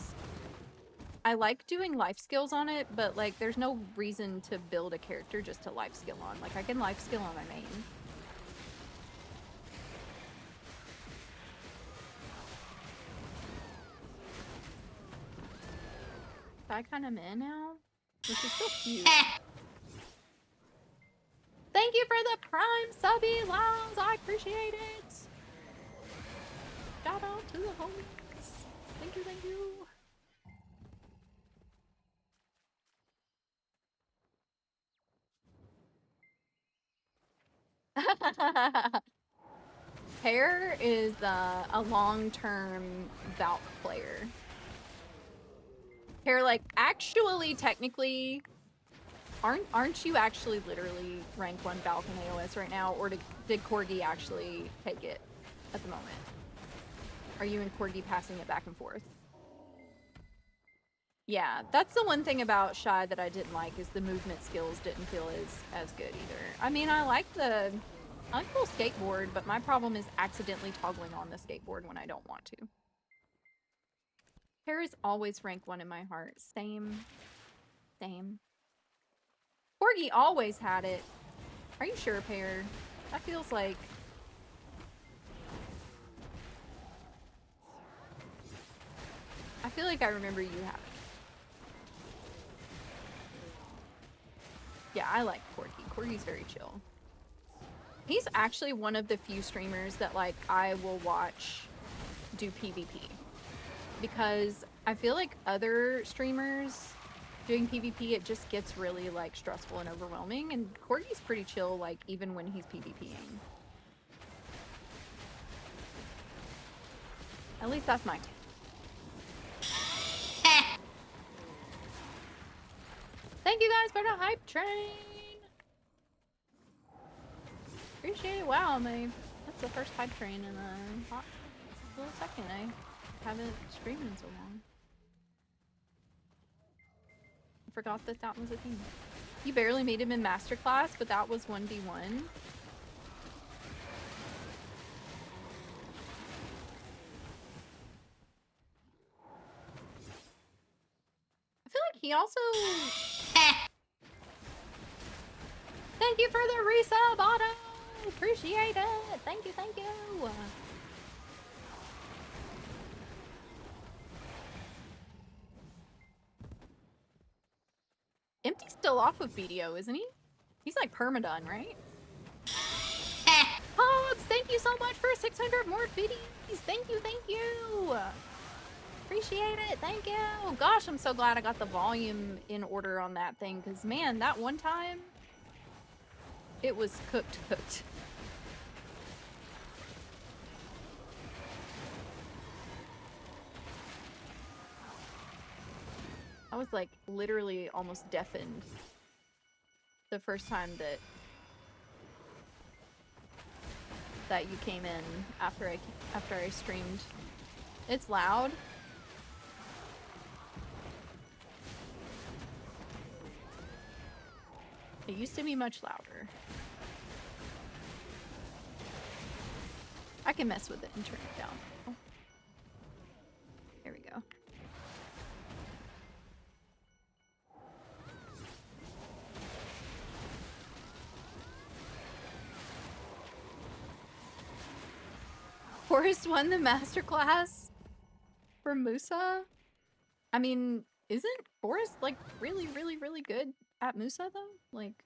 I like doing life skills on it, but like there's no reason to build a character just to life skill on. Like I can life skill on my main. I kind of meh now, which is still cute. Thank you for the prime subby, Lounge. I appreciate it. Shout out to the homies. Thank you, thank you. Pear is a long-term Valk player. Pear, like, actually, technically, aren't you actually literally rank 1 Valk in AOS right now, or did Corgi actually take it at the moment? Are you and Corgi passing it back and forth? Yeah, that's the one thing about Shy that I didn't like, is the movement skills didn't feel as good either. I mean, I like the whole skateboard, but my problem is accidentally toggling on the skateboard when I don't want to. Pear is always rank 1 in my heart. Same. Same. Corgi always had it. Are you sure, Pear? That feels like... I feel like I remember you having it. Yeah, I like Corgi. Corgi's very chill. He's actually one of the few streamers that, like, I will watch do PvP. Because I feel like other streamers doing PvP, it just gets really, like, stressful and overwhelming. And Corgi's pretty chill, like, even when he's PvPing. At least that's my take. Thank you guys for the hype train! Appreciate it. Wow, that's the first hype train in a hot little second. I haven't streamed in so long. I forgot that that was a thing. You barely made him in Masterclass, but that was 1v1. I feel like he also... Thank you for the resub, Otto! Appreciate it! Thank you, thank you! Empty's still off of BDO, isn't he? He's like permadone, right? Hobbs, thank you so much for 600 more biddies! Thank you, thank you! Appreciate it, thank you! Gosh, I'm so glad I got the volume in order on that thing, because man, that one time, it was cooked. I was like literally almost deafened the first time that you came in after I streamed It's loud. It used to be much louder. I can mess with it and turn it down. There we go. Forrest won the masterclass for Musa? I mean, isn't Forrest like really, really, really good at Musa though? Like,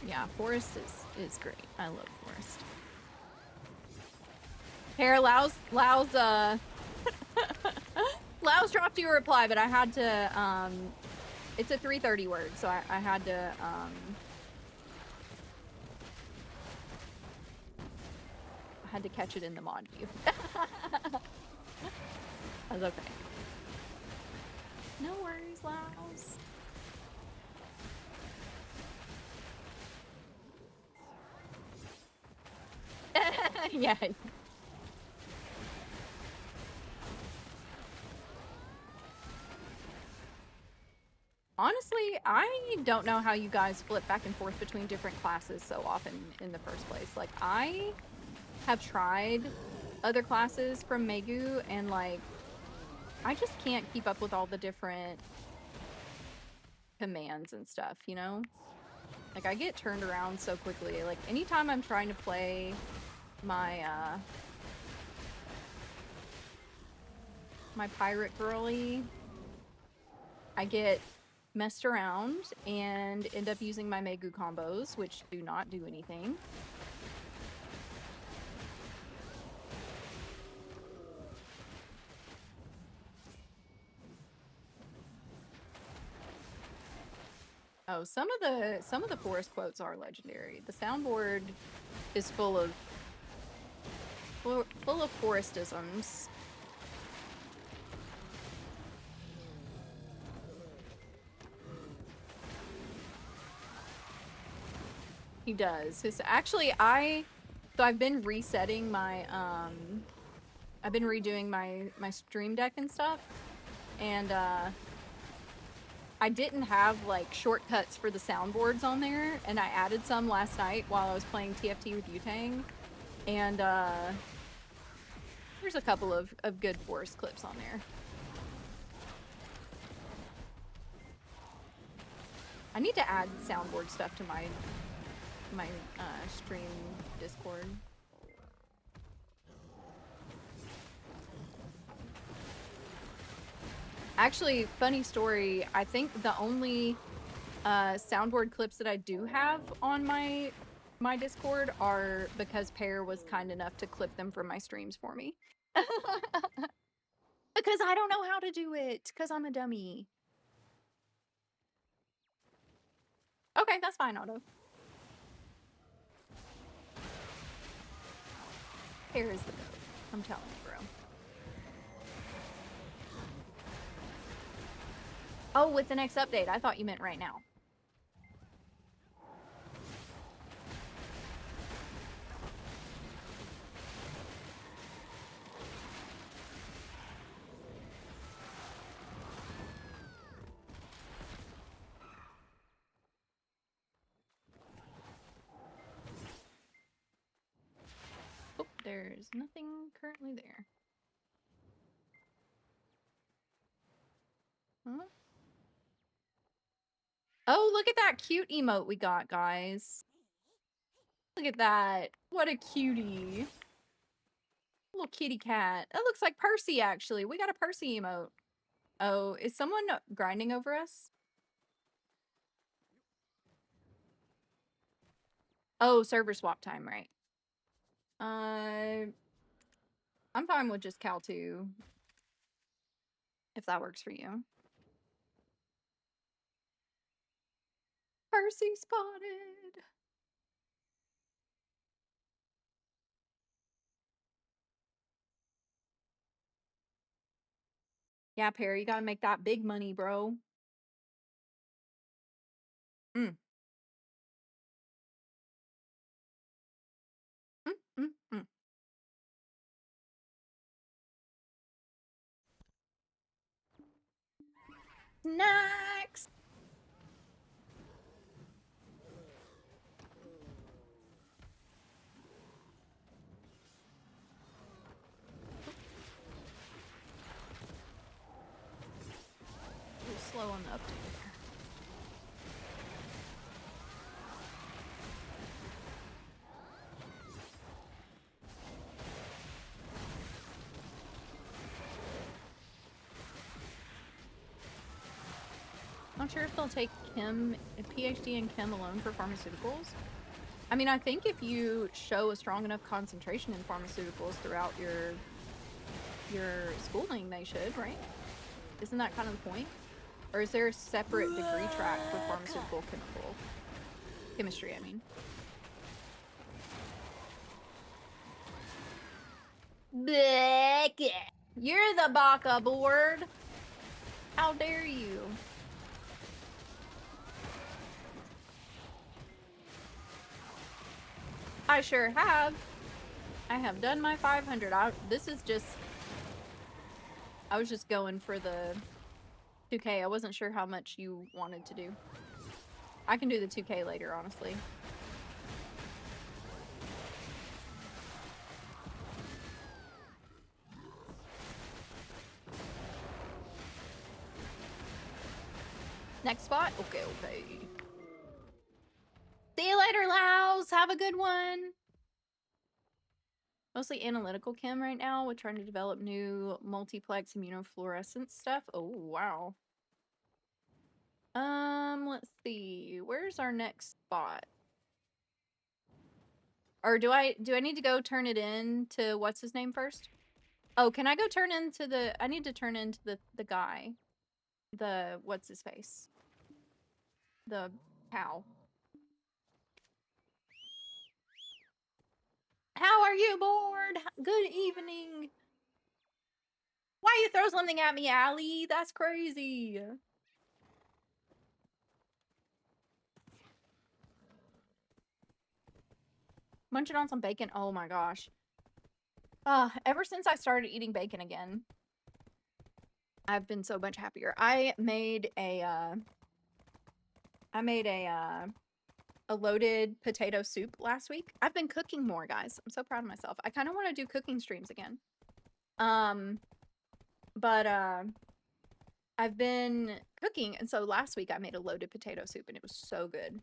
yeah, Forrest is great. I love Forrest. Here, Lau's Lau's dropped you a reply, but I had to it's a 330 word, so I had to catch it in the mod view. That's okay. No worries, Laos. Yeah. Honestly, I don't know how you guys flip back and forth between different classes so often in the first place. Like, I have tried other classes from Megu, and like, I just can't keep up with all the different commands and stuff, you know? Like, I get turned around so quickly. Like, anytime I'm trying to play my, my pirate girly, I get messed around and end up using my Megu combos, which do not do anything. Oh, some of the Forest quotes are legendary. The soundboard is full of Forestisms. He does. Actually, so I've been resetting my I've been redoing my stream deck and stuff, and I didn't have like shortcuts for the soundboards on there, and I added some last night while I was playing TFT with Yutang, and there's a couple of good Forest clips on there. I need to add soundboard stuff to my stream Discord. Actually, funny story, I think the only soundboard clips that I do have on my Discord are because Pear was kind enough to clip them from my streams for me. Because I don't know how to do it, because I'm a dummy. Okay, that's fine, Otto. Pear is the goat. I'm telling you, bro. Oh, with the next update. I thought you meant right now. Oh, there's nothing currently there. Huh? Oh, look at that cute emote we got, guys. Look at that. What a cutie. Little kitty cat. That looks like Percy, actually. We got a Percy emote. Oh, is someone grinding over us? Oh, server swap time, right. I'm fine with just Cal 2. If that works for you. Percy spotted. Yeah, Perry, you gotta make that big money, bro. Mm. Mm, mm, mm. Snacks! A little slow on the uptake there. Not sure if they'll take Chem, a PhD in Chem alone for pharmaceuticals. I mean, I think if you show a strong enough concentration in pharmaceuticals throughout your schooling, they should, right? Isn't that kind of the point? Or is there a separate degree track for pharmaceutical chemistry, I mean? Blech. You're the baka board. How dare you? I sure have. I have done my 500. This is just... I was just going for the 2K. I wasn't sure how much you wanted to do. I can do the 2K later, honestly. Next spot? Okay, okay. See you later, Laos! Have a good one! Mostly analytical chem right now. We're trying to develop new multiplex immunofluorescence stuff. Oh, wow. Let's see. Where's our next spot? Or do I need to go turn it in to what's his name first? Oh, can I go turn into the... I need to turn into the guy. The... what's his face? The cow. How are you, bored? Good evening. Why you throw something at me, Allie? That's crazy. Munching on some bacon. Oh my gosh. Ever since I started eating bacon again, I've been so much happier. I made a loaded potato soup last week. I've been cooking more, guys. I'm so proud of myself. I kind of want to do cooking streams again. But I've been cooking, and so last week I made a loaded potato soup, and it was so good.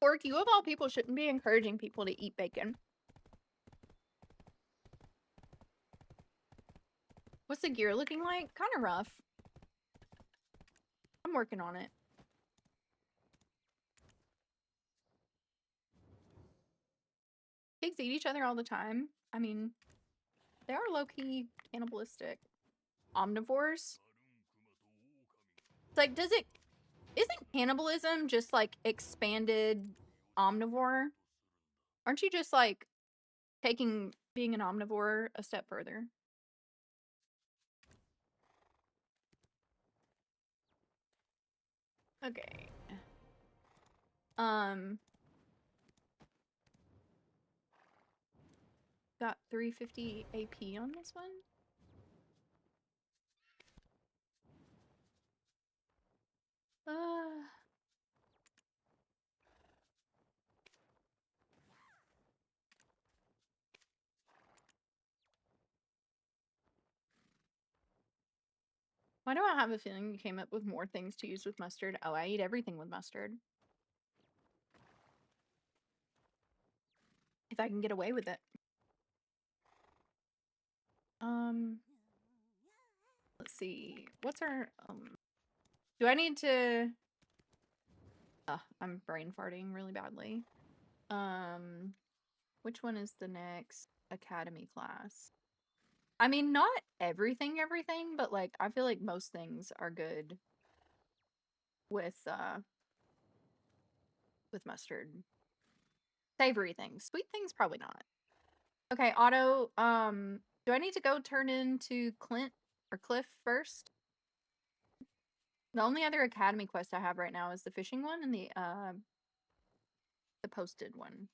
Pork, you of all people shouldn't be encouraging people to eat bacon. What's the gear looking like? Kind of rough. I'm working on it. Pigs eat each other all the time. I mean, they are low-key cannibalistic. Omnivores? It's like, isn't cannibalism just like expanded omnivore? Aren't you just like taking being an omnivore a step further? Okay. Got 350 AP on this one. Why do I have a feeling you came up with more things to use with mustard? Oh, I eat everything with mustard. If I can get away with it. Let's see. What's our, do I need to... I'm brain farting really badly. Which one is the next academy class? I mean, not everything, but like I feel like most things are good with mustard. Savory things. Sweet things probably not. Okay, Otto, do I need to go turn into Clint or Cliff first? The only other academy quest I have right now is the fishing one and the posted one.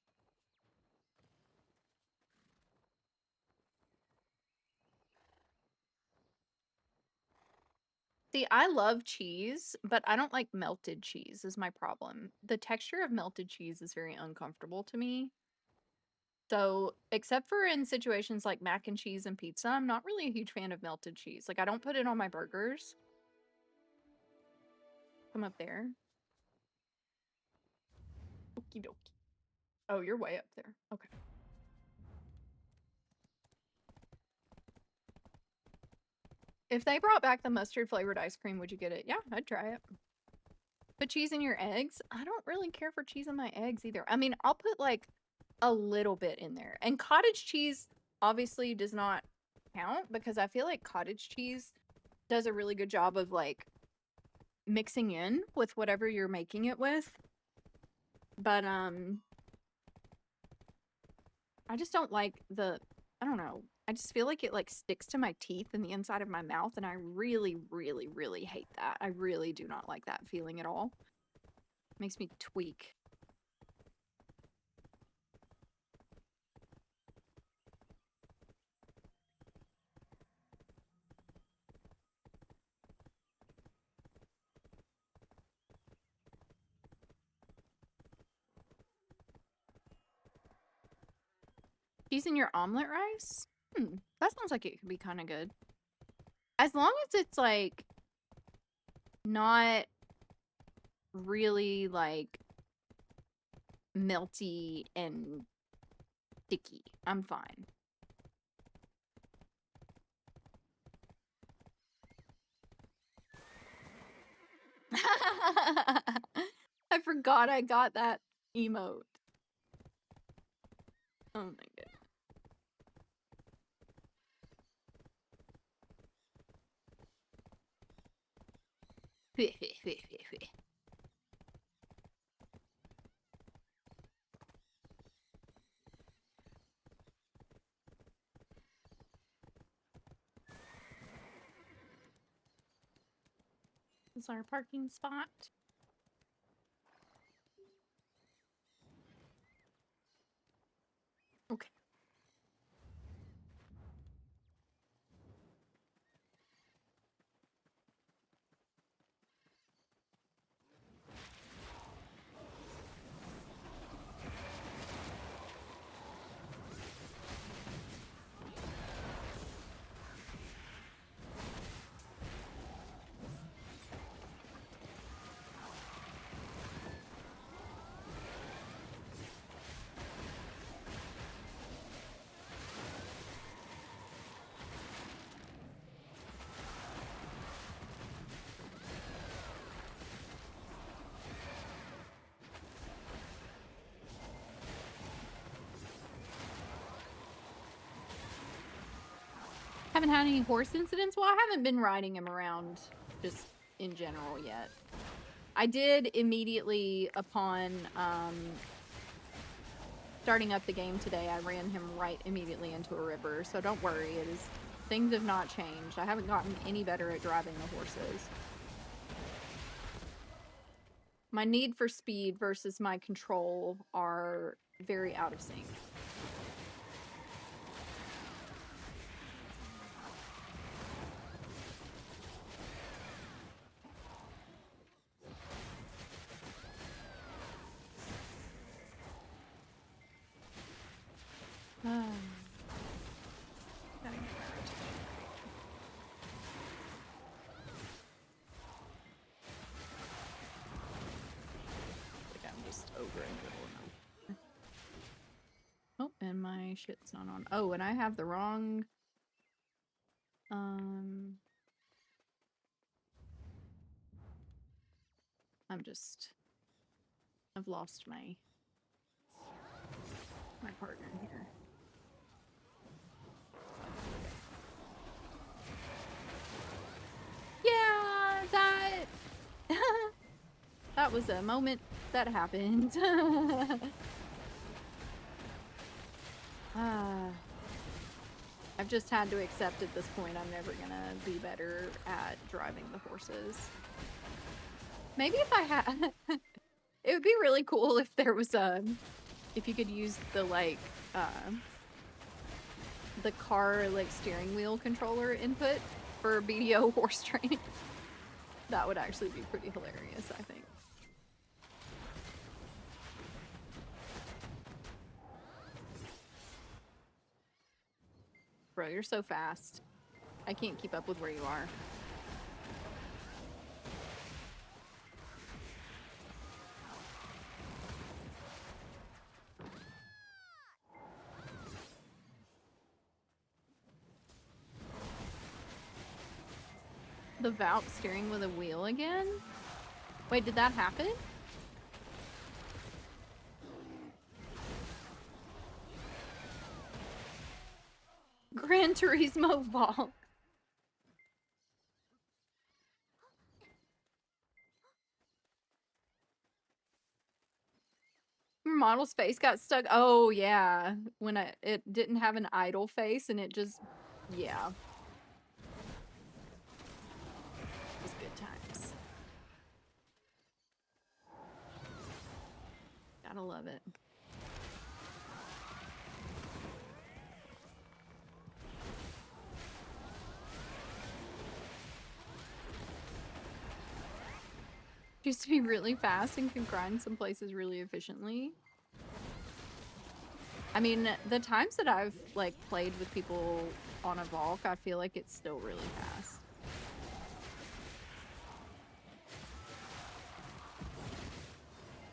See, I love cheese, but I don't like melted cheese is my problem. The texture of melted cheese is very uncomfortable to me. So, except for in situations like mac and cheese and pizza, I'm not really a huge fan of melted cheese. Like, I don't put it on my burgers. Come up there. Okie dokie. Oh, you're way up there. Okay. If they brought back the mustard flavored ice cream, would you get it? Yeah, I'd try it. Put cheese in your eggs? I don't really care for cheese in my eggs either. I mean, I'll put like a little bit in there. And cottage cheese obviously does not count because I feel like cottage cheese does a really good job of like mixing in with whatever you're making it with. But I just don't like I don't know. I just feel like it like sticks to my teeth and the inside of my mouth and I really, really, really hate that. I really do not like that feeling at all. Makes me tweak. Cheese in your omelet rice? That sounds like it could be kind of good. As long as it's like not really like melty and sticky, I'm fine. I forgot I got that emote. Oh my goodness. This is our parking spot. Okay. Haven't had any horse incidents? Well, I haven't been riding him around just in general yet. I did immediately upon starting up the game today, I ran him right immediately into a river, so don't worry, things have not changed. I haven't gotten any better at driving the horses. My need for speed versus my control are very out of sync. Gotta get my rotation right. Like I'm just over and over. Oh, and my shit's not on. Oh, and I have the wrong I've lost my partner here. that was a moment that happened. I've just had to accept at this point I'm never gonna be better at driving the horses. Maybe if I had... It would be really cool if there was if you could use the, like, the car, like, steering wheel controller input for BDO horse training. That would actually be pretty hilarious, I think. Bro, you're so fast. I can't keep up with where you are. The Valk steering with a wheel again? Wait, did that happen? Gran Turismo Valk. Your model's face got stuck. Oh, yeah. When it didn't have an idle face and it just... Yeah. It was good times. Gotta love it. Used to be really fast and can grind some places really efficiently. I mean, the times that I've, like, played with people on a Valk, I feel like it's still really fast.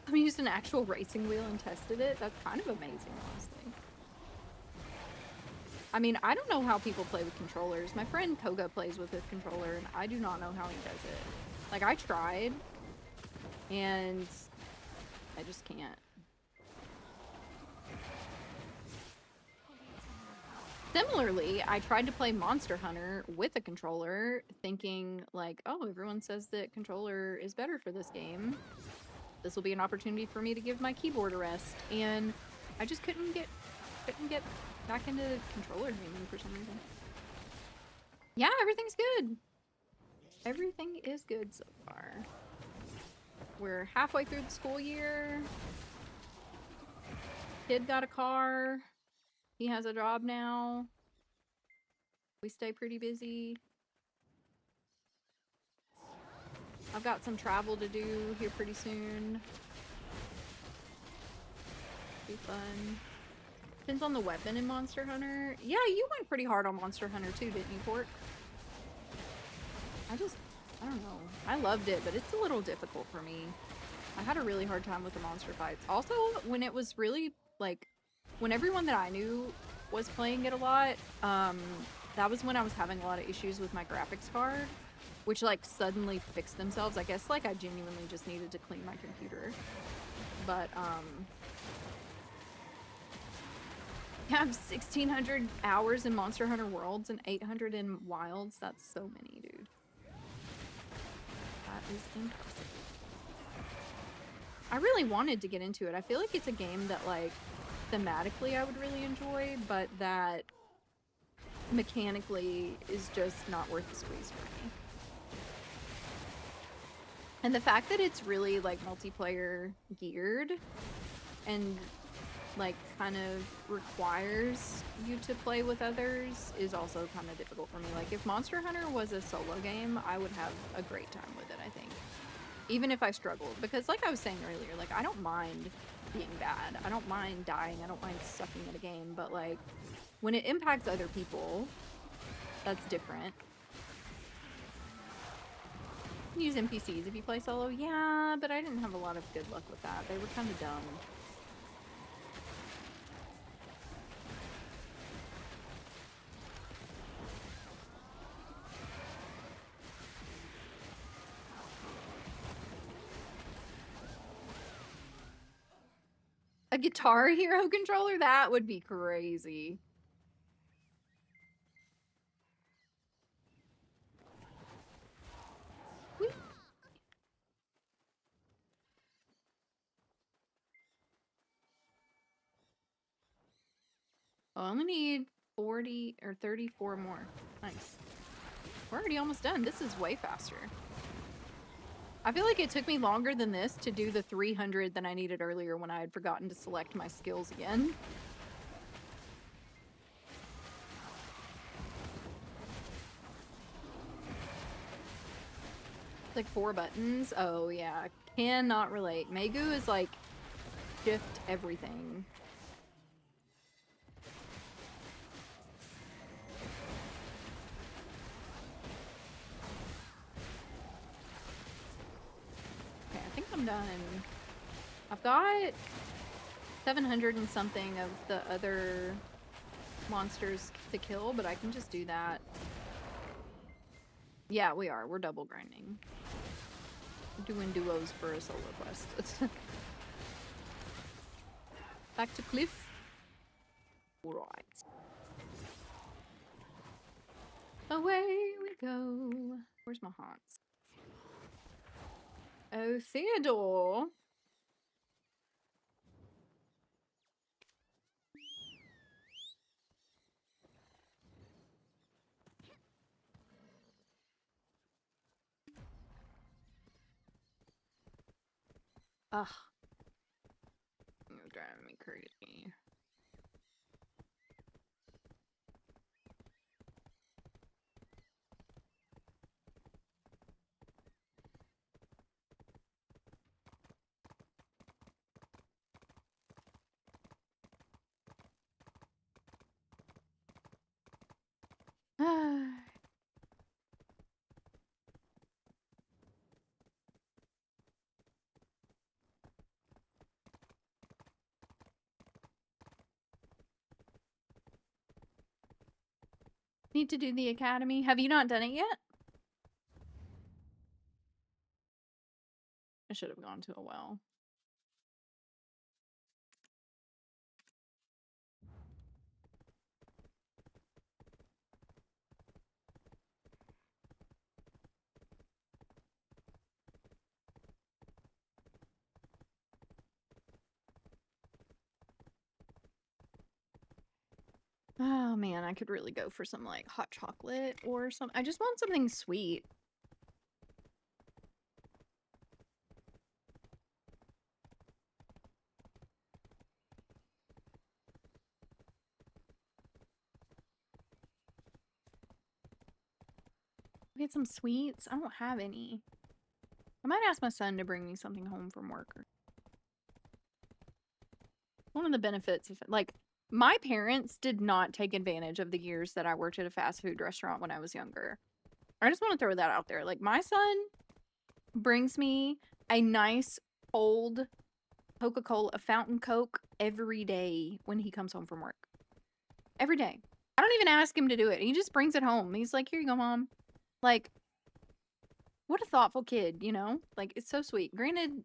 I used an actual racing wheel and tested it. That's kind of amazing, honestly. I mean, I don't know how people play with controllers. My friend Koga plays with his controller, and I do not know how he does it. Like, I tried, and I just can't. Similarly, I tried to play Monster Hunter with a controller, thinking, like, oh, everyone says that controller is better for this game. This will be an opportunity for me to give my keyboard a rest. And I just couldn't get back into controller gaming for some reason. Yeah, everything's good. Everything is good so far. We're halfway through the school year. Kid got a car. He has a job now. We stay pretty busy. I've got some travel to do here pretty soon. Be fun. Depends on the weapon in Monster Hunter. Yeah, you went pretty hard on Monster Hunter too, didn't you, Court? I don't know. I loved it, but it's a little difficult for me. I had a really hard time with the monster fights. Also, when it was really, like, when everyone that I knew was playing it a lot, that was when I was having a lot of issues with my graphics card, which, like, suddenly fixed themselves. I guess, like, I genuinely just needed to clean my computer. But, I have 1,600 hours in Monster Hunter Worlds and 800 in Wilds. That's so many, dude. That is impressive. I really wanted to get into it. I feel like it's a game that, like, thematically I would really enjoy, but that mechanically is just not worth the squeeze for me. And the fact that it's really, like, multiplayer geared and, like, kind of requires you to play with others is also kind of difficult for me. Like, if Monster Hunter was a solo game, I would have a great time with it, I think. Even if I struggled. Because, like I was saying earlier, like, I don't mind being bad. I don't mind dying. I don't mind sucking at a game. But, like, when it impacts other people, that's different. You can use NPCs if you play solo. Yeah, but I didn't have a lot of good luck with that. They were kind of dumb. A Guitar Hero controller? That would be crazy. Whee! Oh, I only need 40 or 34 more. Nice. We're already almost done. This is way faster. I feel like it took me longer than this to do the 300 than I needed earlier when I had forgotten to select my skills again. Like 4 buttons. Oh yeah, cannot relate. Megu is like shift everything. Okay, I think I'm done. I've got 700 and something of the other monsters to kill, but I can just do that. Yeah, we are. We're double grinding. We're doing duos for a solo quest. Back to Cliff. Alright. Away we go. Where's my haunts? Oh, Theodore. Ugh. You're driving me crazy. Need to do the academy. Have you not done it yet? I should have gone to a well. Oh man, I could really go for some like hot chocolate or some. I just want something sweet. Get some sweets. I don't have any. I might ask my son to bring me something home from work. One of the benefits of like my parents did not take advantage of the years that I worked at a fast food restaurant when I was younger. I just want to throw that out there. Like my son brings me a nice old Coca-Cola, a fountain Coke every day when he comes home from work. Every day. I don't even ask him to do it. He just brings it home. He's like, "Here you go, Mom." Like, what a thoughtful kid, you know? Like, it's so sweet. Granted,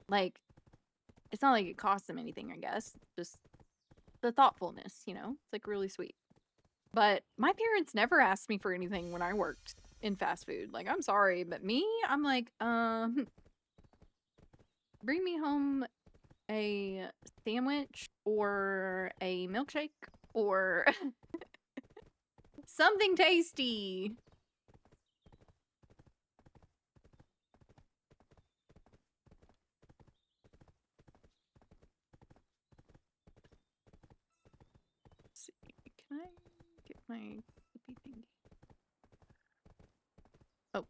like, it's not like it costs him anything, I guess. Just the thoughtfulness, you know? It's like really sweet. But my parents never asked me for anything when I worked in fast food. Like, I'm sorry, but me, I'm like, bring me home a sandwich or a milkshake or something tasty. Let's see. Can I get my flippy thingy? Oh,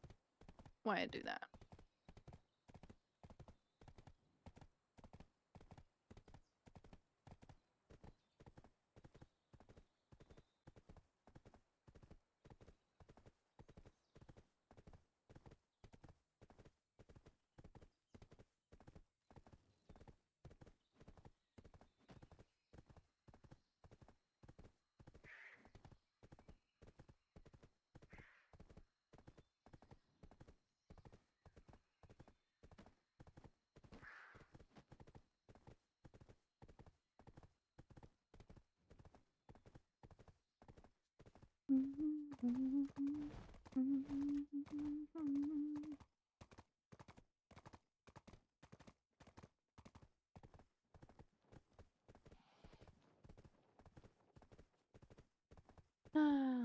why I do that?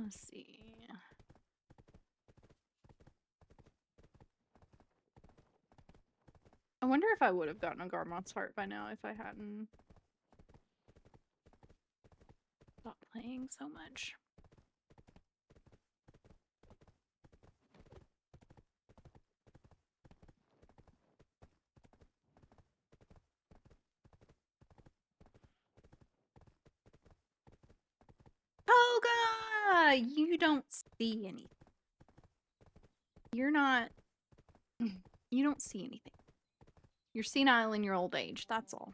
Let's see. I wonder if I would have gotten a Garmoth's Heart by now if I hadn't stopped playing so much. Toga! You don't see anything. You're not... You don't see anything. You're senile in your old age, that's all.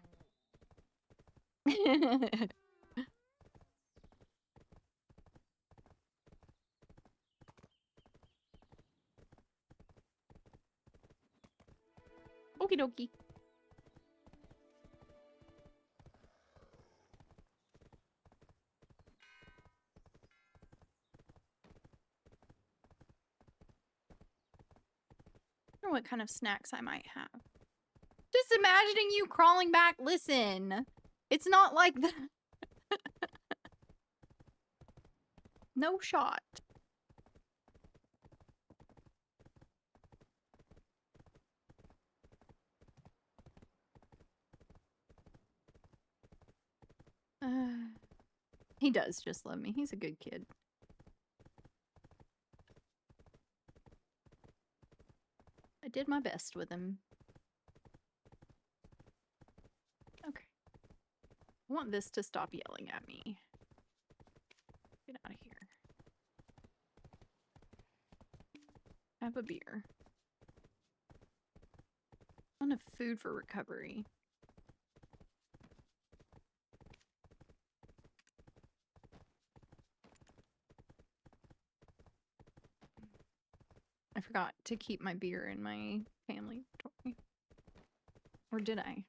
Okie dokie. I wonder what kind of snacks I might have. Just imagining you crawling back. Listen, it's not like that. No shot. He does just love me. He's a good kid. I did my best with him. Okay. I want this to stop yelling at me. Get out of here. Have a beer. Not enough food for recovery. I forgot to keep my beer in my family toy. Or did I?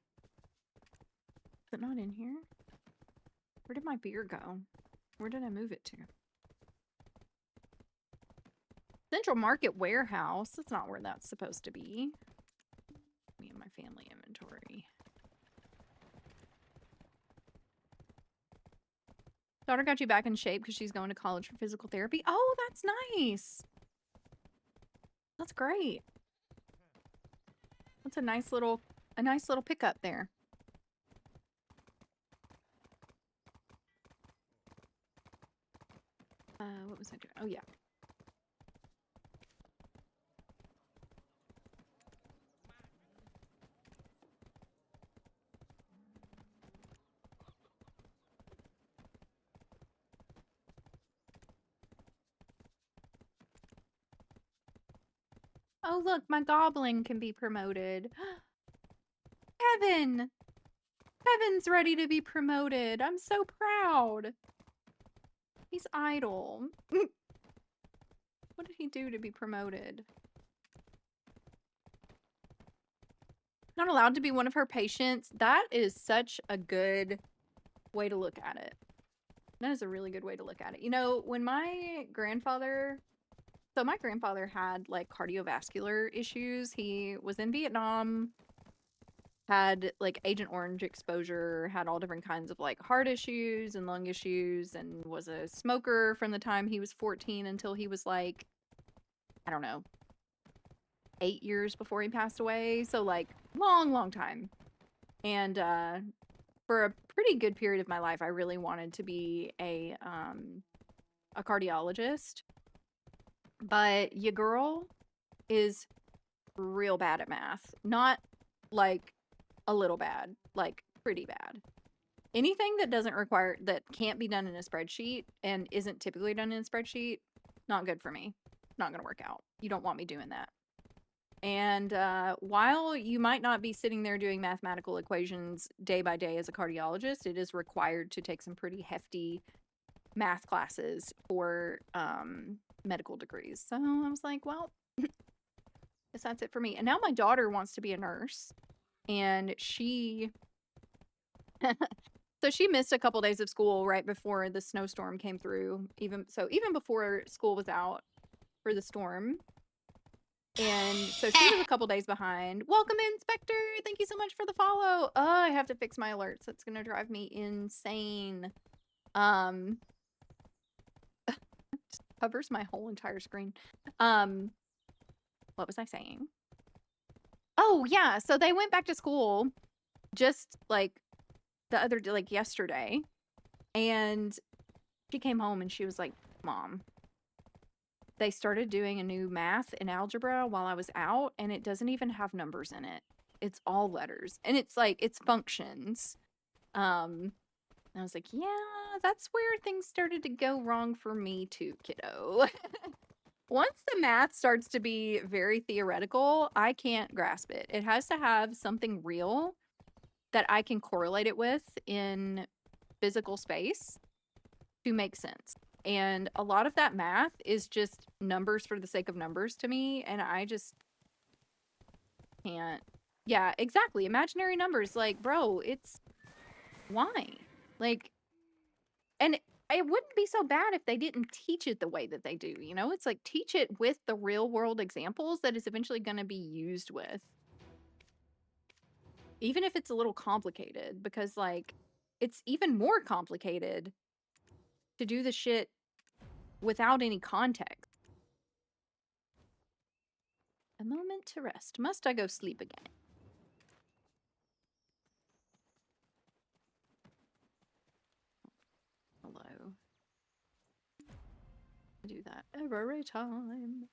Is it not in here? Where did my beer go? Where did I move it to? Central Market Warehouse. That's not where that's supposed to be. Me and my family inventory. Daughter got you back in shape because she's going to college for physical therapy. Oh, that's nice. That's great. That's a nice little pickup there. What was I doing? Oh, yeah. Oh, look, my goblin can be promoted. Kevin! Kevin's ready to be promoted. I'm so proud. He's idle. What did he do to be promoted? Not allowed to be one of her patients. That is such a good way to look at it. That is a really good way to look at it. You know, when my grandfather... So my grandfather had, like, cardiovascular issues. He was in Vietnam, had, like, Agent Orange exposure, had all different kinds of, like, heart issues and lung issues, and was a smoker from the time he was 14 until he was, like, I don't know, 8 years before he passed away. So, like, long time. And, for a pretty good period of my life, I really wanted to be a cardiologist. But your girl is real bad at math. Not, like, a little bad. Like, pretty bad. Anything that doesn't require, that can't be done in a spreadsheet and isn't typically done in a spreadsheet, not good for me. Not gonna work out. You don't want me doing that. And while you might not be sitting there doing mathematical equations day by day as a cardiologist, it is required to take some pretty hefty math classes for medical degrees. So I was like, well, guess that's it for me. And now my daughter wants to be a nurse. And she... So she missed a couple days of school right before the snowstorm came through. Even before school was out for the storm. And so she was a couple days behind. Welcome in, Spectre. Thank you so much for the follow. Oh, I have to fix my alerts. That's going to drive me insane. Just covers my whole entire screen. What was I saying? Oh, yeah. So they went back to school just like the other day, like yesterday. And she came home and she was like, Mom, they started doing a new math and algebra while I was out, and it doesn't even have numbers in it. It's all letters. And it's like, it's functions. And I was like, yeah, that's where things started to go wrong for me too, kiddo. Once the math starts to be very theoretical, I can't grasp it. It has to have something real that I can correlate it with in physical space to make sense. And a lot of that math is just numbers for the sake of numbers to me, and I just can't. Yeah, exactly. Imaginary numbers. Like, bro, it's why? Like, and it wouldn't be so bad if they didn't teach it the way that they do, you know? It's like teach it with the real world examples that is eventually going to be used with. Even if it's a little complicated, because like it's even more complicated to do the shit without any context. A moment to rest. Must I go sleep again? Hello. I do that every time.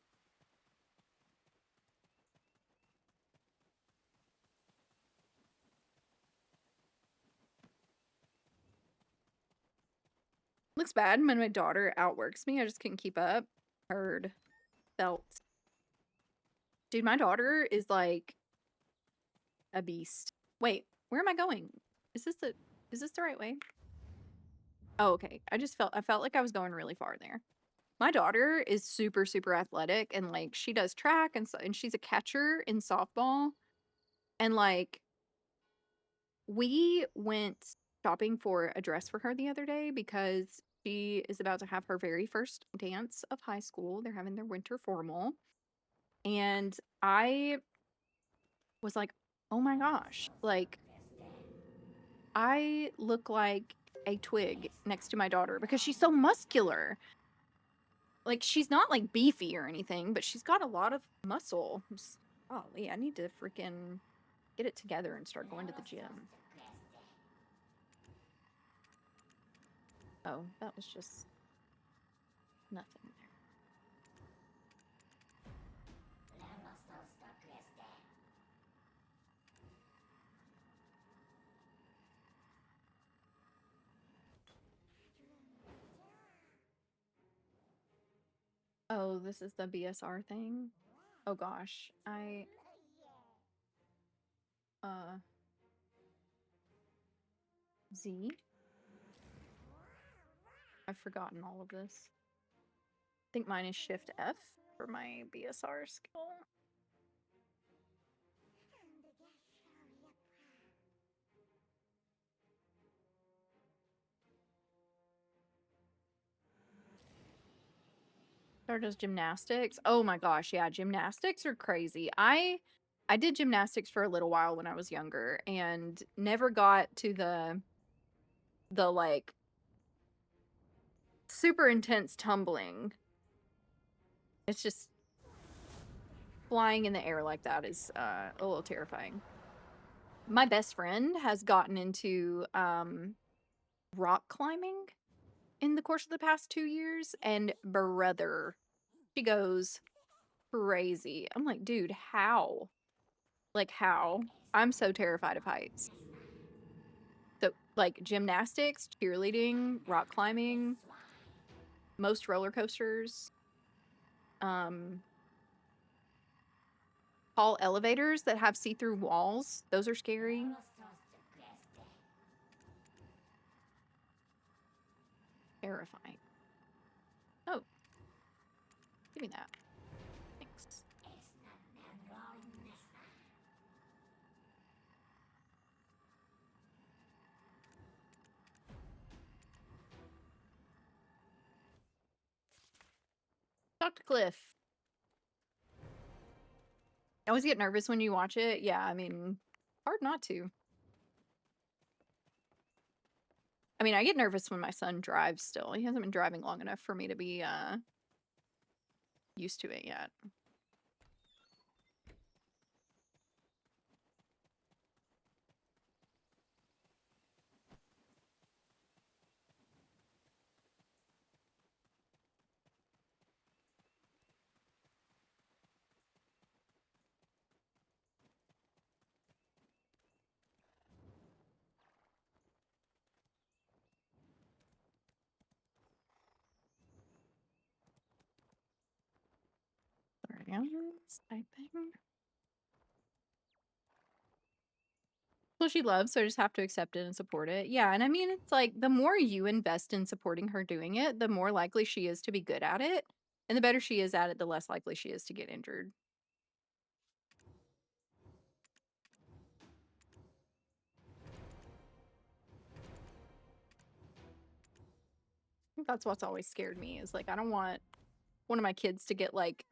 Looks bad when my daughter outworks me. I just couldn't keep up. Heard. Felt. Dude, my daughter is like a beast. Wait, where am I going? Is this the right way? Oh, okay. I felt like I was going really far there. My daughter is super, super athletic, and like she does track and she's a catcher in softball. And like we went shopping for a dress for her the other day because she is about to have her very first dance of high school. They're having their winter formal. And I was like, oh my gosh, like I look like a twig next to my daughter because she's so muscular. Like she's not like beefy or anything, but she's got a lot of muscle. Golly, I need to freaking get it together and start going to the gym. Oh, that was just nothing there. Oh, this is the BSR thing? Oh gosh, Z? I've forgotten all of this. I think mine is Shift F for my BSR skill. Or does gymnastics? Oh my gosh, yeah, gymnastics are crazy. I did gymnastics for a little while when I was younger and never got to the like super intense tumbling. It's just flying in the air like that is a little terrifying. My best friend has gotten into rock climbing in the course of the past 2 years, and brother, she goes crazy. I'm like, dude, how? Like, how? I'm so terrified of heights. So, like, gymnastics, cheerleading, rock climbing, most roller coasters, um, tall elevators that have see-through walls. Those are scary. Terrifying. Oh, give me that. Thanks. Dr. Cliff. I always get nervous when you watch it. Yeah, I mean, hard not to. I mean, I get nervous when my son drives still. He hasn't been driving long enough for me to be used to it yet. Sorry, I'm typing. Well, she loves, so I just have to accept it and support it. Yeah, and I mean, it's like the more you invest in supporting her doing it, the more likely she is to be good at it. And the better she is at it, the less likely she is to get injured. I think that's what's always scared me is like, I don't want one of my kids to get like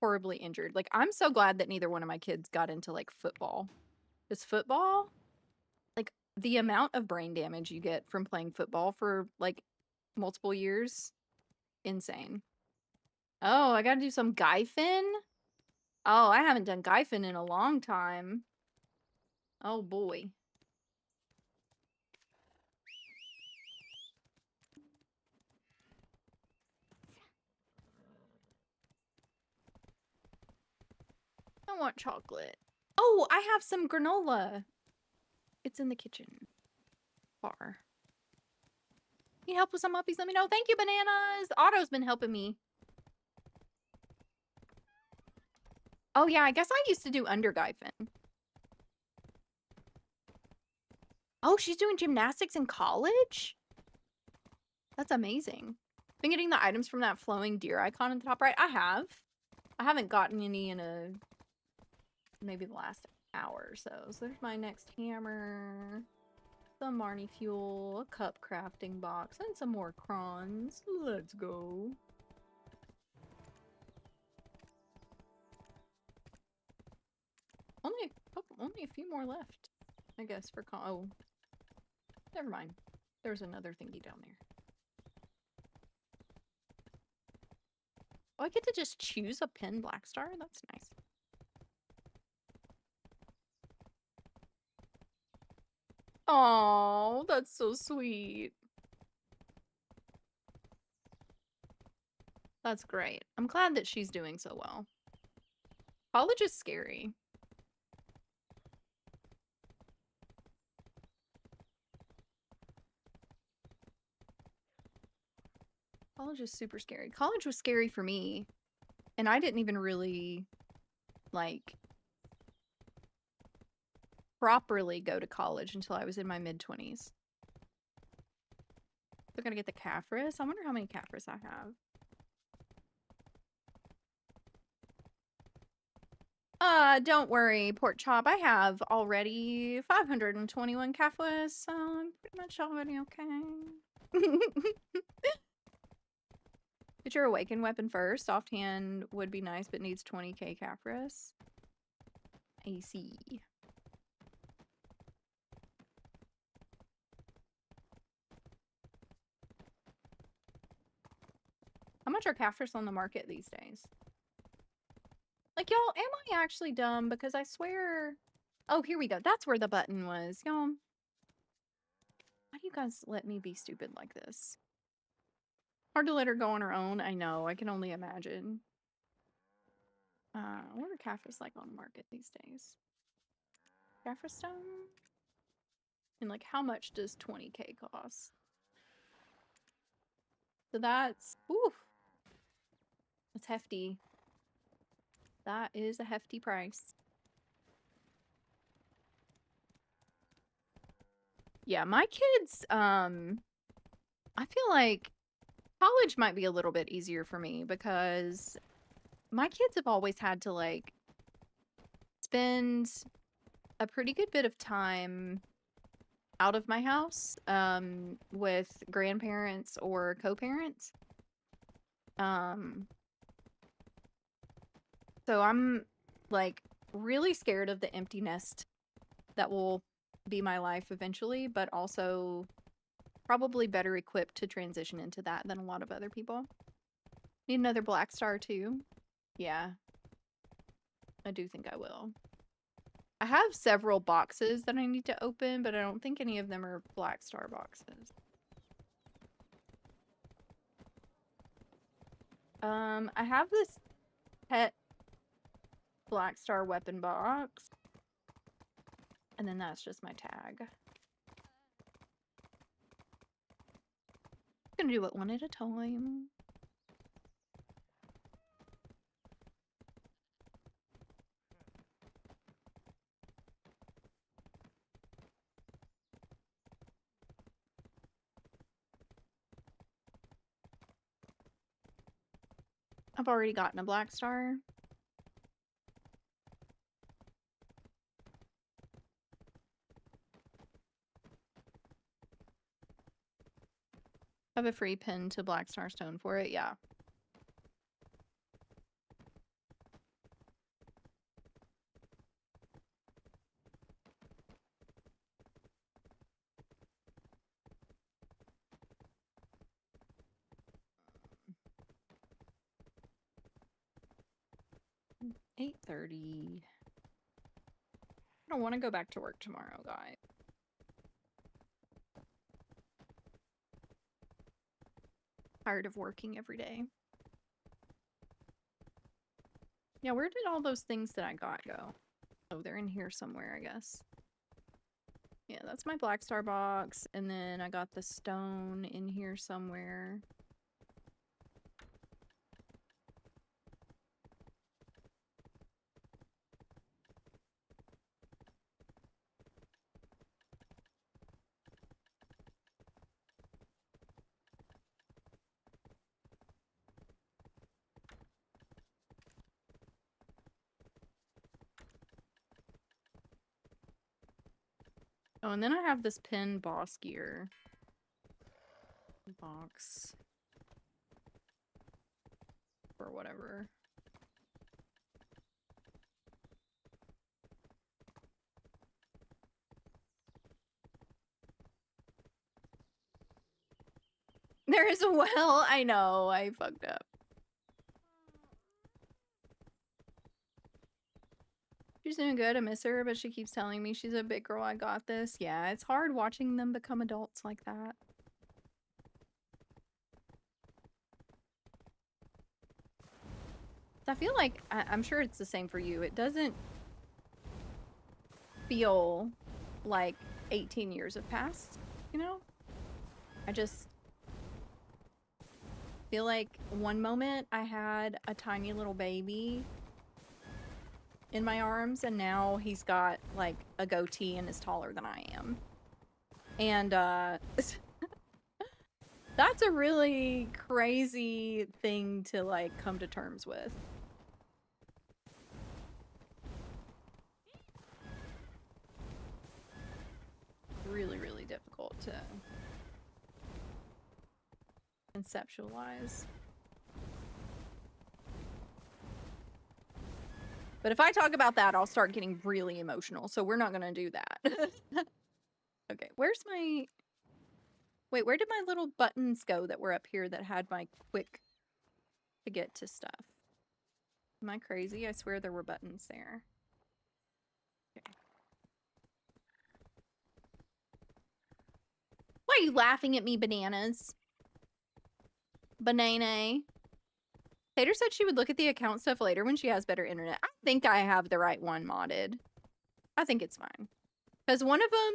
horribly injured. Like, I'm so glad that neither one of my kids got into like football. Because football, like, the amount of brain damage you get from playing football for like multiple years, insane. Oh, I gotta do some Gyfin? Oh, I haven't done Gyfin in a long time. Oh boy. I want chocolate. Oh, I have some granola. It's in the kitchen bar. Need help with some uppies? Let me know. Thank you, bananas. Otto's been helping me. Oh yeah, I guess I used to do under Gyfin. Oh, she's doing gymnastics in college? That's amazing. Been getting the items from that flowing deer icon at the top right? I have. I haven't gotten any in maybe the last hour or so. So there's my next hammer, some Marnie fuel, a cup crafting box, and some more crons. Let's go. Only a few more left, I guess, for oh, never mind. There's another thingy down there. Oh, I get to just choose a pin black star? That's nice. Oh, that's so sweet. That's great. I'm glad that she's doing so well. College is scary. College is super scary. College was scary for me, and I didn't even really, like, properly go to college until I was in my mid-20s. They're gonna get the Caphras. I wonder how many Caphras I have. Don't worry, Pork Chop. I have already 521 Caphras, so I'm pretty much already okay. Get your Awakened weapon first. Offhand would be nice, but needs 20k Caphras. I see. How much are Caphras on the market these days? Like, y'all, am I actually dumb? Because I swear... Oh, here we go. That's where the button was. Y'all, why do you guys let me be stupid like this? Hard to let her go on her own. I know. I can only imagine. What are Caphras like on the market these days? Caphras stone? And, like, how much does 20k cost? So that's... Oof. That's hefty. That is a hefty price. Yeah, my kids, I feel like college might be a little bit easier for me because my kids have always had to, like, spend a pretty good bit of time out of my house, with grandparents or co-parents. So I'm, like, really scared of the empty nest that will be my life eventually, but also probably better equipped to transition into that than a lot of other people. Need another black star too? Yeah. I do think I will. I have several boxes that I need to open, but I don't think any of them are black star boxes. I have this pet black star weapon box. And then that's just my tag. I'm gonna do it one at a time. I've already gotten a black star. I have a free pin to Black Star Stone for it, yeah. $8:30. I don't want to go back to work tomorrow, guys. Tired of working every day. Yeah, where did all those things that I got go? Oh, they're in here somewhere, I guess. Yeah, that's my black star box. And then I got the stone in here somewhere. Oh, and then I have this pin boss gear box. Or whatever. There is a well. I know. I fucked up. She's doing good. I miss her, but she keeps telling me she's a big girl. I got this. Yeah, it's hard watching them become adults like that. I feel like, I'm sure it's the same for you. It doesn't feel like 18 years have passed, you know? I just feel like one moment I had a tiny little baby in my arms, and now he's got like a goatee and is taller than I am. And that's a really crazy thing to like come to terms with. Really, really difficult to conceptualize. But if I talk about that, I'll start getting really emotional, so we're not gonna do that. Okay, where's my... Wait, where did my little buttons go that were up here that had my quick to get to stuff? Am I crazy? I swear there were buttons there. Okay. Why are you laughing at me, bananas? Banana. Tater said she would look at the account stuff later when she has better internet. I think I have the right one modded. I think it's fine. Because one of them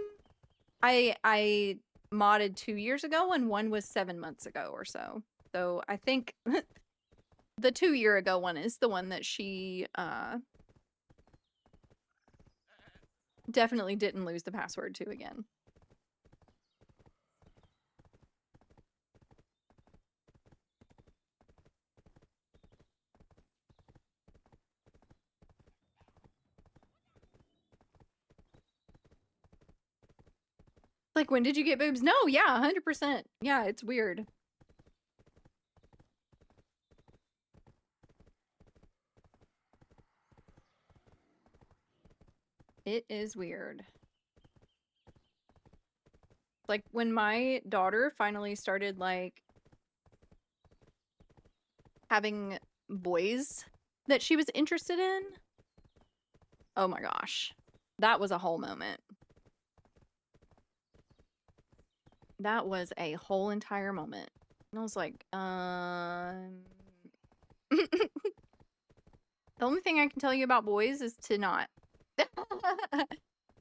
I modded 2 years ago and one was 7 months ago or so. So I think the 2-year ago one is the one that she definitely didn't lose the password to again. Like, when did you get boobs? No, yeah, 100%. Yeah, it's weird. It is weird. Like, when my daughter finally started, like, having boys that she was interested in. Oh my gosh. That was a whole moment. That was a whole entire moment. And I was like, the only thing I can tell you about boys is to not.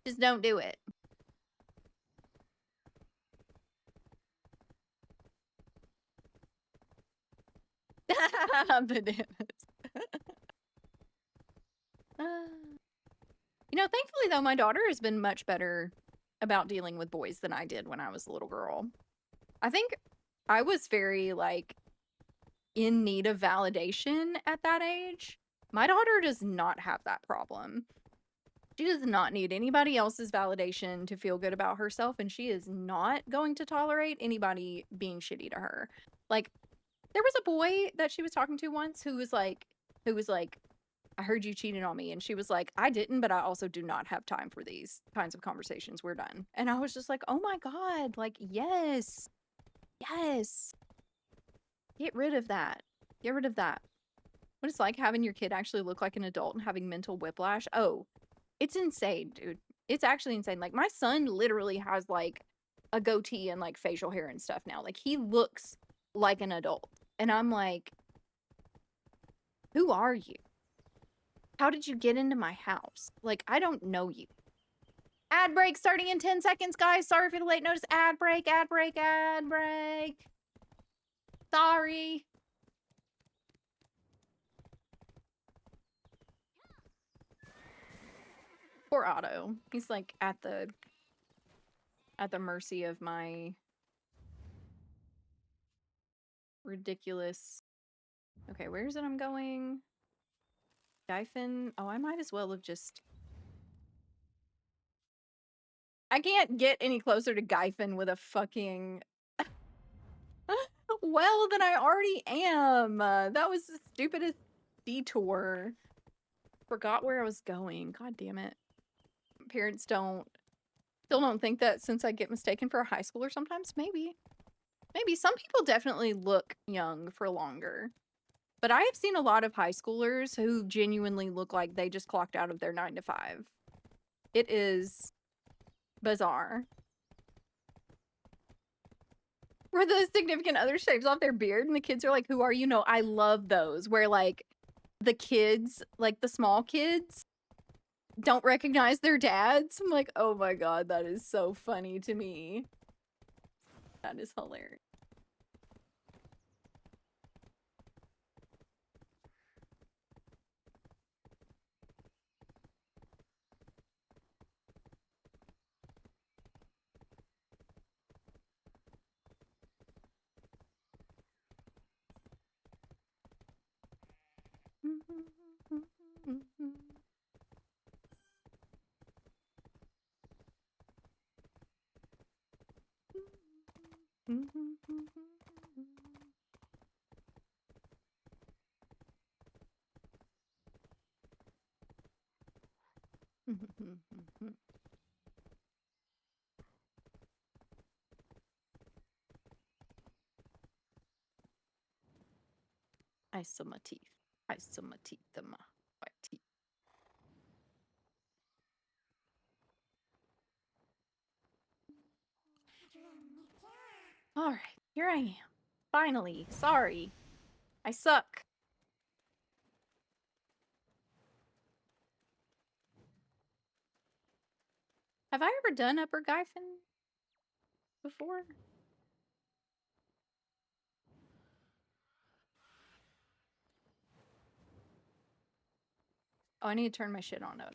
Just don't do it. Bananas. You know, thankfully though, my daughter has been much better about dealing with boys than I did when I was a little girl. I think I was very like in need of validation at that age. My daughter does not have that problem. She does not need anybody else's validation to feel good about herself, and she is not going to tolerate anybody being shitty to her. Like, there was a boy that she was talking to once who was like, I heard you cheated on me. And she was like, I didn't, but I also do not have time for these kinds of conversations. We're done. And I was just like, oh my God, like, yes, yes. Get rid of that. Get rid of that. What it's like having your kid actually look like an adult and having mental whiplash. Oh, it's insane, dude. It's actually insane. Like, my son literally has like a goatee and like facial hair and stuff now. Like, he looks like an adult. And I'm like, who are you? How did you get into my house? Like, I don't know you. Ad break starting in 10 seconds, guys. Sorry for the late notice. Ad break, ad break, ad break. Sorry. Poor Otto. He's like at the mercy of my ridiculous. Okay, where is it I'm going? Gyphon. Oh, I might as well have just. I can't get any closer to Gyphon with a fucking well than I already am. That was the stupidest detour. Forgot where I was going. God damn it. Parents still don't think that since I get mistaken for a high schooler sometimes. Maybe some people definitely look young for longer. But I have seen a lot of high schoolers who genuinely look like they just clocked out of their 9 to 5. It is bizarre. Where the significant other shaves off their beard and the kids are like, who are you? No, I love those. Where like the kids, like the small kids, don't recognize their dads. I'm like, oh my God, that is so funny to me. That is hilarious. I saw my teeth. I saw my teeth. My white teeth. All right, here I am. Finally. Sorry. I suck. Have I ever done Upper Gyphon before? Oh, I need to turn my shit on, don't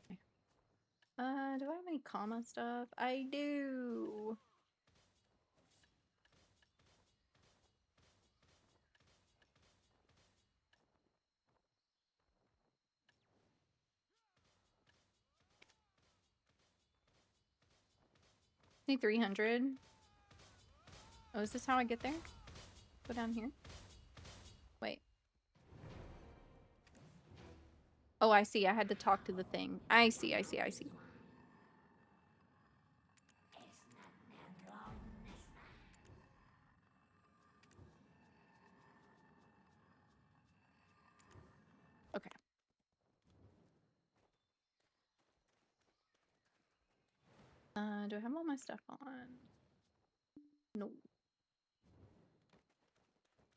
I? Do I have any comma stuff? I do. Need 300. Oh, is this how I get there? Go down here. Wait. Oh, I see. I had to talk to the thing. I see. Do I have all my stuff on? No.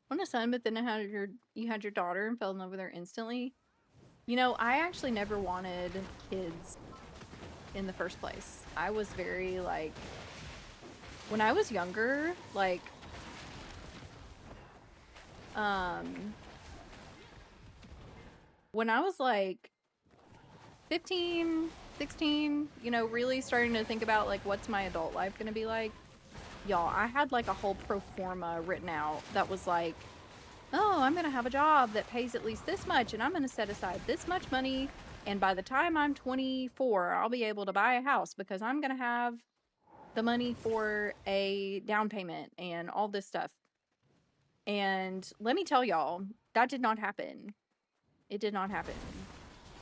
On a son, but then you had your daughter and fell in love with her instantly. You know, I actually never wanted kids in the first place. I was very like, when I was younger, like, when I was like 15, 16, you know, really starting to think about like, what's my adult life gonna be like? Y'all, I had like a whole pro forma written out that was like, oh, I'm gonna have a job that pays at least this much, and I'm gonna set aside this much money, and by the time I'm 24, I'll be able to buy a house because I'm gonna have the money for a down payment and all this stuff. And let me tell y'all, that did not happen. It did not happen.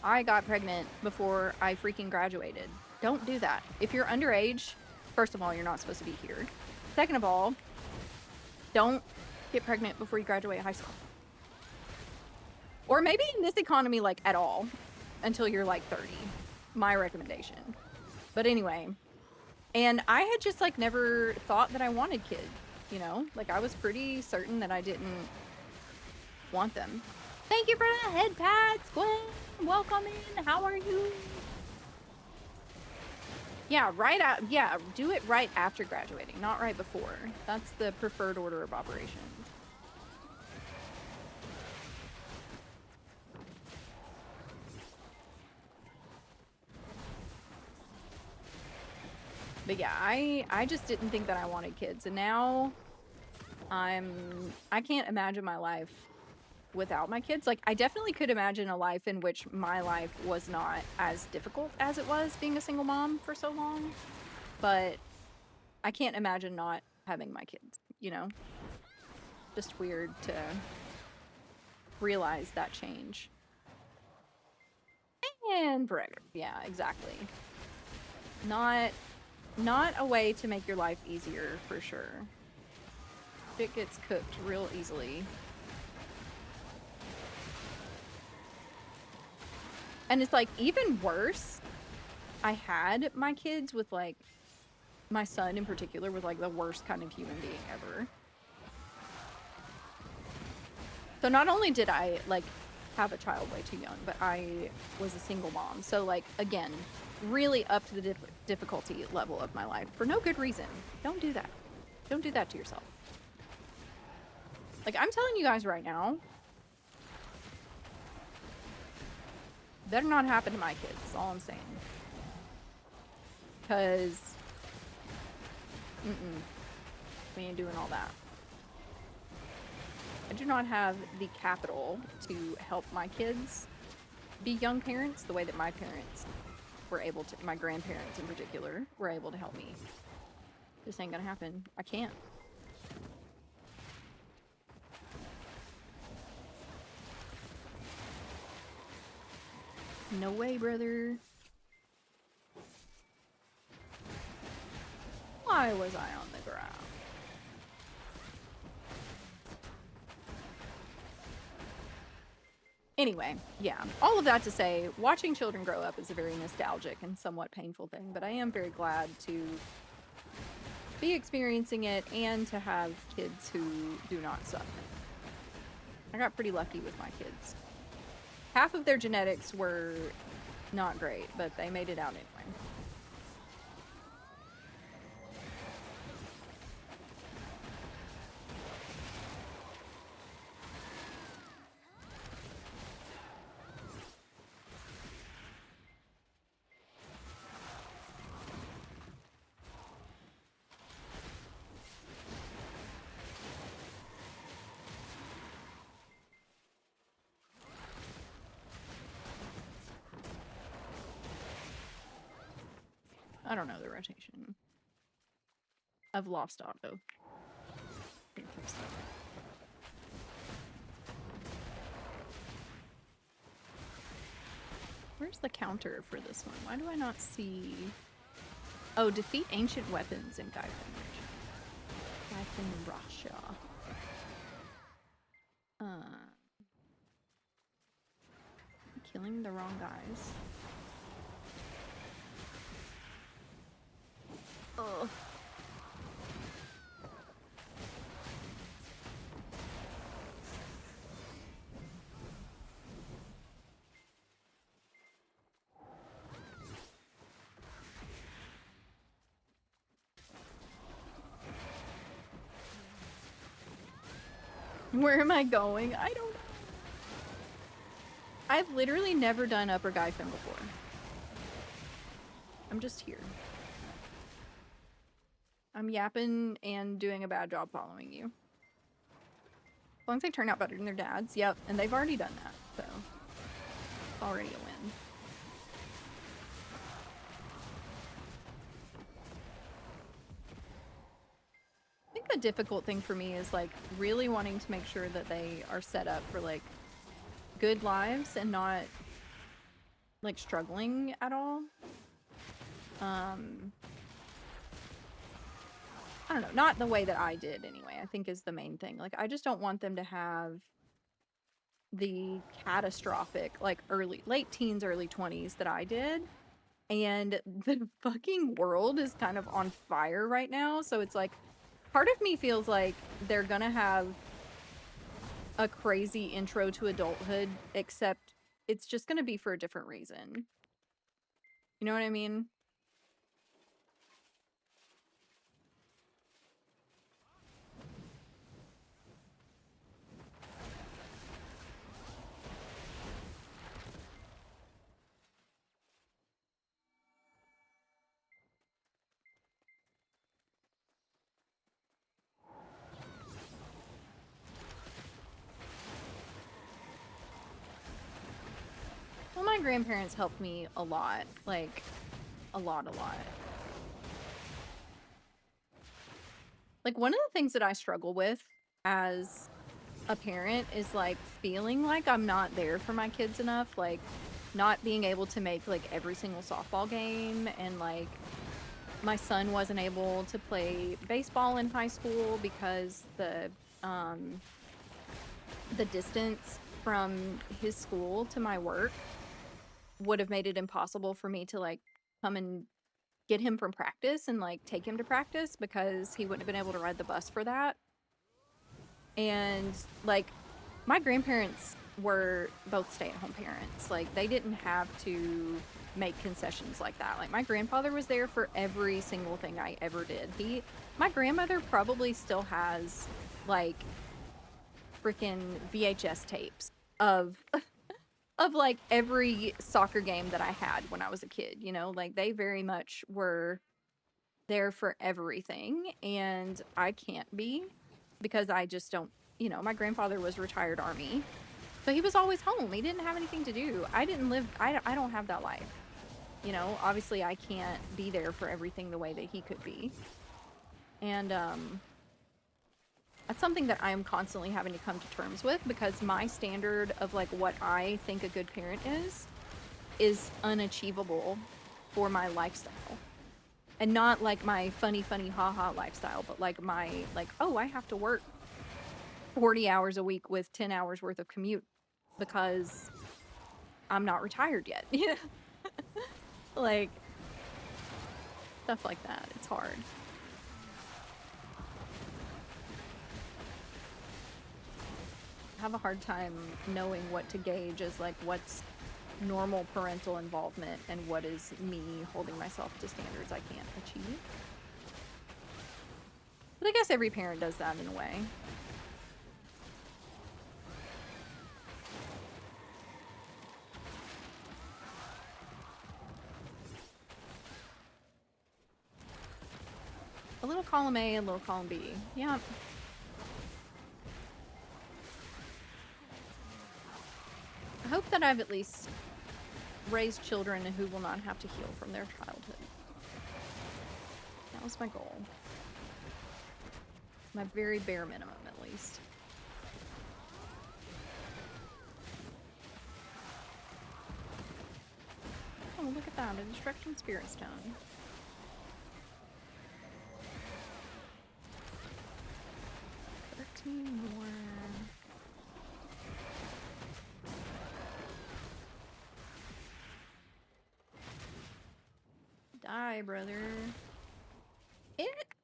I got pregnant before I freaking graduated. Don't do that. If you're underage, first of all, you're not supposed to be here. Second of all, don't get pregnant before you graduate high school. Or maybe in this economy, like, at all, until you're, like, 30. My recommendation. But anyway, and I had just, like, never thought that I wanted kids, you know? Like, I was pretty certain that I didn't want them. Thank you for the head pats, Gwen! Welcome in! How are you? Yeah, yeah, do it right after graduating, not right before. That's the preferred order of operations. But yeah, I just didn't think that I wanted kids, and now I can't imagine my life without my kids. Like, I definitely could imagine a life in which my life was not as difficult as it was being a single mom for so long, but I can't imagine not having my kids, you know? Just weird to realize that change. And forever. Yeah, exactly. Not a way to make your life easier, for sure. It gets cooked real easily. And it's like, even worse, I had my kids with like, my son in particular was like the worst kind of human being ever. So not only did I like have a child way too young, but I was a single mom. So like, again, really up to the difficulty level of my life for no good reason. Don't do that. Don't do that to yourself. Like, I'm telling you guys right now, better not happen to my kids, is all I'm saying. Because, we ain't doing all that. I do not have the capital to help my kids be young parents the way that my parents were able to, my grandparents in particular, were able to help me. This ain't gonna happen. I can't. No way, brother. Why was I on the ground? Anyway, yeah, all of that to say, watching children grow up is a very nostalgic and somewhat painful thing, but I am very glad to be experiencing it and to have kids who do not suck. I got pretty lucky with my kids. Half of their genetics were not great, but they made it out anyway. I don't know the rotation. I've lost auto. Where's the counter for this one? Why do I not see... Oh, defeat ancient weapons in Gyfin Russia. Killing the wrong guys. Ugh. Where am I going? I don't know. I've literally never done Upper Gyfin before. I'm just here. I'm yapping and doing a bad job following you. As long as they turn out better than their dads. Yep, and they've already done that, so it's already a win. I think the difficult thing for me is like really wanting to make sure that they are set up for like good lives and not like struggling at all. I don't know, not the way that I did anyway, I think is the main thing. Like I just don't want them to have the catastrophic like late teens, early 20s that I did. And the fucking world is kind of on fire right now, so it's like part of me feels like they're gonna have a crazy intro to adulthood, except it's just gonna be for a different reason. You know what I mean? Well, my grandparents helped me a lot, like a lot. Like one of the things that I struggle with as a parent is like feeling like I'm not there for my kids enough, like not being able to make like every single softball game, and like my son wasn't able to play baseball in high school because the distance from his school to my work would have made it impossible for me to like come and get him from practice and like take him to practice because he wouldn't have been able to ride the bus for that. And like my grandparents were both stay-at-home parents. Like they didn't have to make concessions like that. Like my grandfather was there for every single thing I ever did. My grandmother probably still has like freaking VHS tapes of of like every soccer game that I had when I was a kid, you know? Like they very much were there for everything, and I can't be because I just don't, you know, my grandfather was retired Army. So he was always home. He didn't have anything to do. I don't have that life. You know, obviously I can't be there for everything the way that he could be. And that's something that I'm constantly having to come to terms with because my standard of like what I think a good parent is unachievable for my lifestyle. And not like my funny haha lifestyle, but like my like, oh, I have to work 40 hours a week with 10 hours worth of commute because I'm not retired yet. You know? Like stuff like that. It's hard. I have a hard time knowing what to gauge as like what's normal parental involvement and what is me holding myself to standards I can't achieve. But I guess every parent does that in a way. A little column A, a little column B. Yeah. I hope that I've at least raised children who will not have to heal from their childhood. That was my goal. My very bare minimum, at least. Oh, look at that, a Destruction Spirit Stone. More. Die, brother.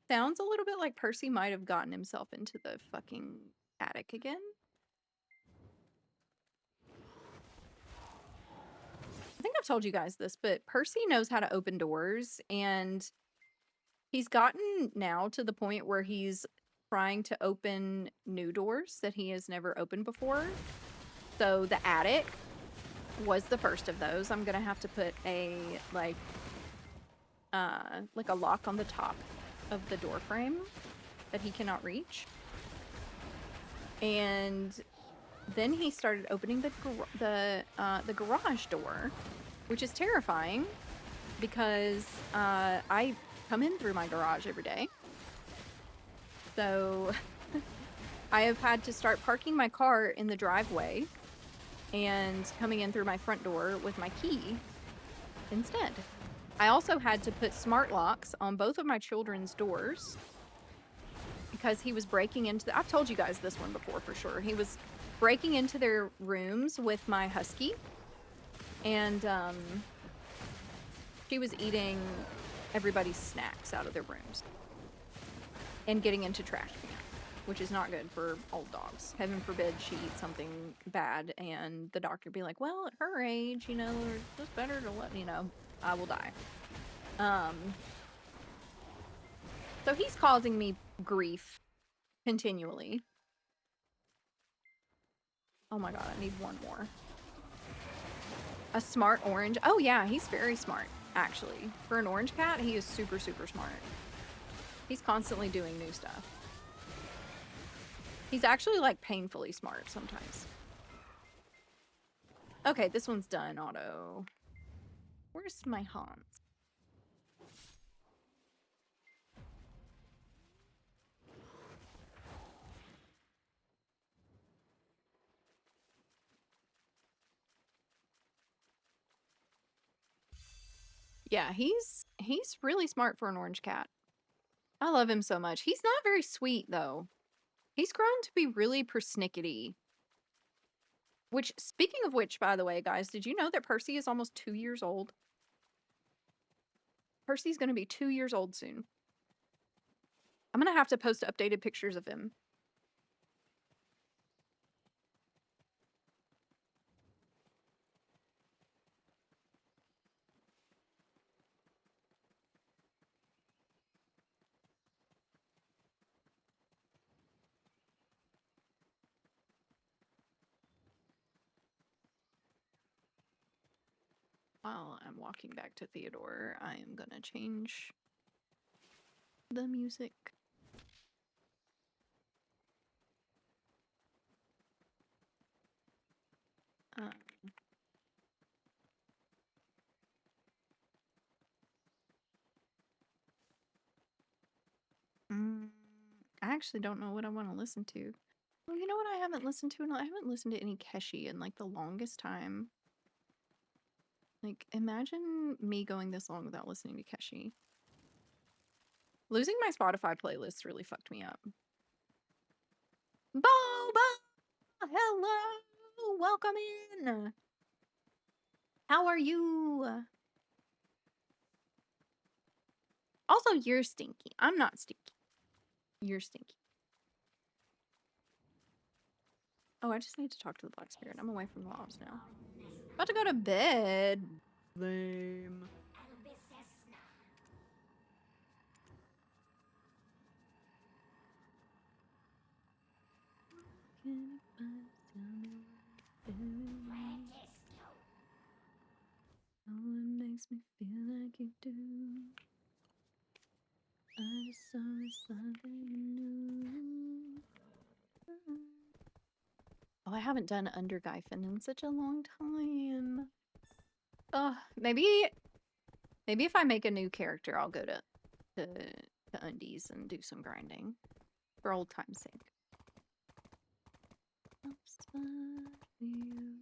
Sounds a little bit like Percy might have gotten himself into the fucking attic again. I think I've told you guys this, but Percy knows how to open doors, and he's gotten now to the point where he's trying to open new doors that he has never opened before. So the attic was the first of those. I'm gonna have to put a like a lock on the top of the door frame that he cannot reach. And then he started opening the garage door, which is terrifying because I come in through my garage every day. So I have had to start parking my car in the driveway and coming in through my front door with my key instead. I also had to put smart locks on both of my children's doors because he was breaking into I've told you guys this one before for sure. He was breaking into their rooms with my husky, and she was eating everybody's snacks out of their rooms and getting into trash cans, which is not good for old dogs. Heaven forbid she eats something bad and the doctor be like, well, at her age, you know, it's just better to let, you know, I will die. So he's causing me grief continually. Oh my god, I need one more. A smart orange. Oh yeah, he's very smart, actually. For an orange cat, he is super, super smart. He's constantly doing new stuff. He's actually, like, painfully smart sometimes. Okay, this one's done, Otto. Where's my Hans? Yeah, he's really smart for an orange cat. I love him so much. He's not very sweet, though. He's grown to be really persnickety. Which, speaking of which, by the way, guys, did you know that Percy is almost 2 years old? Percy's gonna be 2 years old soon. I'm gonna have to post updated pictures of him. While I'm walking back to Theodore, I am gonna change the music. I actually don't know what I want to listen to. Well, you know what I haven't listened to? I haven't listened to any Keshi in like the longest time. Like, imagine me going this long without listening to Keshi. Losing my Spotify playlist really fucked me up. Boba! Hello! Welcome in! How are you? Also, you're stinky. I'm not stinky. You're stinky. Oh, I just need to talk to the Black Spirit. I'm away from the house now. About to go to bed. Lame. Oh, it makes me feel like you do. I just saw this love that you knew. Oh, I haven't done Undergeifen in such a long time. Oh, maybe if I make a new character, I'll go to Undies and do some grinding for old time's sake. I'll spot you.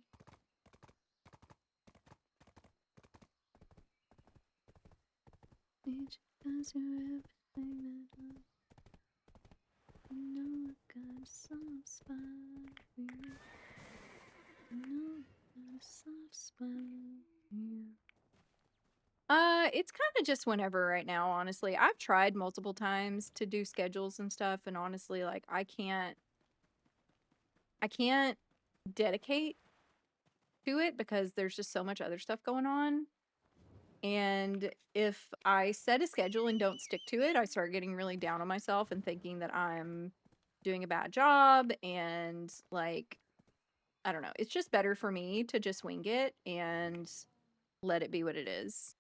Each has your everything that I know I got a soft spot for you. I know I got a soft spot for you. It's kind of just whenever right now, honestly. I've tried multiple times to do schedules and stuff, and honestly, like I can't dedicate to it because there's just so much other stuff going on. And if I set a schedule and don't stick to it, I start getting really down on myself and thinking that I'm doing a bad job, and like I don't know. It's just better for me to just wing it and let it be what it is.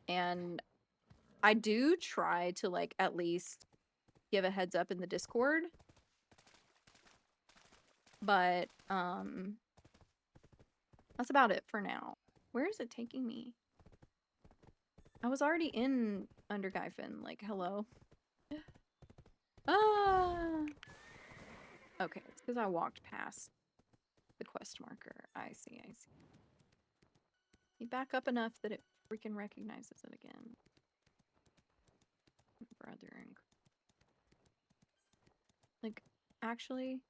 And I do try to like at least give a heads up in the Discord. But that's about it for now. Where is it taking me? I was already in Under Guyfin, like hello. Ah. Okay, it's because I walked past the quest marker. I see. You back up enough that it freaking recognizes it again. Brother. Like, actually.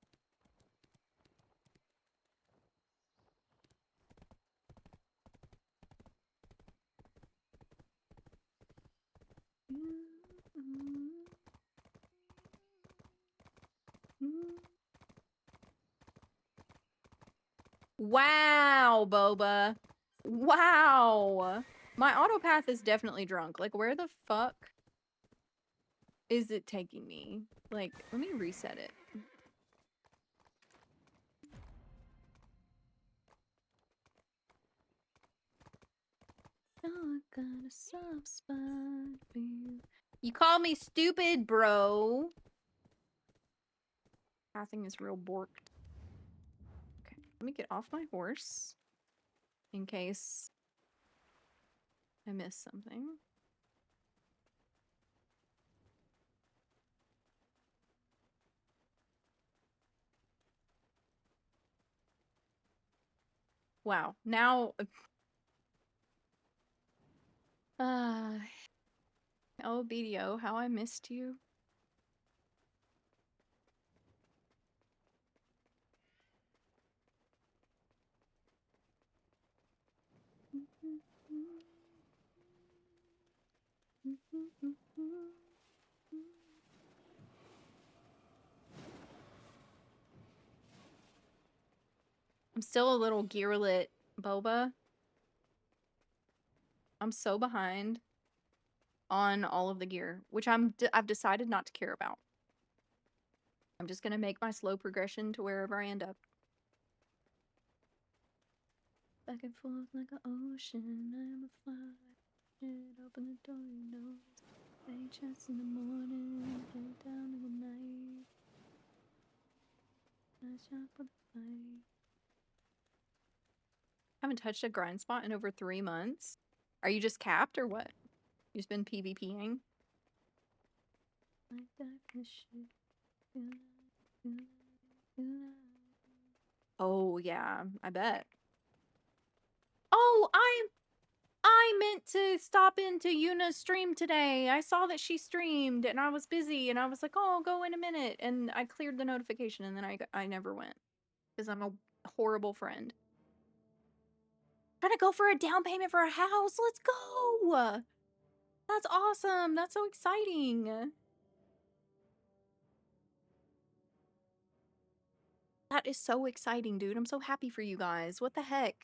Wow, Boba. Wow. My autopath is definitely drunk. Like, where the fuck is it taking me? Like, let me reset it. I got a soft spot for you. You call me stupid, bro. Pathing is real borked. Okay, let me get off my horse in case I miss something. Wow, now... oh, BDO, how I missed you. I'm still a little gearlit, Boba. I'm so behind on all of the gear, which I've decided not to care about. I'm just gonna make my slow progression to wherever I end up. Back and forth like an ocean, I'm a fly. Open the door, you know. Play chess in the morning, play down in the night. Nice shot for the fight. Haven't touched a grind spot in over 3 months. Are you just capped or what? You just been PvPing? Like that shit. Oh yeah, I bet. Oh, I meant to stop into Yuna's stream today. I saw that she streamed and I was busy and I was like, oh, I'll go in a minute. And I cleared the notification and then I never went because I'm a horrible friend. Trying to go for a down payment for a house. Let's go. That's awesome. That's so exciting. That is so exciting, dude. I'm so happy for you guys. What the heck?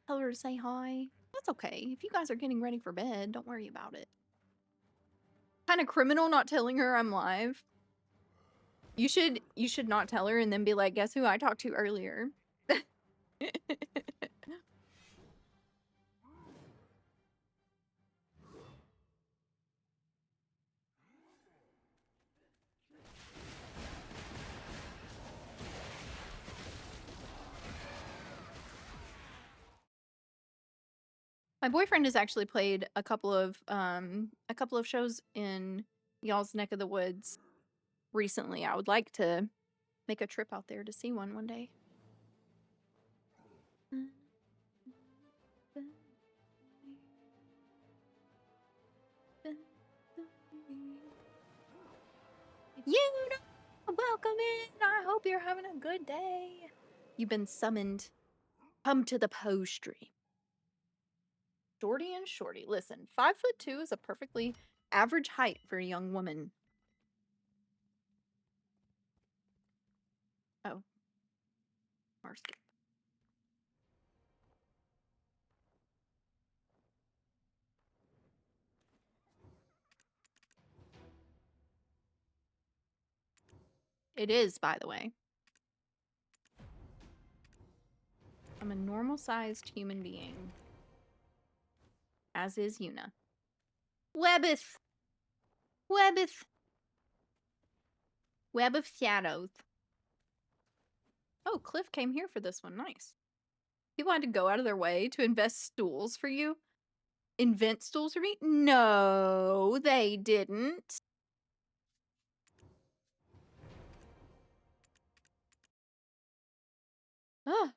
Tell her to say hi. That's okay. If you guys are getting ready for bed, don't worry about it. Kind of criminal not telling her I'm live. You should not tell her and then be like, guess who I talked to earlier? My boyfriend has actually played a couple of shows in y'all's neck of the woods recently. I would like to make a trip out there to see one day. You know, welcome in. I hope you're having a good day. You've been summoned. Come to the Poe stream. Shorty and Shorty. Listen, 5'2" is a perfectly average height for a young woman. Oh. Marcy. It is, by the way. I'm a normal-sized human being. As is Yuna. Webbeth! Webbeth! Web of Shadows. Oh, Cliff came here for this one. Nice. People had to go out of their way to invest stools for you? Invent stools for me? No, they didn't. Ugh.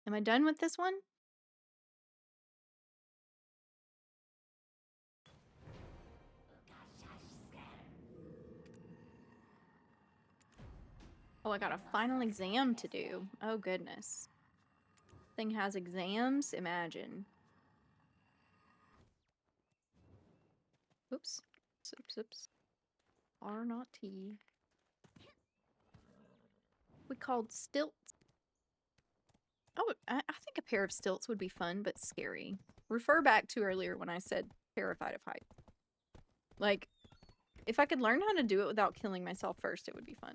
Am I done with this one? Oh, I got a final exam to do. Oh, goodness. Thing has exams? Imagine. Oops. Oops, oops. R, not T. We called stilts. Oh, I think a pair of stilts would be fun, but scary. Refer back to earlier when I said terrified of heights. Like, if I could learn how to do it without killing myself first, it would be fun.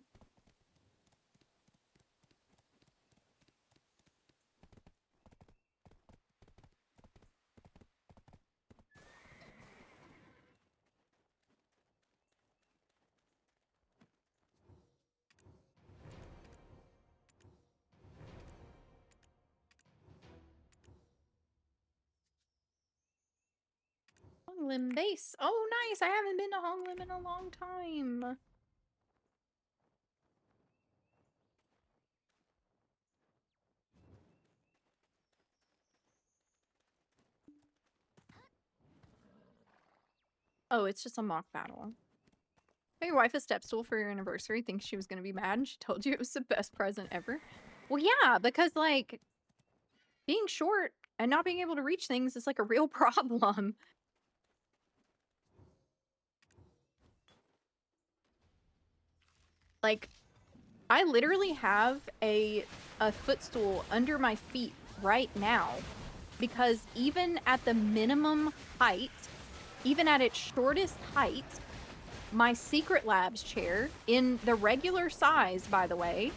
Honglim base. Oh, nice. I haven't been to Honglim in a long time. Oh, it's just a mock battle. Hey, your wife a step stool for your anniversary. Thinks she was going to be mad and she told you it was the best present ever. Well, yeah, because, like, being short and not being able to reach things is, like, a real problem. Like, I literally have a footstool under my feet right now because even at the minimum height, even at its shortest height, my Secret Labs chair, in the regular size, by the way,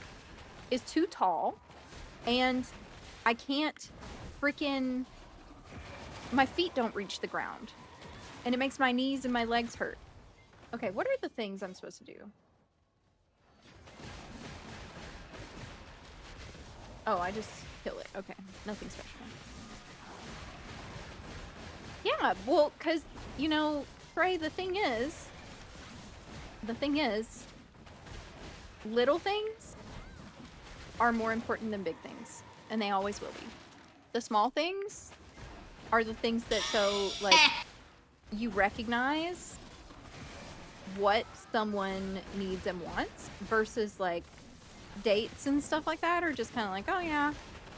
is too tall, and I can't freaking... My feet don't reach the ground, and it makes my knees and my legs hurt. Okay, what are the things I'm supposed to do? Oh, I just kill it. Okay, nothing special. Yeah, well, because, you know, Trey, the thing is, little things are more important than big things, and they always will be. The small things are the things that show, like, you recognize what someone needs and wants versus, like, dates and stuff like that are just kind of like, oh yeah,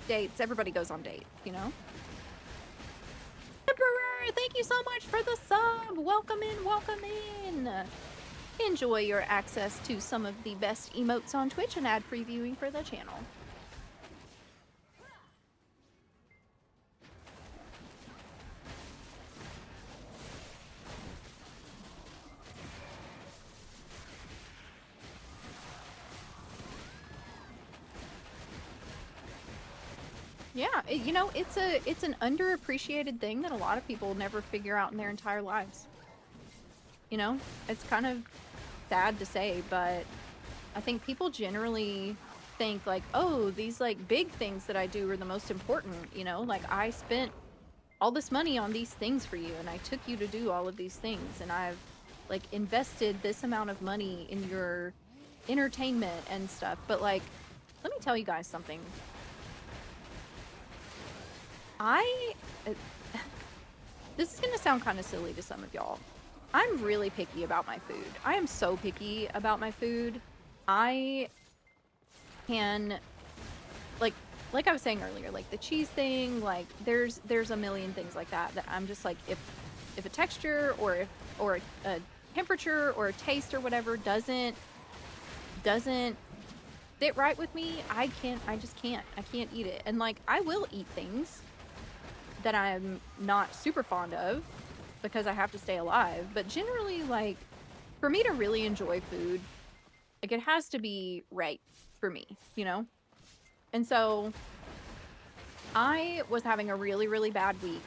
dates. Everybody goes on dates, you know? Emperor, thank you so much for the sub. Welcome in, welcome in. Enjoy your access to some of the best emotes on Twitch and ad previewing for the channel. Yeah, you know, it's an underappreciated thing that a lot of people never figure out in their entire lives. You know, it's kind of sad to say, but I think people generally think like, oh, these like big things that I do are the most important, you know, like I spent all this money on these things for you and I took you to do all of these things and I've like invested this amount of money in your entertainment and stuff. But like, let me tell you guys something. This is gonna sound kind of silly to some of y'all. I'm really picky about my food. I am so picky about my food. I can, like, like I was saying earlier, like the cheese thing, like there's a million things like that I'm just like, if a texture or a temperature or a taste or whatever doesn't fit right with me, I just can't. I can't eat it. And like I will eat things that I'm not super fond of because I have to stay alive, but generally, like, for me to really enjoy food, like it has to be right for me, you know? And so I was having a really, really bad week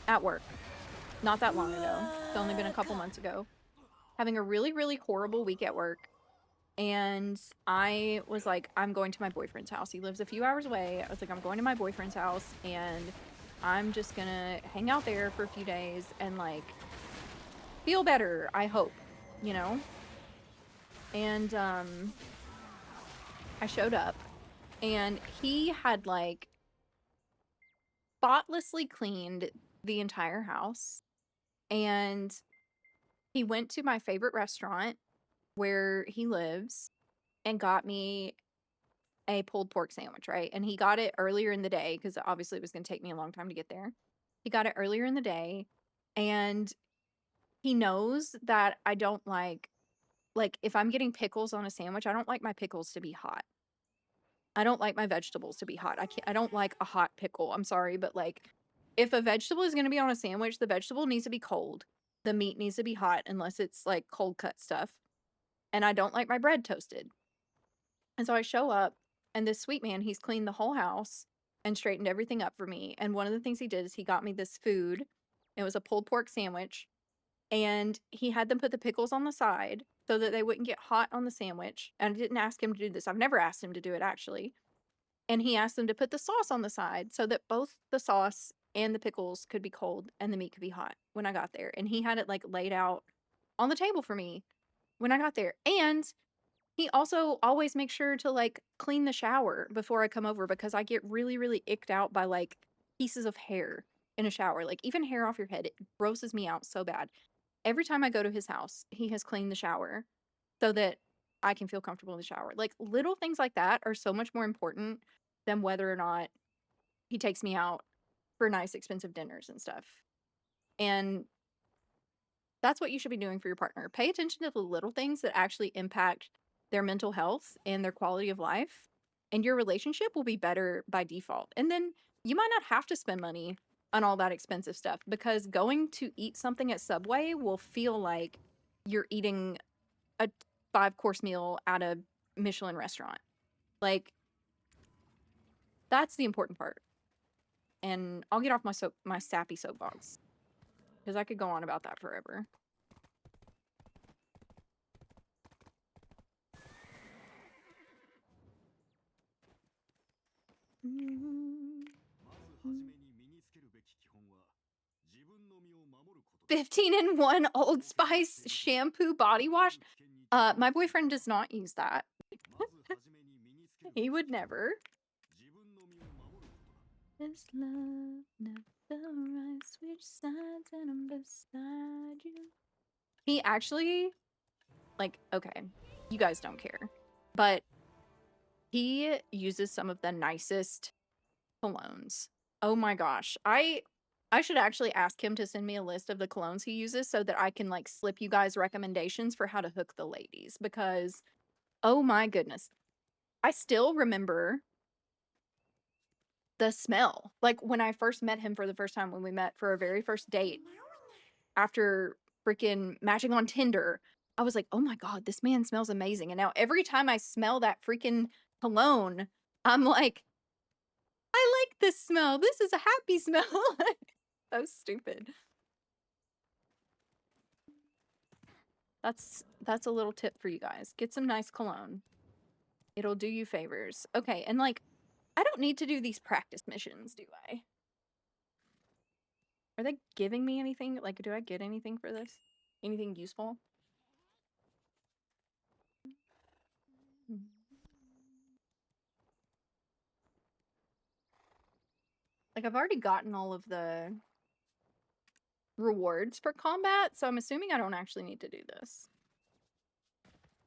at work not that long ago. It's only been a couple months ago. Having a really, really horrible week at work. And I was like, I'm going to my boyfriend's house. He lives a few hours away. I was like, I'm going to my boyfriend's house and I'm just gonna hang out there for a few days and like feel better, I hope, you know? And I showed up and he had like spotlessly cleaned the entire house. And he went to my favorite restaurant where he lives and got me a pulled pork sandwich, right? And he got it earlier in the day because obviously it was going to take me a long time to get there. He got it earlier in the day and he knows that I don't like if I'm getting pickles on a sandwich, I don't like my pickles to be hot. I don't like my vegetables to be hot. I don't like a hot pickle. I'm sorry, but like if a vegetable is going to be on a sandwich, the vegetable needs to be cold. The meat needs to be hot unless it's like cold cut stuff. And I don't like my bread toasted. And so I show up and this sweet man, he's cleaned the whole house and straightened everything up for me. And one of the things he did is he got me this food. It was a pulled pork sandwich. And he had them put the pickles on the side so that they wouldn't get hot on the sandwich. And I didn't ask him to do this. I've never asked him to do it, actually. And he asked them to put the sauce on the side so that both the sauce and the pickles could be cold and the meat could be hot when I got there. And he had it like laid out on the table for me when I got there. And he also always makes sure to like clean the shower before I come over because I get really, really icked out by like pieces of hair in a shower. Like even hair off your head, it grosses me out so bad. Every time I go to his house, he has cleaned the shower so that I can feel comfortable in the shower. Like little things like that are so much more important than whether or not he takes me out for nice, expensive dinners and stuff. And that's what you should be doing for your partner. Pay attention to the little things that actually impact their mental health and their quality of life, and your relationship will be better by default. And then you might not have to spend money on all that expensive stuff because going to eat something at Subway will feel like you're eating a 5-course meal at a Michelin restaurant. Like, that's the important part. And I'll get off my sappy soapbox because I could go on about that forever. Mm-hmm. 15-in-1 Old Spice shampoo body wash. My boyfriend does not use that. He would never. This love never right, switch sides and I'm beside you. He actually, like, okay, you guys don't care, but he uses some of the nicest colognes. Oh my gosh. I should actually ask him to send me a list of the colognes he uses so that I can like slip you guys recommendations for how to hook the ladies because oh my goodness. I still remember the smell. Like when I first met him for the first time when we met for our very first date after freaking matching on Tinder, I was like, "Oh my god, this man smells amazing." And now every time I smell that freaking cologne, I'm like, I like this smell. This is a happy smell. So stupid. That's a little tip for you guys. Get some nice cologne. It'll do you favors. Okay, and like, I don't need to do these practice missions, do I? Are they giving me anything? Like, do I get anything for this? Anything useful? Like, I've already gotten all of the rewards for combat, so I'm assuming I don't actually need to do this.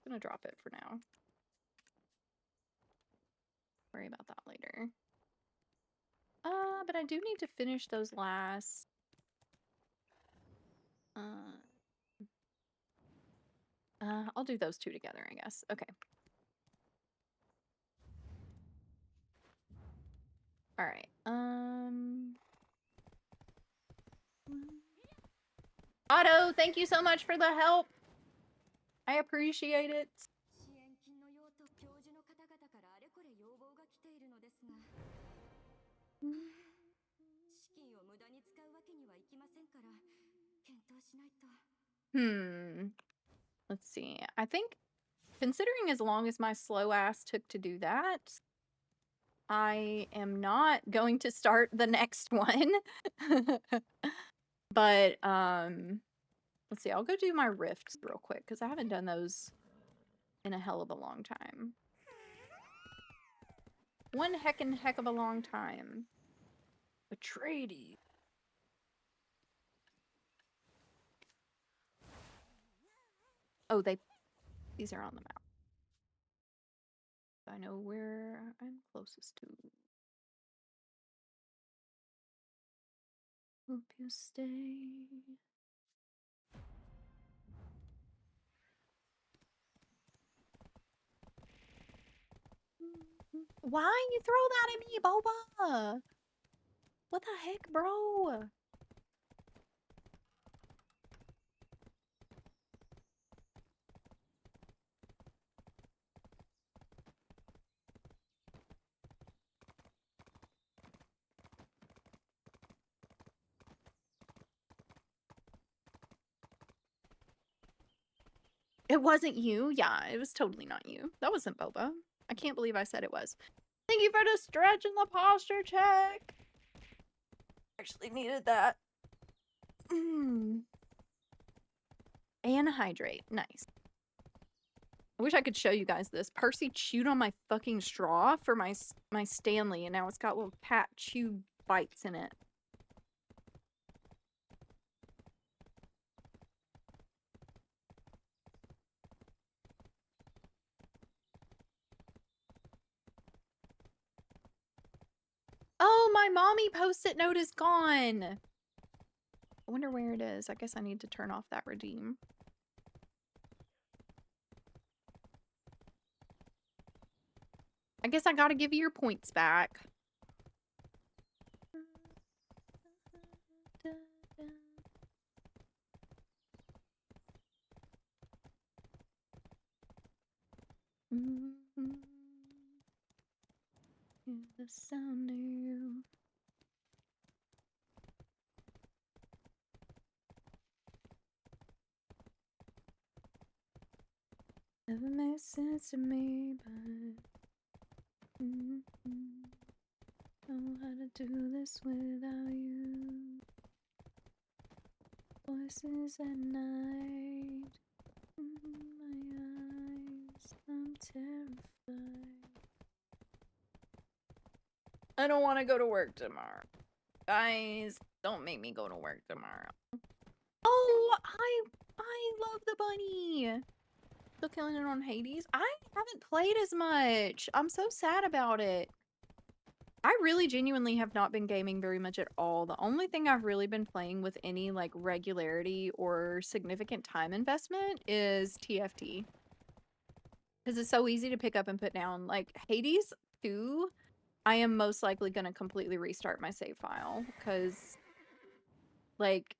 I'm gonna drop it for now. Worry about that later. But I do need to finish those last. I'll do those two together, I guess. Okay. All right. Otto, thank you so much for the help. I appreciate it. Let's see. I think, considering as long as my slow ass took to do that, I am not going to start the next one. But, let's see. I'll go do my rifts real quick, because I haven't done those in a hell of a long time. One heck of a long time. Atreides. Oh, these are on the map. I know where I'm closest to. Hope you stay. Why you throw that at me, Boba? What the heck, bro? It wasn't you? Yeah, it was totally not you. That wasn't Boba. I can't believe I said it was. Thank you for the stretch and the posture check. Actually needed that. And hydrate. Nice. I wish I could show you guys this. Percy chewed on my fucking straw for my Stanley, and now it's got little cat chew bites in it. Oh, my mommy post-it note is gone. I wonder where it is. I guess I need to turn off that redeem. I guess I gotta give you your points back. Hear the sound of you. Never made sense to me, but know how to do this without you. Voices at night, my eyes, I'm terrified. I don't want to go to work tomorrow. Guys, don't make me go to work tomorrow. Oh, I love the bunny. Still killing it on Hades. I haven't played as much. I'm so sad about it. I really genuinely have not been gaming very much at all. The only thing I've really been playing with any like regularity or significant time investment is TFT. Because it's so easy to pick up and put down. Like Hades 2, I am most likely going to completely restart my save file. Because like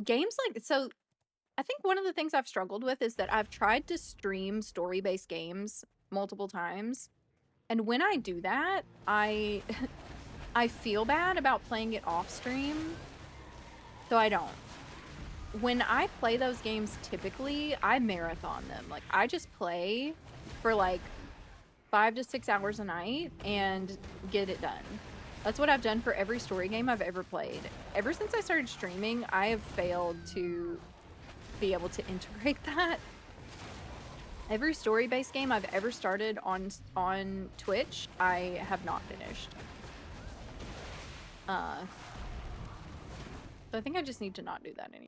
games like, so I think one of the things I've struggled with is that I've tried to stream story-based games multiple times. And when I do that, I feel bad about playing it off stream, so I don't. When I play those games, typically, I marathon them. Like, I just play for like 5 to 6 hours a night and get it done. That's what I've done for every story game I've ever played. Ever since I started streaming, I have failed to be able to integrate that. Every story-based game I've ever started on Twitch, I have not finished. So I think I just need to not do that anymore.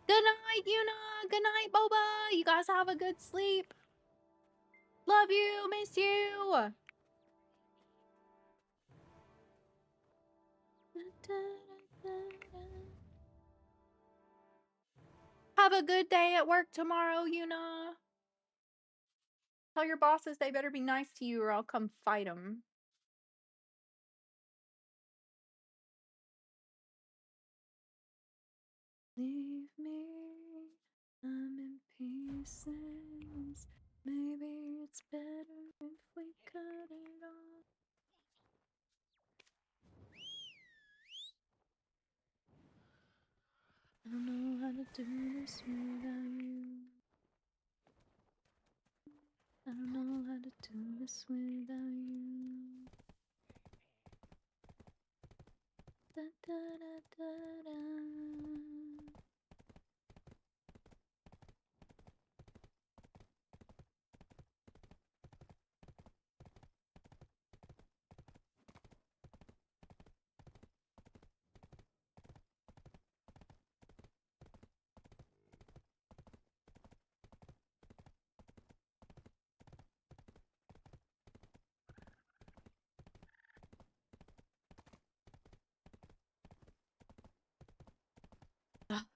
Good night, Yuna! Good night, Boba! You guys have a good sleep! Love you! Miss you! Have a good day at work tomorrow, Yuna. Tell your bosses they better be nice to you or I'll come fight them. Leave me, I'm in pieces. Maybe it's better if we cut it off. I don't know how to do this without you. I don't know how to do this without you. Da, da, da, da, da.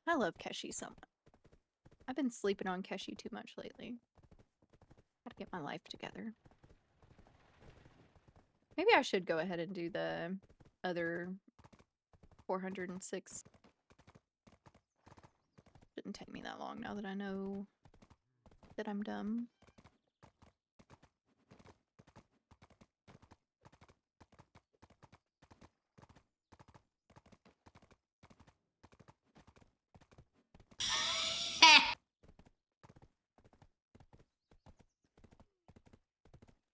I love Keshi so much. I've been sleeping on Keshi too much lately. Gotta get my life together. Maybe I should go ahead and do the other 406. Shouldn't take me that long now that I know that I'm dumb.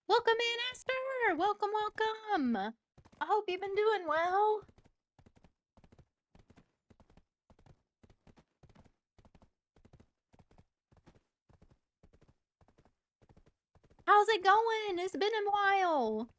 Welcome in, Esther! Welcome, welcome! I hope you've been doing well. How's it going? It's been a while.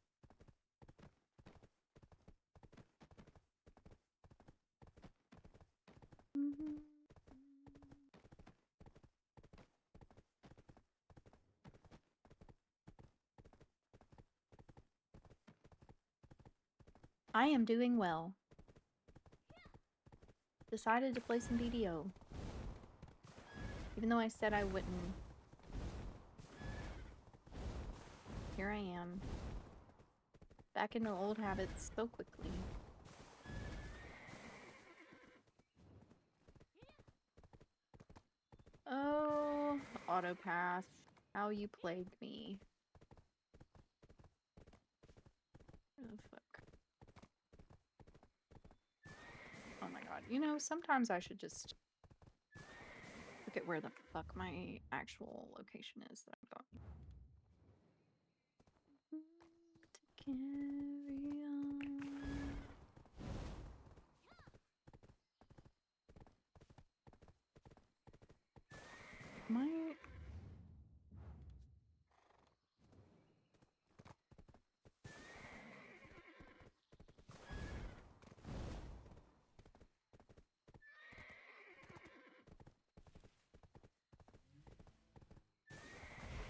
I am doing well. Decided to play some BDO. Even though I said I wouldn't. Here I am. Back into old habits so quickly. Oh, Autopath. How you plagued me. Oh, fuck. Oh my god. You know, sometimes I should just look at where the fuck my actual location is that I'm going. To carry on. My...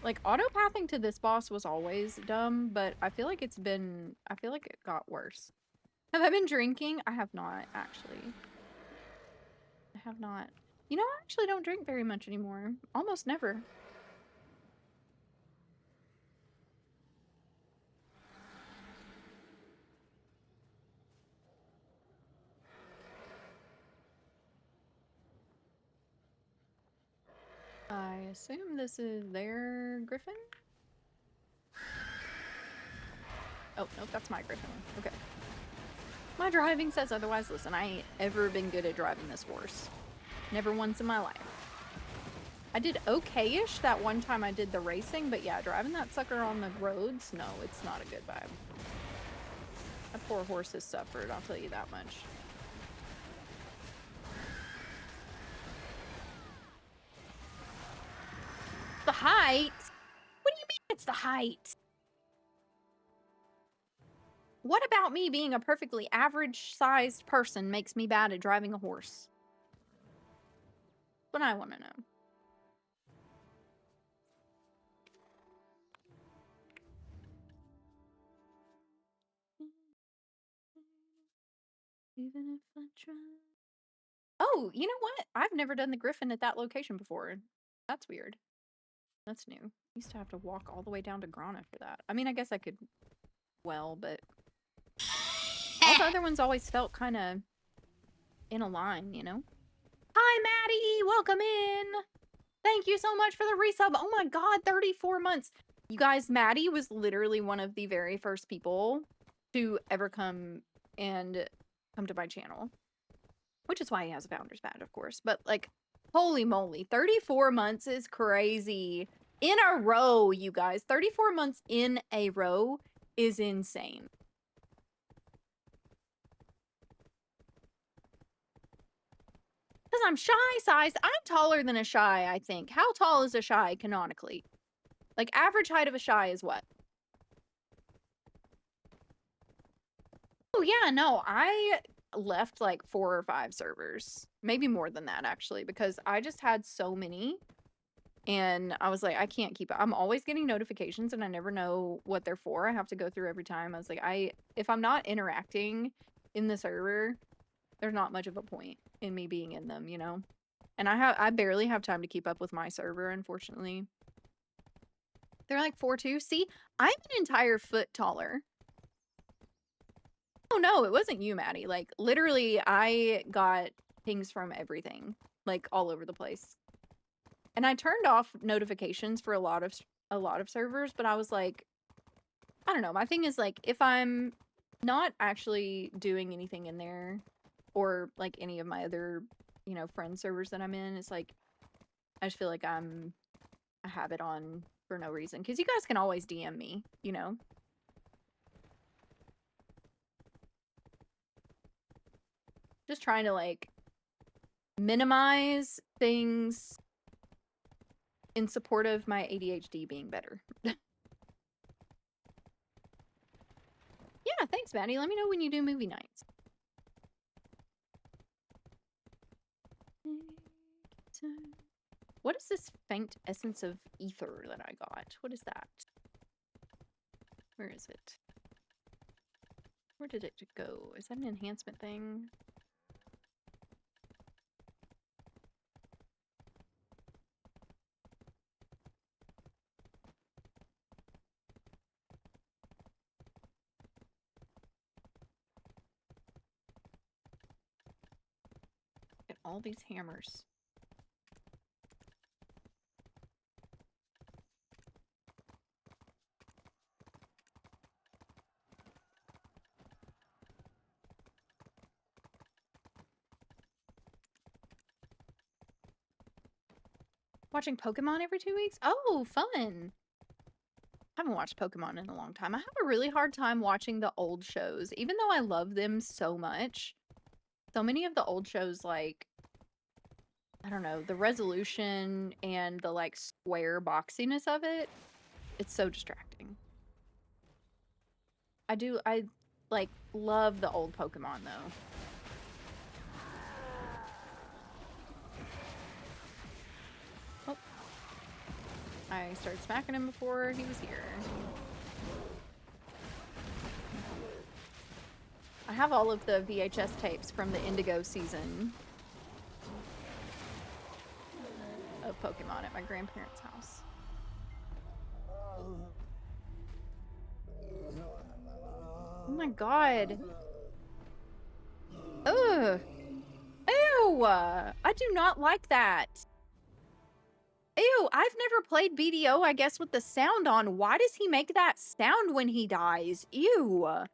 Like, autopathing to this boss was always dumb, but I feel like it's been... I feel like it got worse. Have I been drinking? I have not, actually. I have not. You know, I actually don't drink very much anymore. Almost never. I assume this is their griffin? Oh, nope, that's my griffin. Okay. My driving says otherwise. Listen, I ain't ever been good at driving this horse. Never once in my life. I did okay-ish that one time I did the racing, but yeah, driving that sucker on the roads, no, it's not a good vibe. That poor horse has suffered, I'll tell you that much. The height? What do you mean it's the height? What about me being a perfectly average-sized person makes me bad at driving a horse? That's what I want to know. Even if I try. Oh, you know what? I've never done the Griffin at that location before. That's weird. That's new. Used to have to walk all the way down to Grana for that. I mean, I guess I could well, but all the other ones always felt kind of in a line, you know? Hi, Maddie! Welcome in! Thank you so much for the resub. Oh my god, 34 months. You guys, Maddie was literally one of the very first people to ever come to my channel. Which is why he has a founder's badge, of course. But, like, holy moly, 34 months is crazy. In a row, you guys. 34 months in a row is insane. Because I'm shy-sized. I'm taller than a shy, I think. How tall is a shy, canonically? Like, average height of a shy is what? Oh, yeah, no. I left, like, 4 or 5 servers. Maybe more than that, actually. Because I just had so many. And I was like, I can't keep it. I'm always getting notifications and I never know what they're for. I have to go through every time. I was like, if I'm not interacting in the server, there's not much of a point in me being in them, you know? And I barely have time to keep up with my server, unfortunately. They're like 4'2". See, I'm an entire foot taller. Oh no, it wasn't you, Maddie. Like, literally, I got pings from everything. Like, all over the place. And I turned off notifications for a lot of servers, but I was like, I don't know. My thing is, like, if I'm not actually doing anything in there, or like any of my other, you know, friend servers that I'm in, it's like I just feel like I have it on for no reason. Because you guys can always DM me, you know. Just trying to like minimize things in support of my ADHD being better. Yeah, thanks, Maddie. Let me know when you do movie nights. What is this faint essence of ether that I got? What is that? Where is it? Where did it go? Is that an enhancement thing? Get all these hammers. Watching Pokemon every 2 weeks? Oh, fun! I haven't watched Pokemon in a long time. I have a really hard time watching the old shows, even though I love them so much. So many of the old shows, like, I don't know, the resolution and the, like, square boxiness of it, it's so distracting. I, like, love the old Pokemon, though. Oh. I started smacking him before he was here. I have all of the VHS tapes from the Indigo season of Pokemon at my grandparents' house. Oh my god. Ugh. Ew! I do not like that. Ew, I've never played BDO, I guess, with the sound on. Why does he make that sound when he dies? Ew.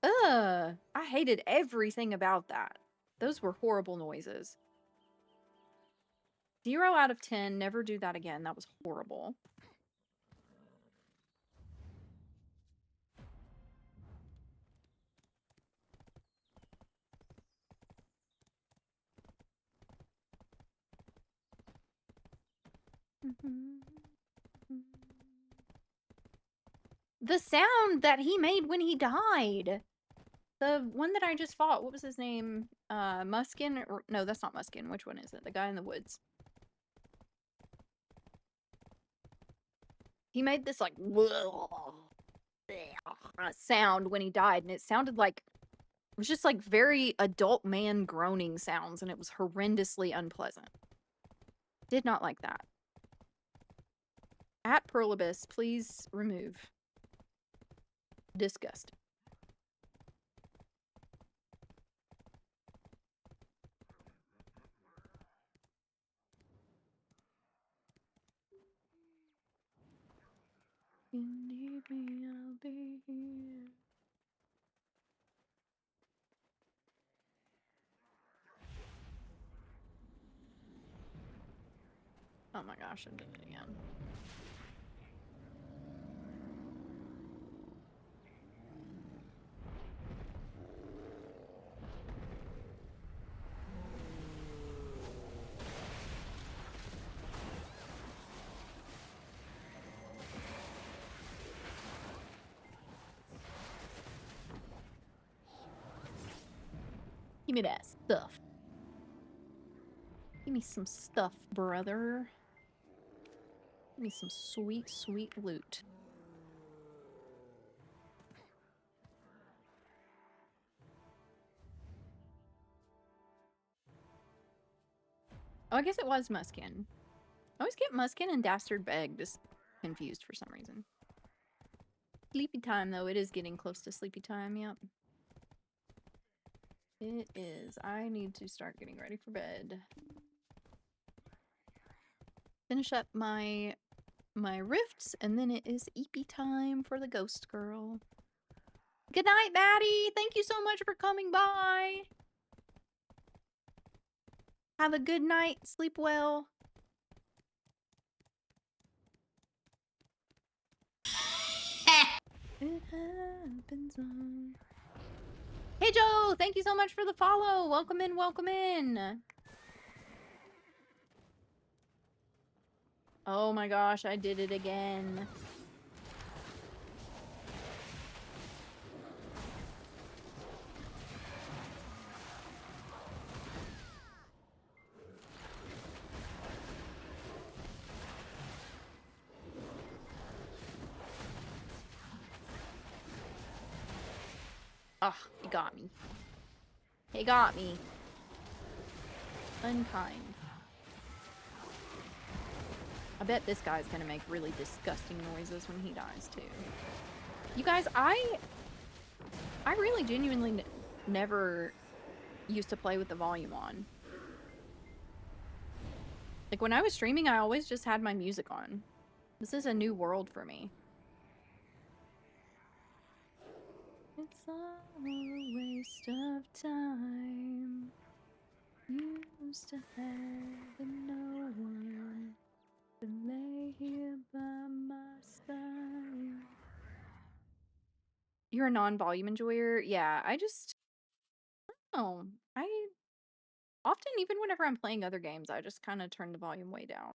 Ugh. I hated everything about that. Those were horrible noises. 0 out of 10. Never do that again. That was horrible. The sound that he made when he died. The one that I just fought, what was his name? Muskin? Or, no, that's not Muskin. Which one is it? The guy in the woods. He made this, like, sound when he died, and it sounded like It was just like very adult man groaning sounds, and it was horrendously unpleasant. Did not like that. At Perlibus, please remove. Disgust. You need me, I'll be here. Oh my gosh, I did it again. Give me that stuff. Give me some stuff, brother. Give me some sweet, sweet loot. Oh, I guess it was Muskin. I always get Muskin and Dastard Beg just confused for some reason. Sleepy time, though. It is getting close to sleepy time, yep. It is. I need to start getting ready for bed. Finish up my rifts, and then it is eepy time for the ghost girl. Good night, Maddie! Thank you so much for coming by! Have a good night. Sleep well. It happens on... Hey, Joe! Thank you so much for the follow! Welcome in, welcome in! Oh my gosh, I did it again. Ah, he got me. He got me. Unkind. I bet this guy's gonna make really disgusting noises when he dies, too. You guys, I really genuinely never used to play with the volume on. Like, when I was streaming, I always just had my music on. This is a new world for me. It's all a waste of time. Used to have no one to lay here by my side. You're a non-volume enjoyer? Yeah, I just... Oh, I often, even whenever I'm playing other games, I just kind of turn the volume way down.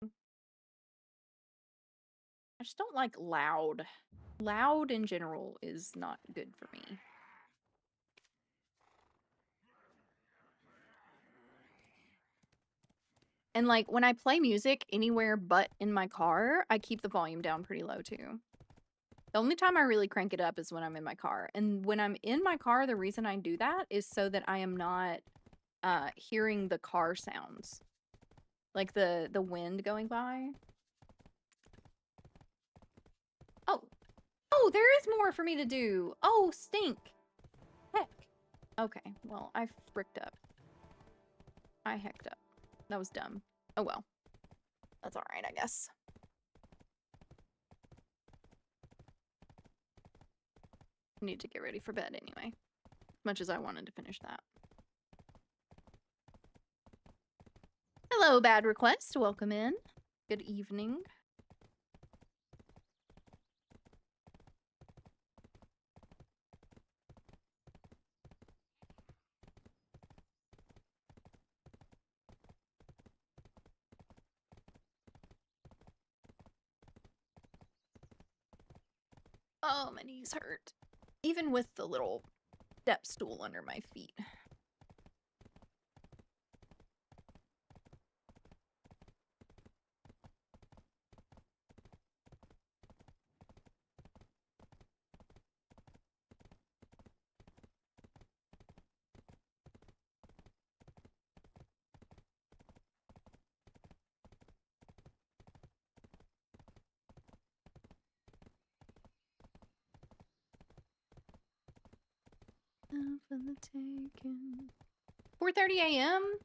I just don't like loud. Loud in general is not good for me. And like when I play music anywhere but in my car, I keep the volume down pretty low too. The only time I really crank it up is when I'm in my car. And when I'm in my car, the reason I do that is so that I am not hearing the car sounds. Like the wind going by. Oh. Oh, there is more for me to do. Oh, stink. Heck. Okay, well, I fricked up. I hecked up. That was dumb. Oh well. That's alright, I guess. I need to get ready for bed anyway. As much as I wanted to finish that. Hello, Bad Request. Welcome in. Good evening. Oh, my knees hurt. Even with the little step stool under my feet. For the taking. 4:30 a.m.?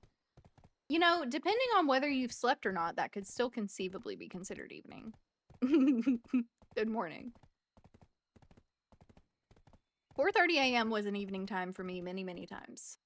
You know, depending on whether you've slept or not, that could still conceivably be considered evening. Good morning. 4:30 a.m. was an evening time for me many, many times.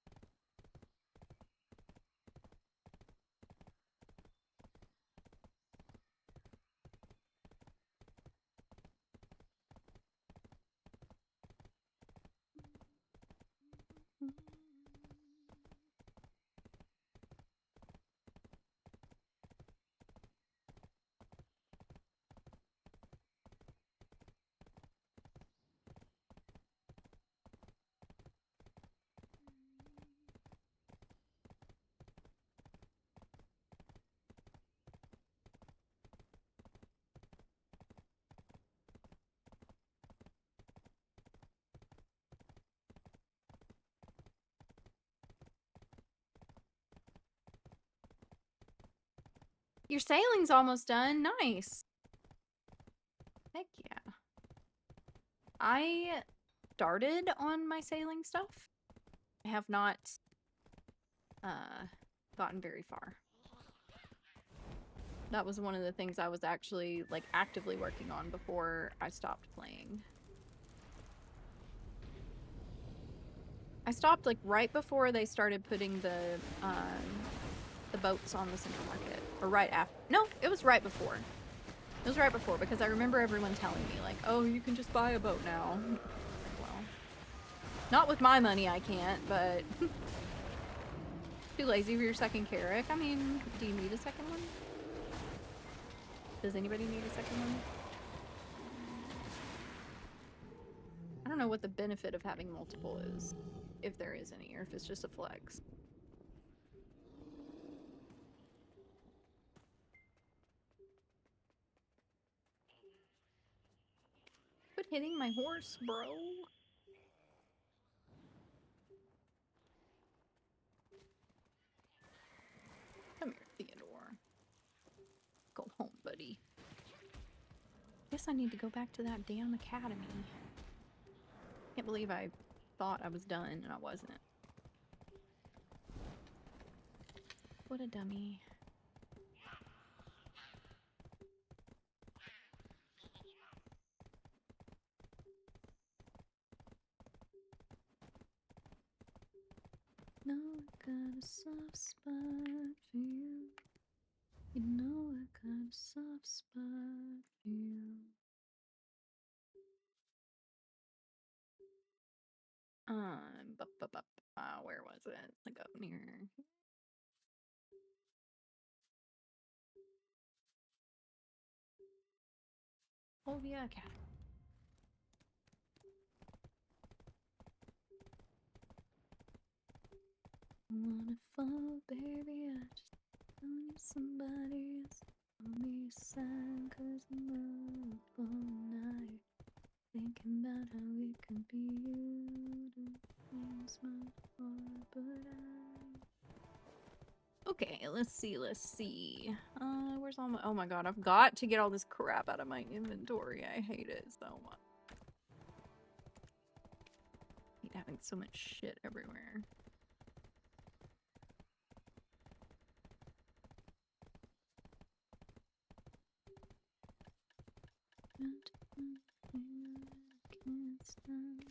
Your sailing's almost done. Nice. Heck yeah. I started on my sailing stuff. I have not gotten very far. That was one of the things I was actually like actively working on before I stopped playing. I stopped like right before they started putting the boats on the Central Market, or right after. No, it was right before. It was right before, because I remember everyone telling me like, "Oh, you can just buy a boat now." Like, well, not with my money, I can't. But too lazy for your second Carrack. I mean, do you need a second one? Does anybody need a second one? I don't know what the benefit of having multiple is, if there is any, or if it's just a flex. Quit hitting my horse, bro. Come here, Theodore. Go home, buddy. Guess I need to go back to that damn academy. Can't believe I thought I was done and I wasn't. What a dummy. No, I got a soft spot for you. You know I got a soft spot for you. Where was it? Like up near. Oh yeah, cat. Wanna fall, baby? I just need somebody else. Hold me a sign, 'cause I'm up all night. Thinking about how we could be you to things my heart, but okay, let's see. Where's all my... Oh my god, I've got to get all this crap out of my inventory. I hate it so much. I hate having so much shit everywhere. Can't stand.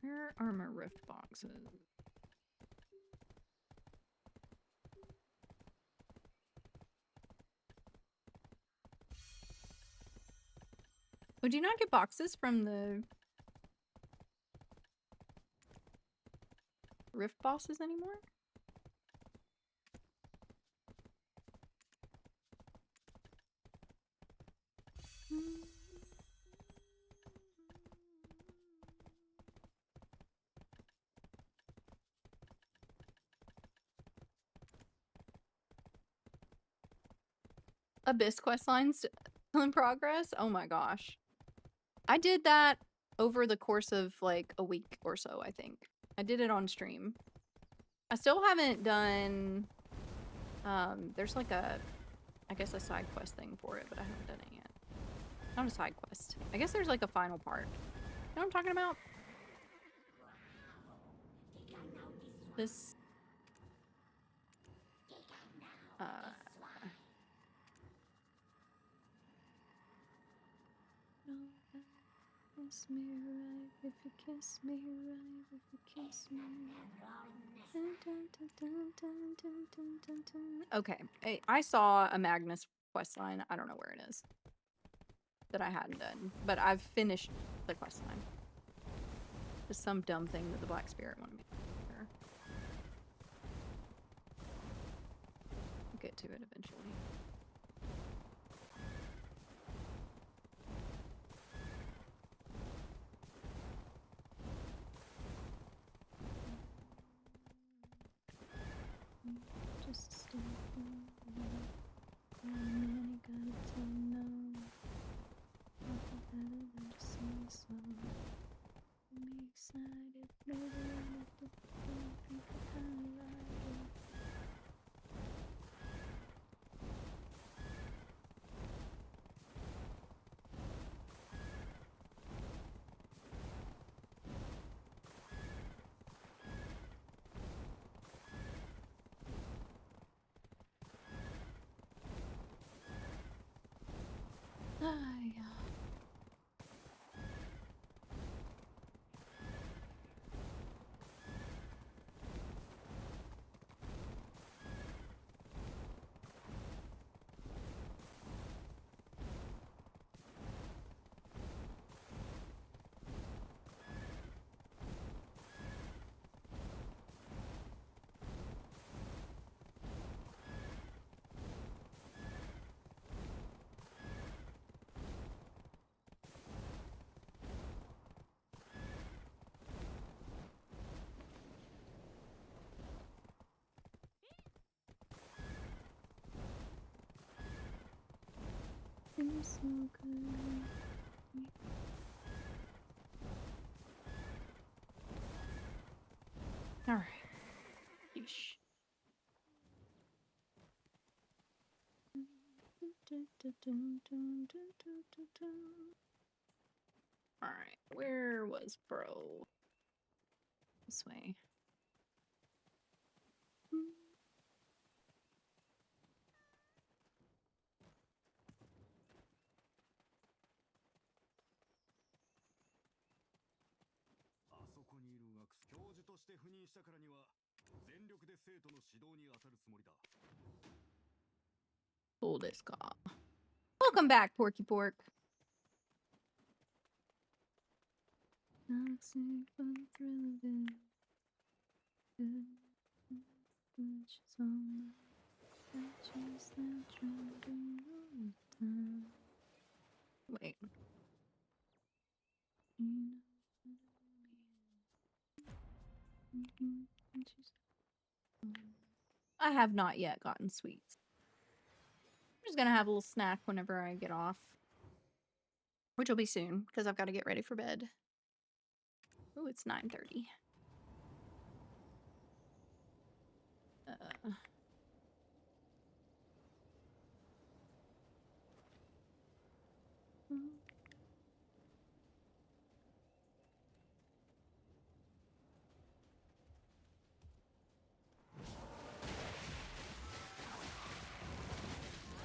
Where are my rift boxes? Would you not get boxes from the rift bosses anymore? Abyss questline still in progress? Oh my gosh. I did that over the course of like a week or so, I think. I did it on stream. I still haven't done, there's like a, I guess a side quest thing for it, but I haven't done it yet. Not a side quest. I guess there's like a final part. You know what I'm talking about? This, kiss me right, if you kiss me right, if you kiss me right. Okay, I saw a Magnus quest line. I don't know where it is. That I hadn't done, but I've finished the quest line. Just some dumb thing that the Black Spirit wanted me to do. I'll get to it eventually. Just stay many gotta tell no. Nothing better than to sing a song. Me excited, maybe I left it think I kinda like it. Feels so good. All right. Yeesh. All right. Where was Bro? This way. Pull this cop. Welcome back, Porky Pork. Toxic for the thrill of it. She's on my she's not trembling all the time. Wait. I have not yet gotten sweets. I'm just gonna have a little snack whenever I get off. Which will be soon, because I've got to get ready for bed. Oh, it's 9:30.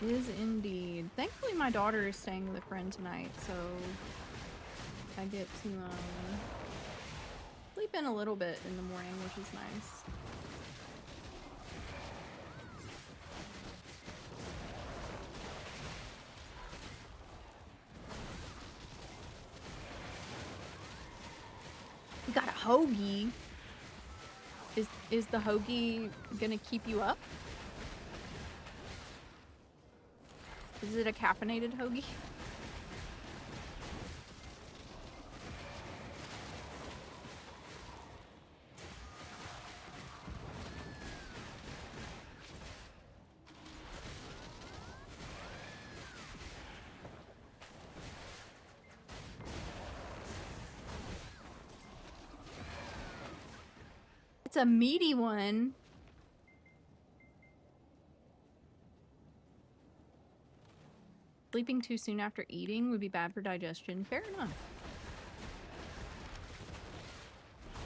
Is indeed. Thankfully, my daughter is staying with a friend tonight, so I get to sleep in a little bit in the morning, which is nice. You got a hoagie. Is the hoagie gonna keep you up? Is it a caffeinated hoagie? It's a meaty one. Sleeping too soon after eating would be bad for digestion. Fair enough.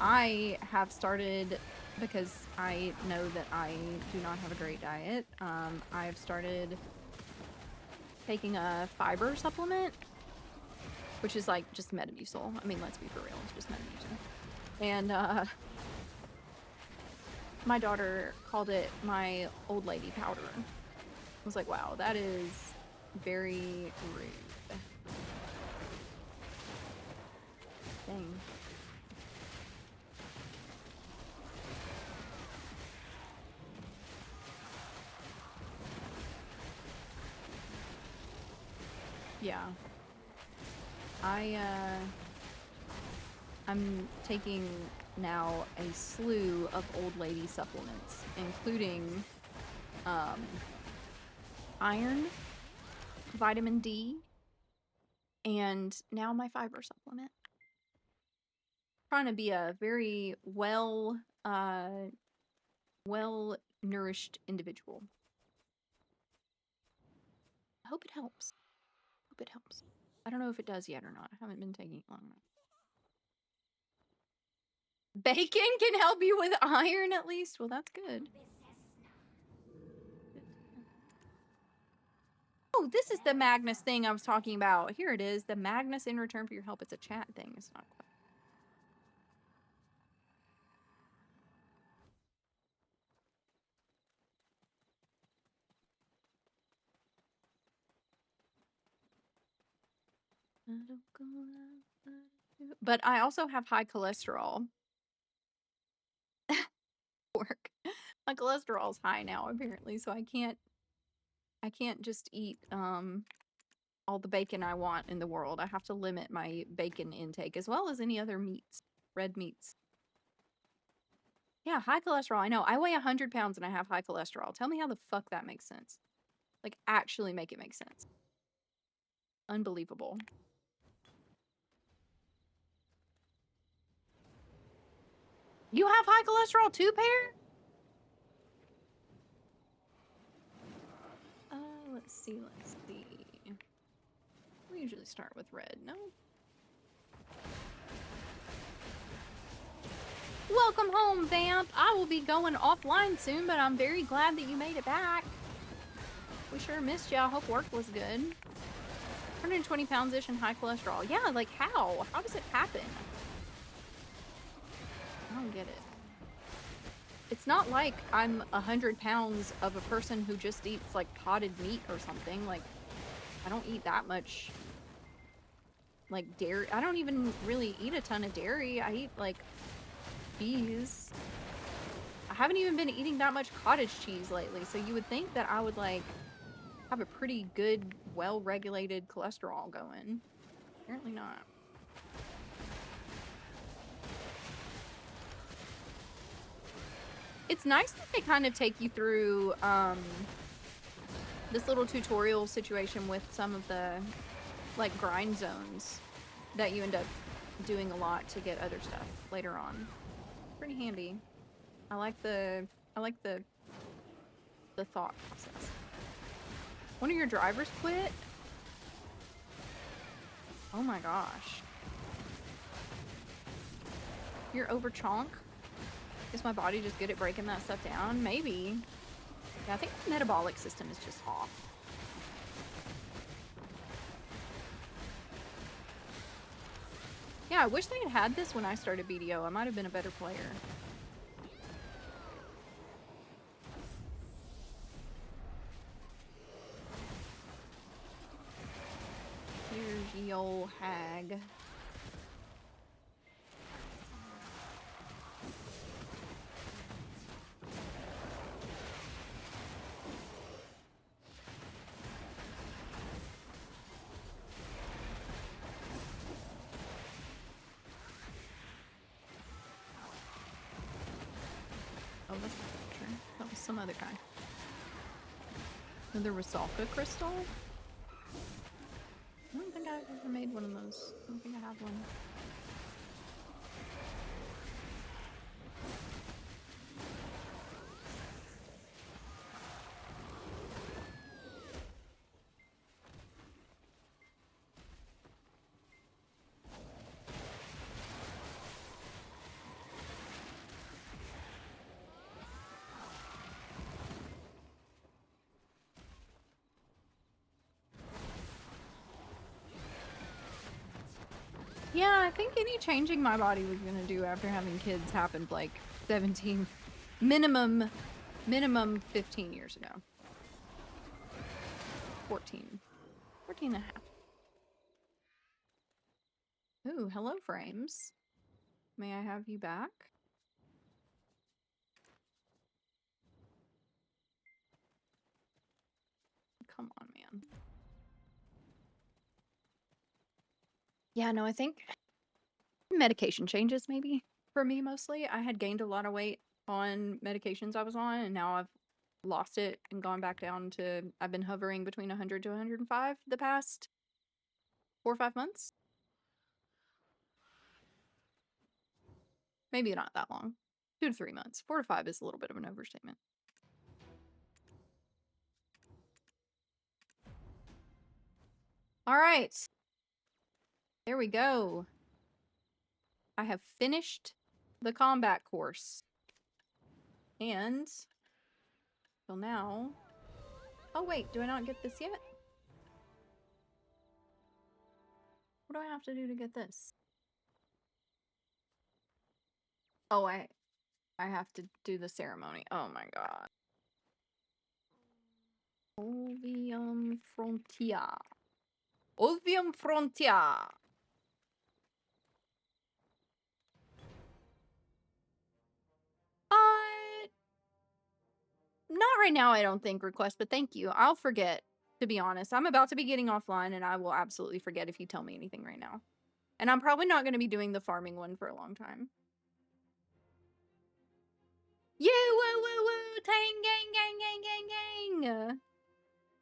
I have started, because I know that I do not have a great diet, I have started taking a fiber supplement, which is like just Metamucil. I mean, let's be for real, it's just Metamucil. And my daughter called it my old lady powder. I was like, wow, that is very rude. Dang. Yeah. I'm taking now a slew of old lady supplements, including iron, vitamin D, and now my fiber supplement. Trying to be a very well nourished individual. I hope it helps. Hope it helps. I don't know if it does yet or not. I haven't been taking it long enough. Bacon can help you with iron at least? Well, that's good. Oh, this is the Magnus thing I was talking about. Here it is. The Magnus in return for your help. It's a chat thing. It's not quite. But I also have high cholesterol. Work. My cholesterol's high now apparently, so I can't just eat all the bacon I want in the world. I have to limit my bacon intake as well as any other meats, red meats. Yeah, high cholesterol. I know. I weigh 100 pounds and I have high cholesterol. Tell me how the fuck that makes sense. Like, actually make it make sense. Unbelievable. You have high cholesterol too, Pear? Let's see. We usually start with red, no? Welcome home, Vamp! I will be going offline soon, but I'm very glad that you made it back. We sure missed you. I hope work was good. 120 pounds-ish and high cholesterol. Yeah, like how? How does it happen? I don't get it. It's not like I'm 100 pounds of a person who just eats like potted meat or something. Like, I don't eat that much like dairy. I don't even really eat a ton of dairy. I eat like cheese. I haven't even been eating that much cottage cheese lately, so you would think that I would like have a pretty good, well-regulated cholesterol going. Apparently not. It's nice that they kind of take you through this little tutorial situation with some of the like grind zones that you end up doing a lot to get other stuff later on. Pretty handy. I like the thought process. One of your drivers quit? Oh my gosh. You're over chonk? Is my body just good at breaking that stuff down? Maybe. Yeah, I think the metabolic system is just off. Yeah, I wish they had this when I started BDO. I might have been a better player. Here's ye old hag. Oh, that's not the picture. That was some other guy. Another Rusalka crystal? I don't think I've ever made one of those. I don't think I have one. Yeah, I think any changing my body was gonna do after having kids happened like 17, minimum 15 years ago. 14 and a half. Ooh, hello frames. May I have you back? Come on, man. Yeah, no, I think medication changes maybe for me mostly. I had gained a lot of weight on medications I was on, and now I've lost it and gone back down to, I've been hovering between 100 to 105 the past 4 or 5 months. Maybe not that long. 2 to 3 months. 4 to 5 is a little bit of an overstatement. All right. There we go. I have finished the combat course. And, well now, oh wait, do I not get this yet? What do I have to do to get this? Oh, I have to do the ceremony. Oh my god. Ovium Frontier. Ovium Frontier. Not right now, I don't think, request, but thank you. I'll forget, to be honest. I'm about to be getting offline, and I will absolutely forget if you tell me anything right now. And I'm probably not going to be doing the farming one for a long time. Yeah, woo, woo, woo! Tang, gang, gang, gang, gang, gang!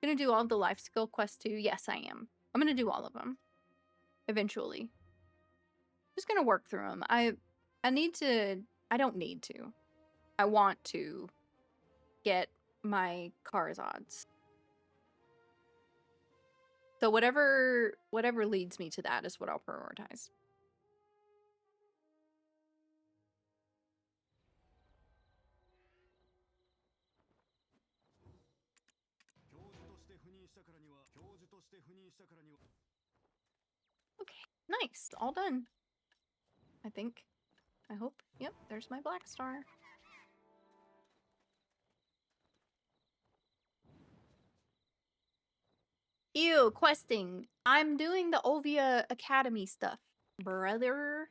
Gonna do all of the life skill quests too? Yes, I am. I'm gonna do all of them. Eventually. Just gonna work through them. I need to... I don't need to. I want to get my cars odds. So whatever leads me to that is what I'll prioritize. Okay, nice. All done. I think. I hope. Yep, there's my black star. Ew, questing. I'm doing the Ovia Academy stuff, brother.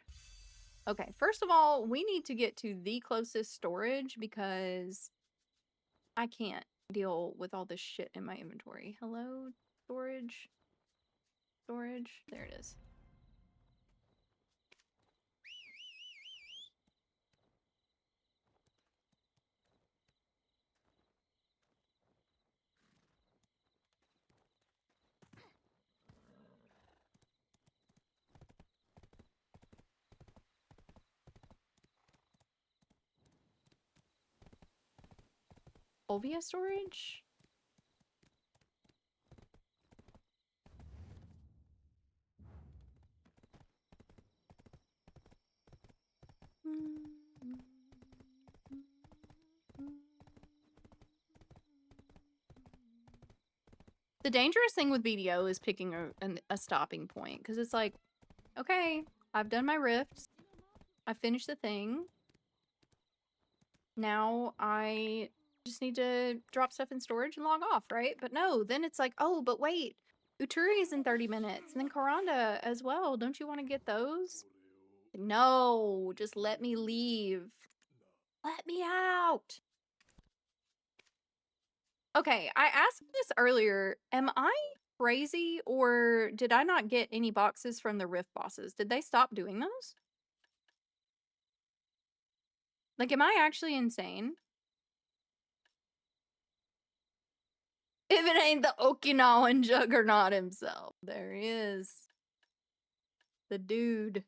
Okay, first of all, we need to get to the closest storage because I can't deal with all this shit in my inventory. Hello, storage? Storage? There it is. Ovia storage? The dangerous thing with BDO is picking a stopping point, because it's like, okay, I've done my rifts. I finished the thing. Now I just need to drop stuff in storage and log off, right? But no, then it's like, oh, but wait, Uturi is in 30 minutes, and then Karanda as well. Don't you want to get those? No, just let me leave. Let me out. Okay, I asked this earlier. Am I crazy, or did I not get any boxes from the Rift bosses? Did they stop doing those? Like, am I actually insane? If it ain't the Okinawan juggernaut himself. There he is. The dude.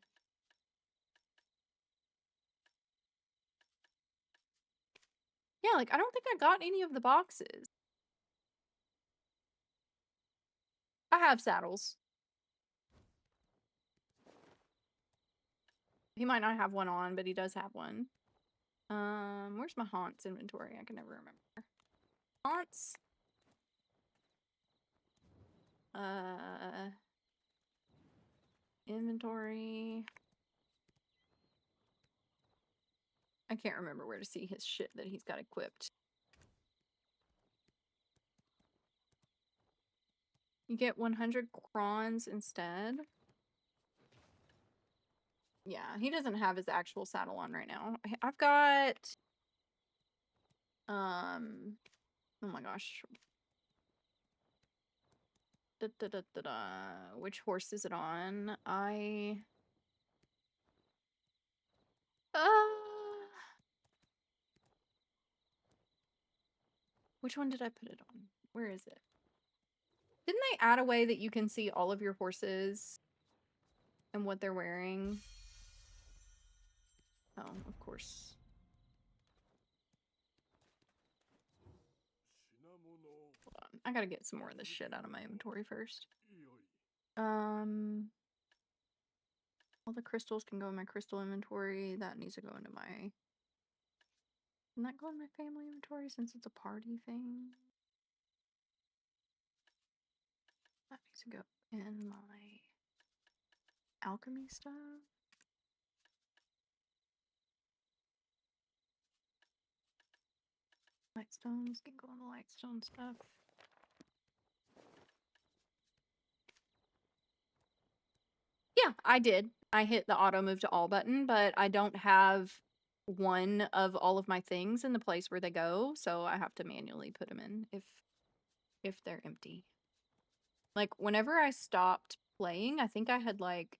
Yeah, like, I don't think I got any of the boxes. I have saddles. He might not have one on, but he does have one. Where's my haunts inventory? I can never remember. Haunts? Inventory. I can't remember where to see his shit that he's got equipped. You get 100 crons instead. Yeah, he doesn't have his actual saddle on right now. I've got oh my gosh. Which horse is it on? Which one did I put it on? Where is it? Didn't they add a way that you can see all of your horses and what they're wearing? Oh, of course. Hold on. I gotta get some more of this shit out of my inventory first. All the crystals can go in my crystal inventory. That needs to go into my... Can that go in my family inventory since it's a party thing? That needs to go in my alchemy stuff. Lightstones can go in the lightstone stuff. Yeah, I did. I hit the auto move to all button, but I don't have one of all of my things in the place where they go, so I have to manually put them in if they're empty. Like, whenever I stopped playing, I think I had, like,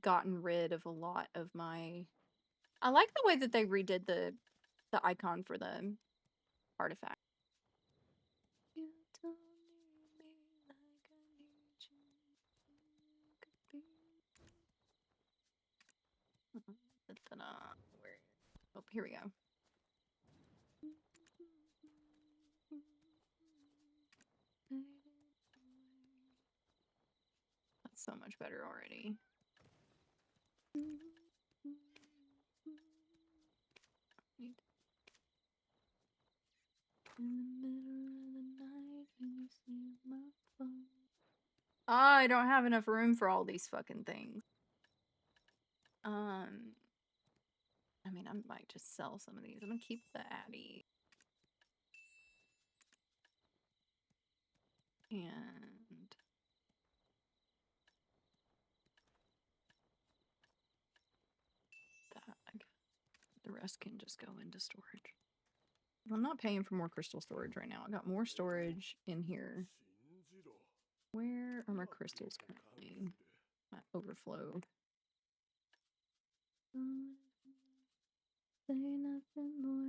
gotten rid of a lot of my... I like the way that they redid the icon for the artifact. You don't need me like I need you. Could be... Where? Oh, here we go. That's so much better already. In the middle of the night when you see my phone. I don't have enough room for all these fucking things. I mean, I might just sell some of these. I'm gonna keep the Addy. And that, I guess. The rest can just go into storage. I'm not paying for more crystal storage right now. I got more storage in here. Where are my crystals currently? My overflow.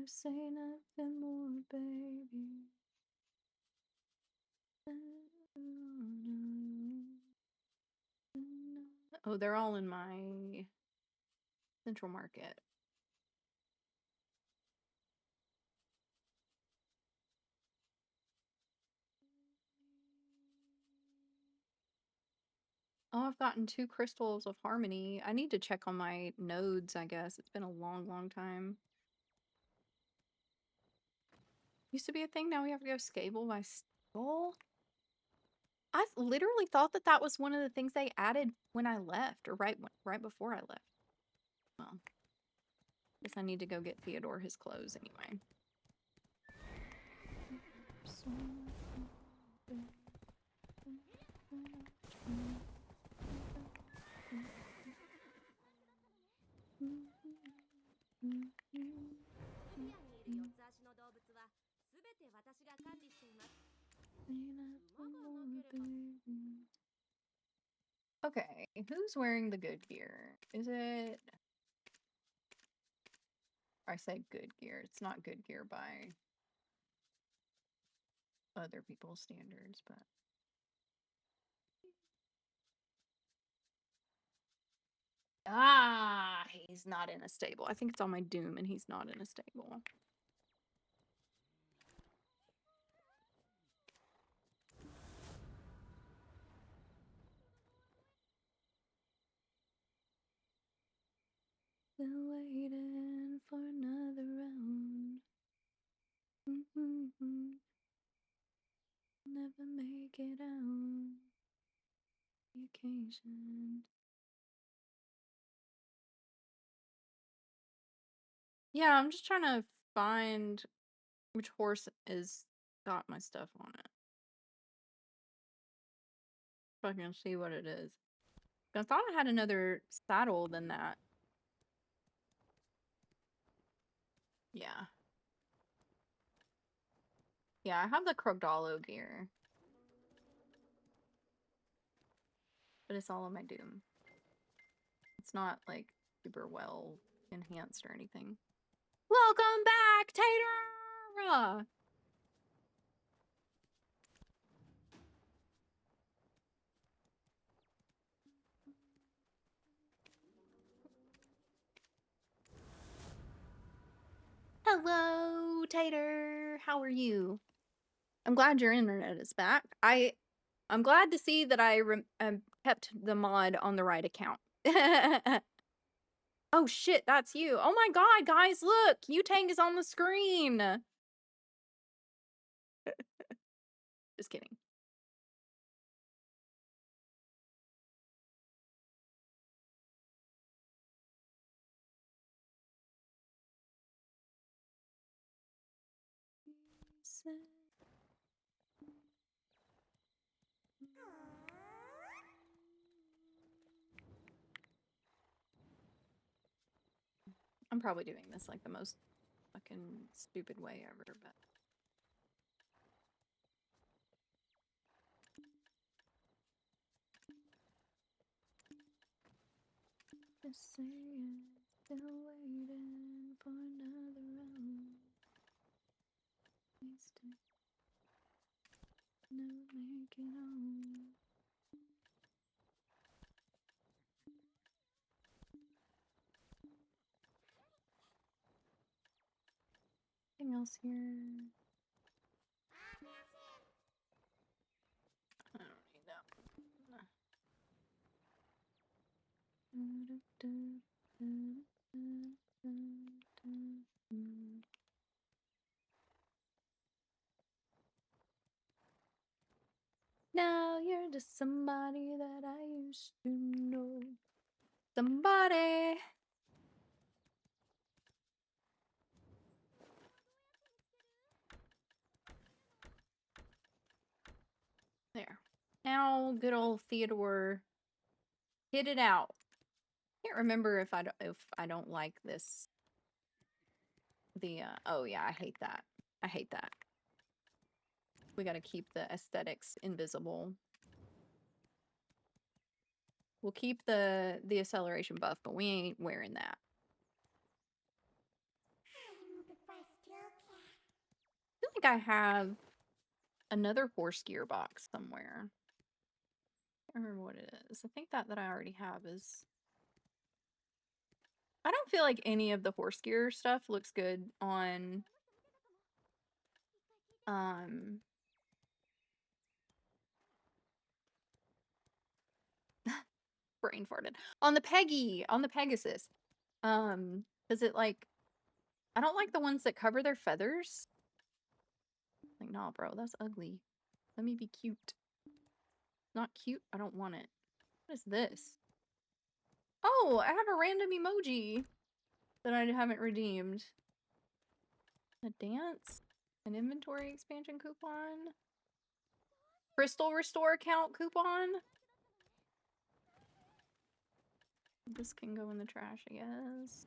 Say nothing more, baby. Oh, they're all in my central market. Oh, I've gotten 2 crystals of harmony. I need to check on my nodes, I guess. It's been a long, long time. Used to be a thing, now we have to go scable by skull? I literally thought that that was one of the things they added when I left, or right before I left. Well, guess I need to go get Theodore his clothes anyway. Okay, who's wearing the good gear? Is it... I say good gear. It's not good gear by other people's standards, but... Ah, he's not in a stable. I think it's on my Doom and he's not in a stable. Still waiting for another round. Never make it out. Vacation. Yeah, I'm just trying to find which horse is got my stuff on it. If I can see what it is. I thought I had another saddle than that. Yeah. Yeah, I have the Krogdalo gear. But it's all on my Doom. It's not, like, super well enhanced or anything. Welcome back, Tater! Hello, Tater! How are you? I'm glad your internet is back. I'm glad to see that I kept the mod on the right account. Oh shit, that's you. Oh my god, guys, look! Yutang is on the screen! Just kidding. I'm probably doing this like the most fucking stupid way ever, but... Just saying, still waiting for another round. Please don't never make it on. Anything else here? I don't need that one. Now you're just somebody that I used to know. Somebody. There. Now, good old Theodore, hit it out. Can't remember if I don't like this. Oh yeah, I hate that. I hate that. We gotta keep the aesthetics invisible. We'll keep the acceleration buff, but we ain't wearing that. I feel like I have another horse gear box somewhere. I can't remember what it is. I think that I already have is... I don't feel like any of the horse gear stuff looks good on... brain farted. On the Pegasus. Is it like... I don't like the ones that cover their feathers. Like, nah, bro, that's ugly. Let me be cute. Not cute? I don't want it. What is this? Oh, I have a random emoji that I haven't redeemed. A dance? An inventory expansion coupon? Crystal restore account coupon? This can go in the trash, I guess.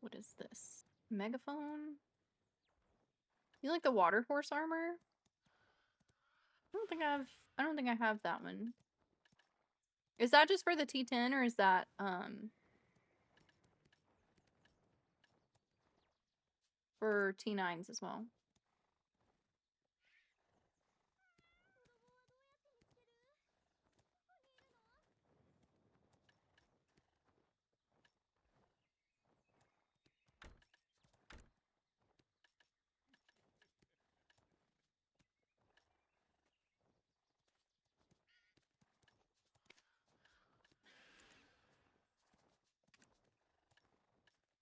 What is this? Megaphone? You like the water horse armor? I don't think I have that one. Is that just for the T10 or is that for T9s as well?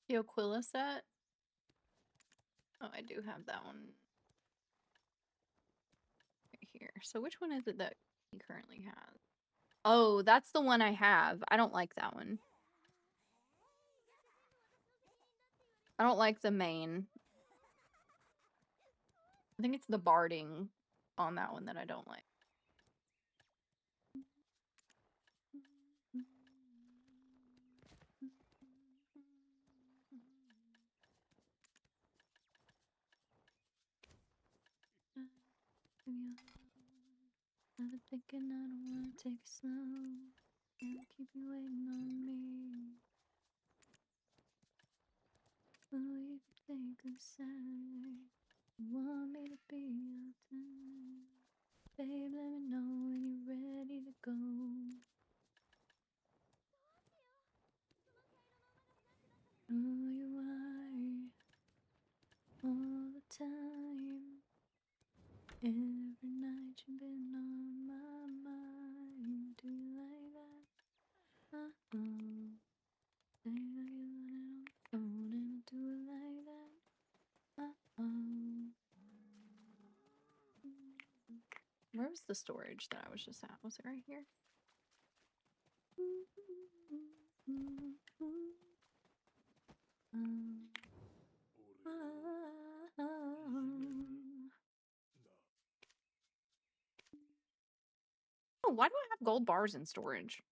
The Aquila set? Oh, I do have that one right here. So which one is it that he currently has? Oh, that's the one I have. I don't like that one. I don't like the main. I think it's the barding on that one that I don't like. I've been thinking I don't wanna take it slow. Can't keep you waiting on me. Oh, you can take a side. You want me to be your time. Babe, let me know when you're ready to go. Oh, you are all the time. Every night you've been on my mind. Do you like that? Uh-oh. Say that you want it on the phone and do it like that. Uh-oh. Where was the storage that I was just at? Was it right here? Oh, why do I have gold bars in storage?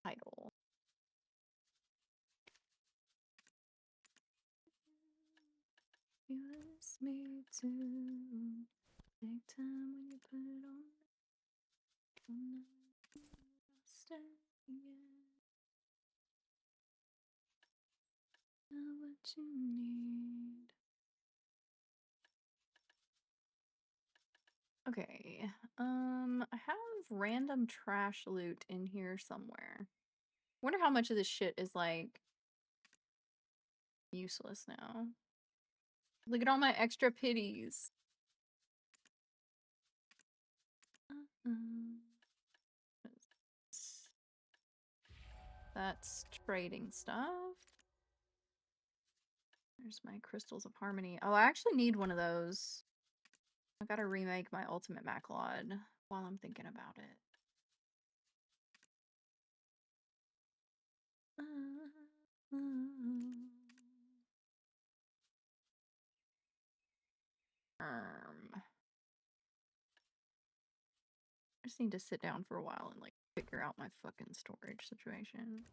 Title. You ask me to take time when you put it on. Stay, yeah. Not what you need. Okay. I have random trash loot in here somewhere. Wonder how much of this shit is like useless now. Look at all my extra pitties. That's trading stuff. There's my crystals of harmony. Oh, I actually need one of those. I gotta remake my ultimate Maclod while I'm thinking about it. I just need to sit down for a while and like figure out my fucking storage situation.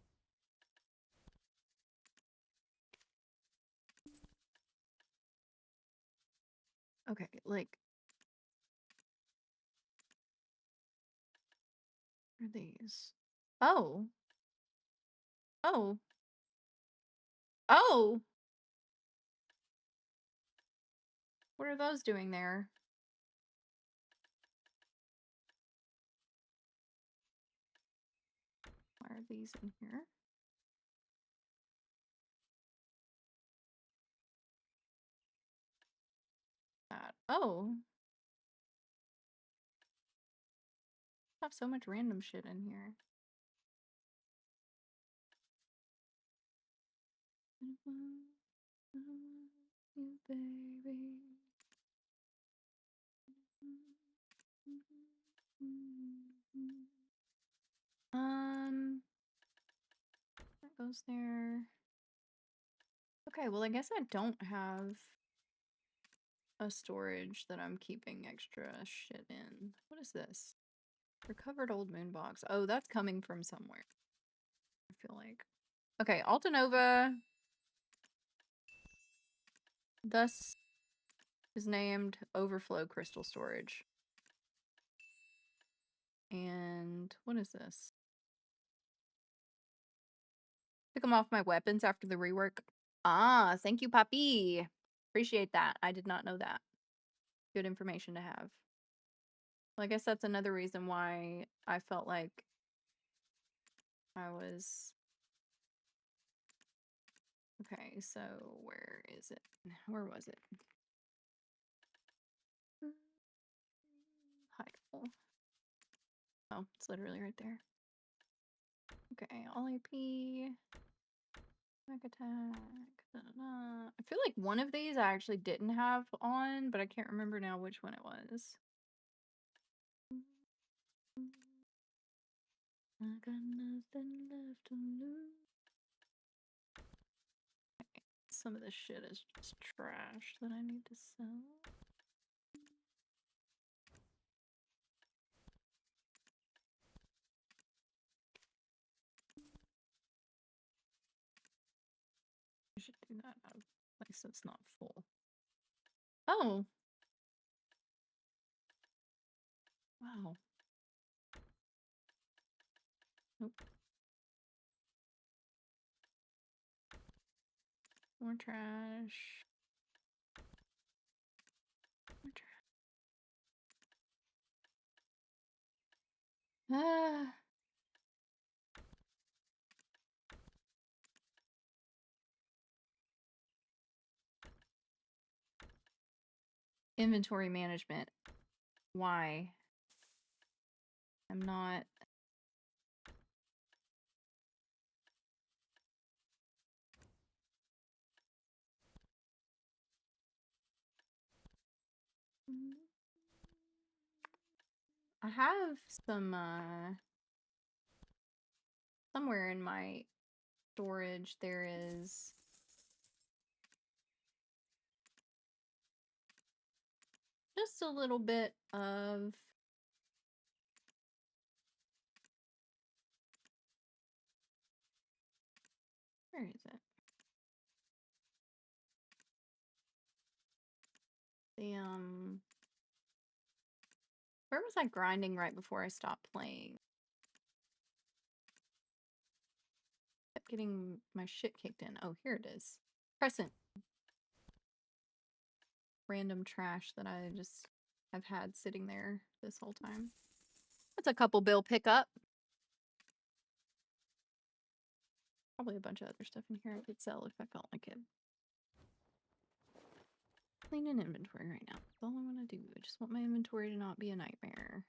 Okay, like what are these? Oh. Oh. Oh! What are those doing there? Why are these in here? That. Oh. I have so much random shit in here. You, baby. That goes there. Okay, well, I guess I don't have a storage that I'm keeping extra shit in. What is this? Recovered old moon box. Oh, that's coming from somewhere. I feel like. Okay, Altanova. Thus is named Overflow Crystal Storage. And what is this? Took them off my weapons after the rework. Ah, thank you, Poppy. Appreciate that. I did not know that. Good information to have. Well, I guess that's another reason why I felt like I was... Okay, so where is it? Where was it? Hideful. Oh, it's literally right there. Okay, all AP. Back attack. I feel like one of these I actually didn't have on, but I can't remember now which one it was. I got nothing left to lose. Okay. Some of this shit is just trash that I need to sell. I should do that out of place so it's not full. Oh! Wow. Nope. More trash. More trash. Ah! Inventory management. Why? I'm not... I have some, somewhere in my storage there is... just a little bit of... Where is it? The, where was I grinding right before I stopped playing? Kept getting my shit kicked in. Oh, here it is. Crescent. Random trash that I just have had sitting there this whole time. That's a couple bill pickup. Probably a bunch of other stuff in here I could sell if I felt like it. Clean an inventory right now. That's all I want to do. I just want my inventory to not be a nightmare.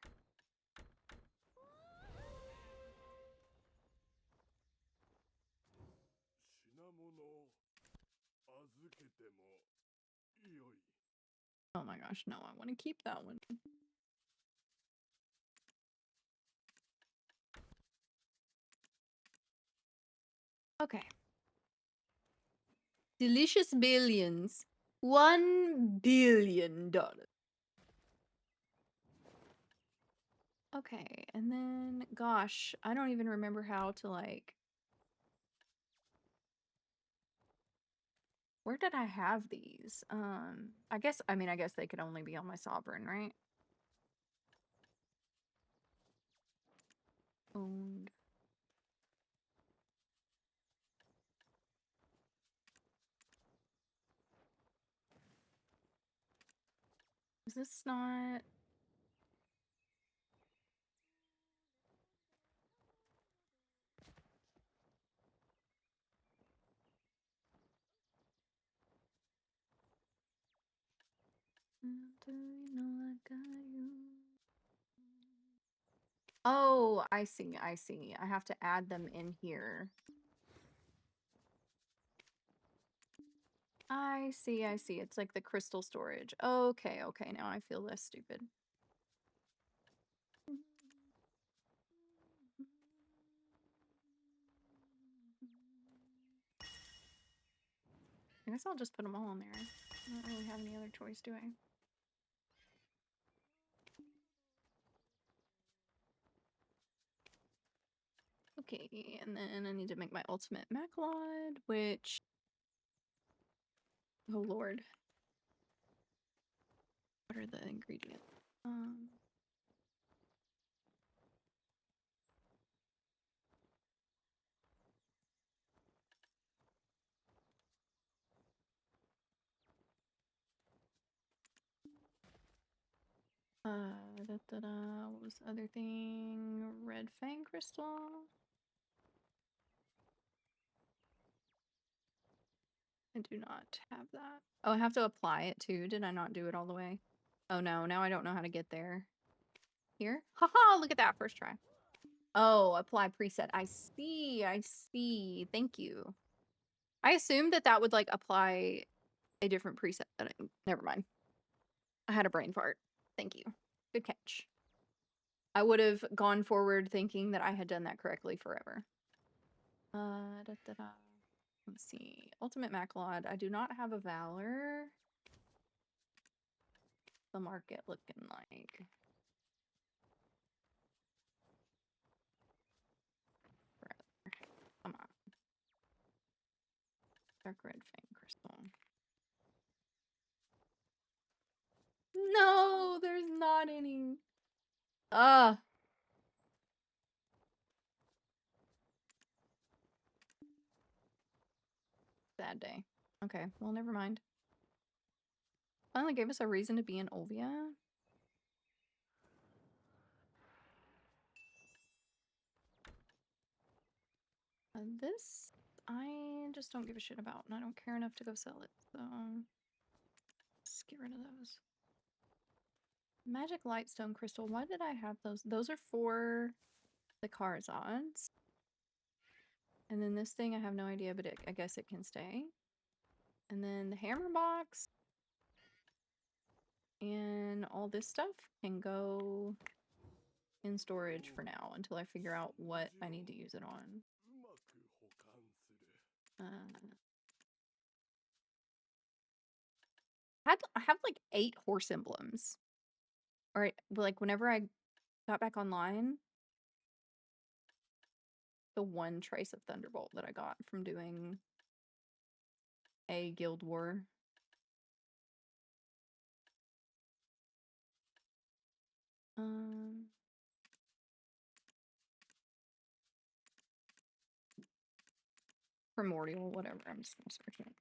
Oh my gosh, no, I want to keep that one. Okay. Delicious billions. $1 billion. Okay, and then, gosh, I don't even remember how to, like... Where did I have these? I guess they could only be on my sovereign, right? Owned. Is this not... Oh, I see, I see. I have to add them in here. I see, I see. It's like the crystal storage. Okay, okay, now I feel less stupid. I guess I'll just put them all in there. I don't really have any other choice, do I? Okay, and then I need to make my ultimate maclod, which... Oh lord. What are the ingredients? What was the other thing? Red Fang Crystal? I do not have that. Oh, I have to apply it too. Did I not do it all the way? Oh no, now I don't know how to get there. Here? Haha, look at that, first try. Oh, apply preset. I see, I see. Thank you. I assumed that that would like apply a different preset. Never mind. I had a brain fart. Thank you. Good catch. I would have gone forward thinking that I had done that correctly forever. Let's see. Ultimate Macalod. I do not have a Valor. The market looking like. Come on. Dark Red Fang Crystal. No, there's not any. Bad day. Okay, well, never mind. Finally gave us a reason to be in Olvia. This, I just don't give a shit about, and I don't care enough to go sell it, so let's get rid of those. Magic Lightstone Crystal, why did I have those? Those are for the Kharzads. And then this thing, I have no idea, but I guess it can stay. And then the Hammer Box and all this stuff can go in storage for now until I figure out what I need to use it on. I have like 8 horse emblems. Or like whenever I got back online, the one trace of Thunderbolt that I got from doing a guild war. Primordial, whatever. I'm just gonna search it.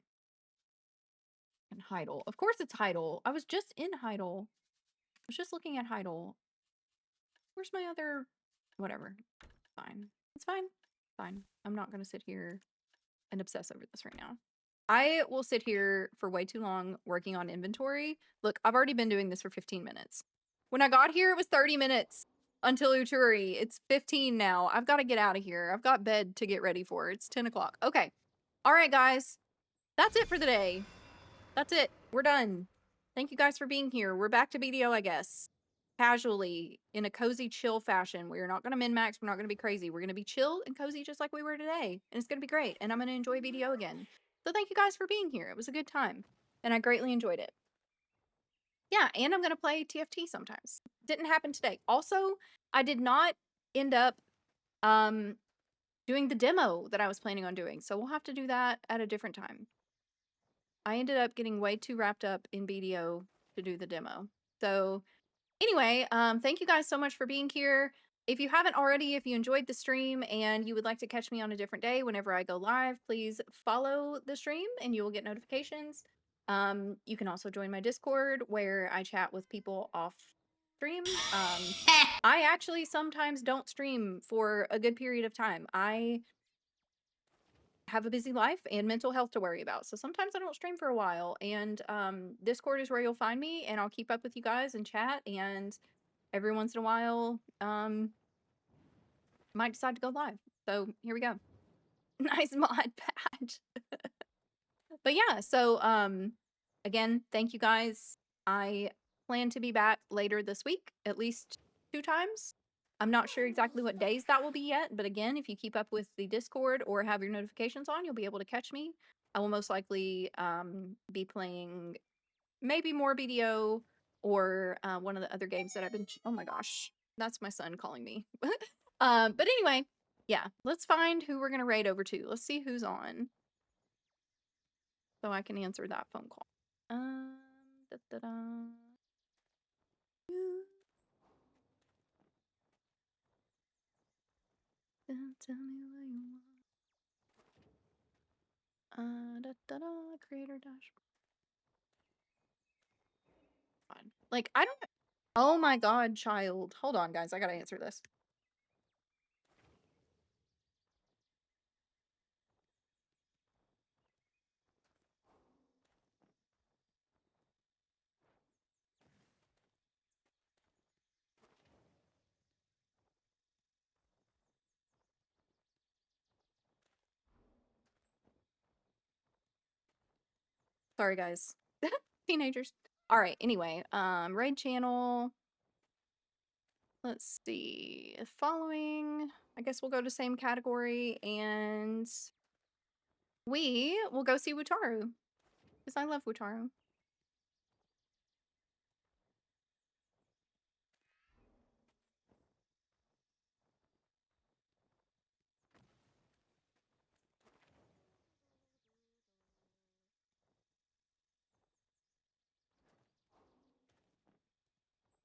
And Heidel. Of course it's Heidel. I was just in Heidel. I was just looking at Heidel. Where's my other... Whatever. Fine. It's fine. Fine. I'm not gonna sit here and obsess over this right now. I will sit here for way too long working on inventory. Look, I've already been doing this for 15 minutes. When I got here, it was 30 minutes until Uturi. It's 15 now. I've got to get out of here. I've got bed to get ready for. It's 10 o'clock. Okay. All right, guys. That's it for the day. That's it. We're done. Thank you guys for being here. We're back to BDO, I guess. Casually, in a cozy, chill fashion. We're not going to min-max. We're not going to be crazy. We're going to be chill and cozy just like we were today. And it's going to be great. And I'm going to enjoy BDO again. So thank you guys for being here. It was a good time. And I greatly enjoyed it. Yeah, and I'm going to play TFT sometimes. Didn't happen today. Also, I did not end up doing the demo that I was planning on doing. So we'll have to do that at a different time. I ended up getting way too wrapped up in BDO to do the demo. So anyway, thank you guys so much for being here. If you haven't already, if you enjoyed the stream and you would like to catch me on a different day whenever I go live, please follow the stream and you will get notifications. You can also join my Discord where I chat with people off stream. I actually sometimes don't stream for a good period of time. I have a busy life and mental health to worry about. So sometimes I don't stream for a while, and Discord is where you'll find me, and I'll keep up with you guys and chat, and every once in a while might decide to go live. So here we go. Nice mod patch. But yeah, so again, thank you guys. I plan to be back later this week, at least 2 times. I'm not sure exactly what days that will be yet, but again, if you keep up with the Discord or have your notifications on, you'll be able to catch me. I will most likely be playing maybe more BDO or one of the other games that I've been... Oh my gosh, that's my son calling me. But anyway, yeah, let's find who we're going to raid over to. Let's see who's on so I can answer that phone call. Tell me what you want. Creator dashboard. Like, I don't... Oh my god, child. Hold on, guys. I gotta answer this. Sorry, guys. Teenagers. All right, anyway, raid channel. Let's see. Following, I guess we'll go to same category and we will go see Wutaru. Because I love Wutaru.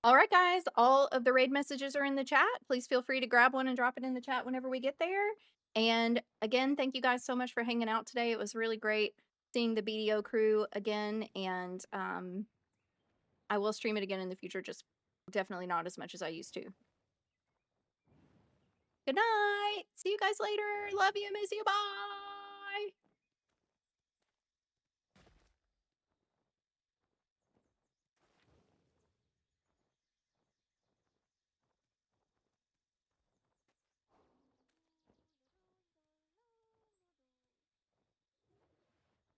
All right, guys, all of the raid messages are in the chat. Please feel free to grab one and drop it in the chat whenever we get there. And again, thank you guys so much for hanging out today. It was really great seeing the BDO crew again. And I will stream it again in the future, just definitely not as much as I used to. Good night. See you guys later. Love you. Miss you. Bye.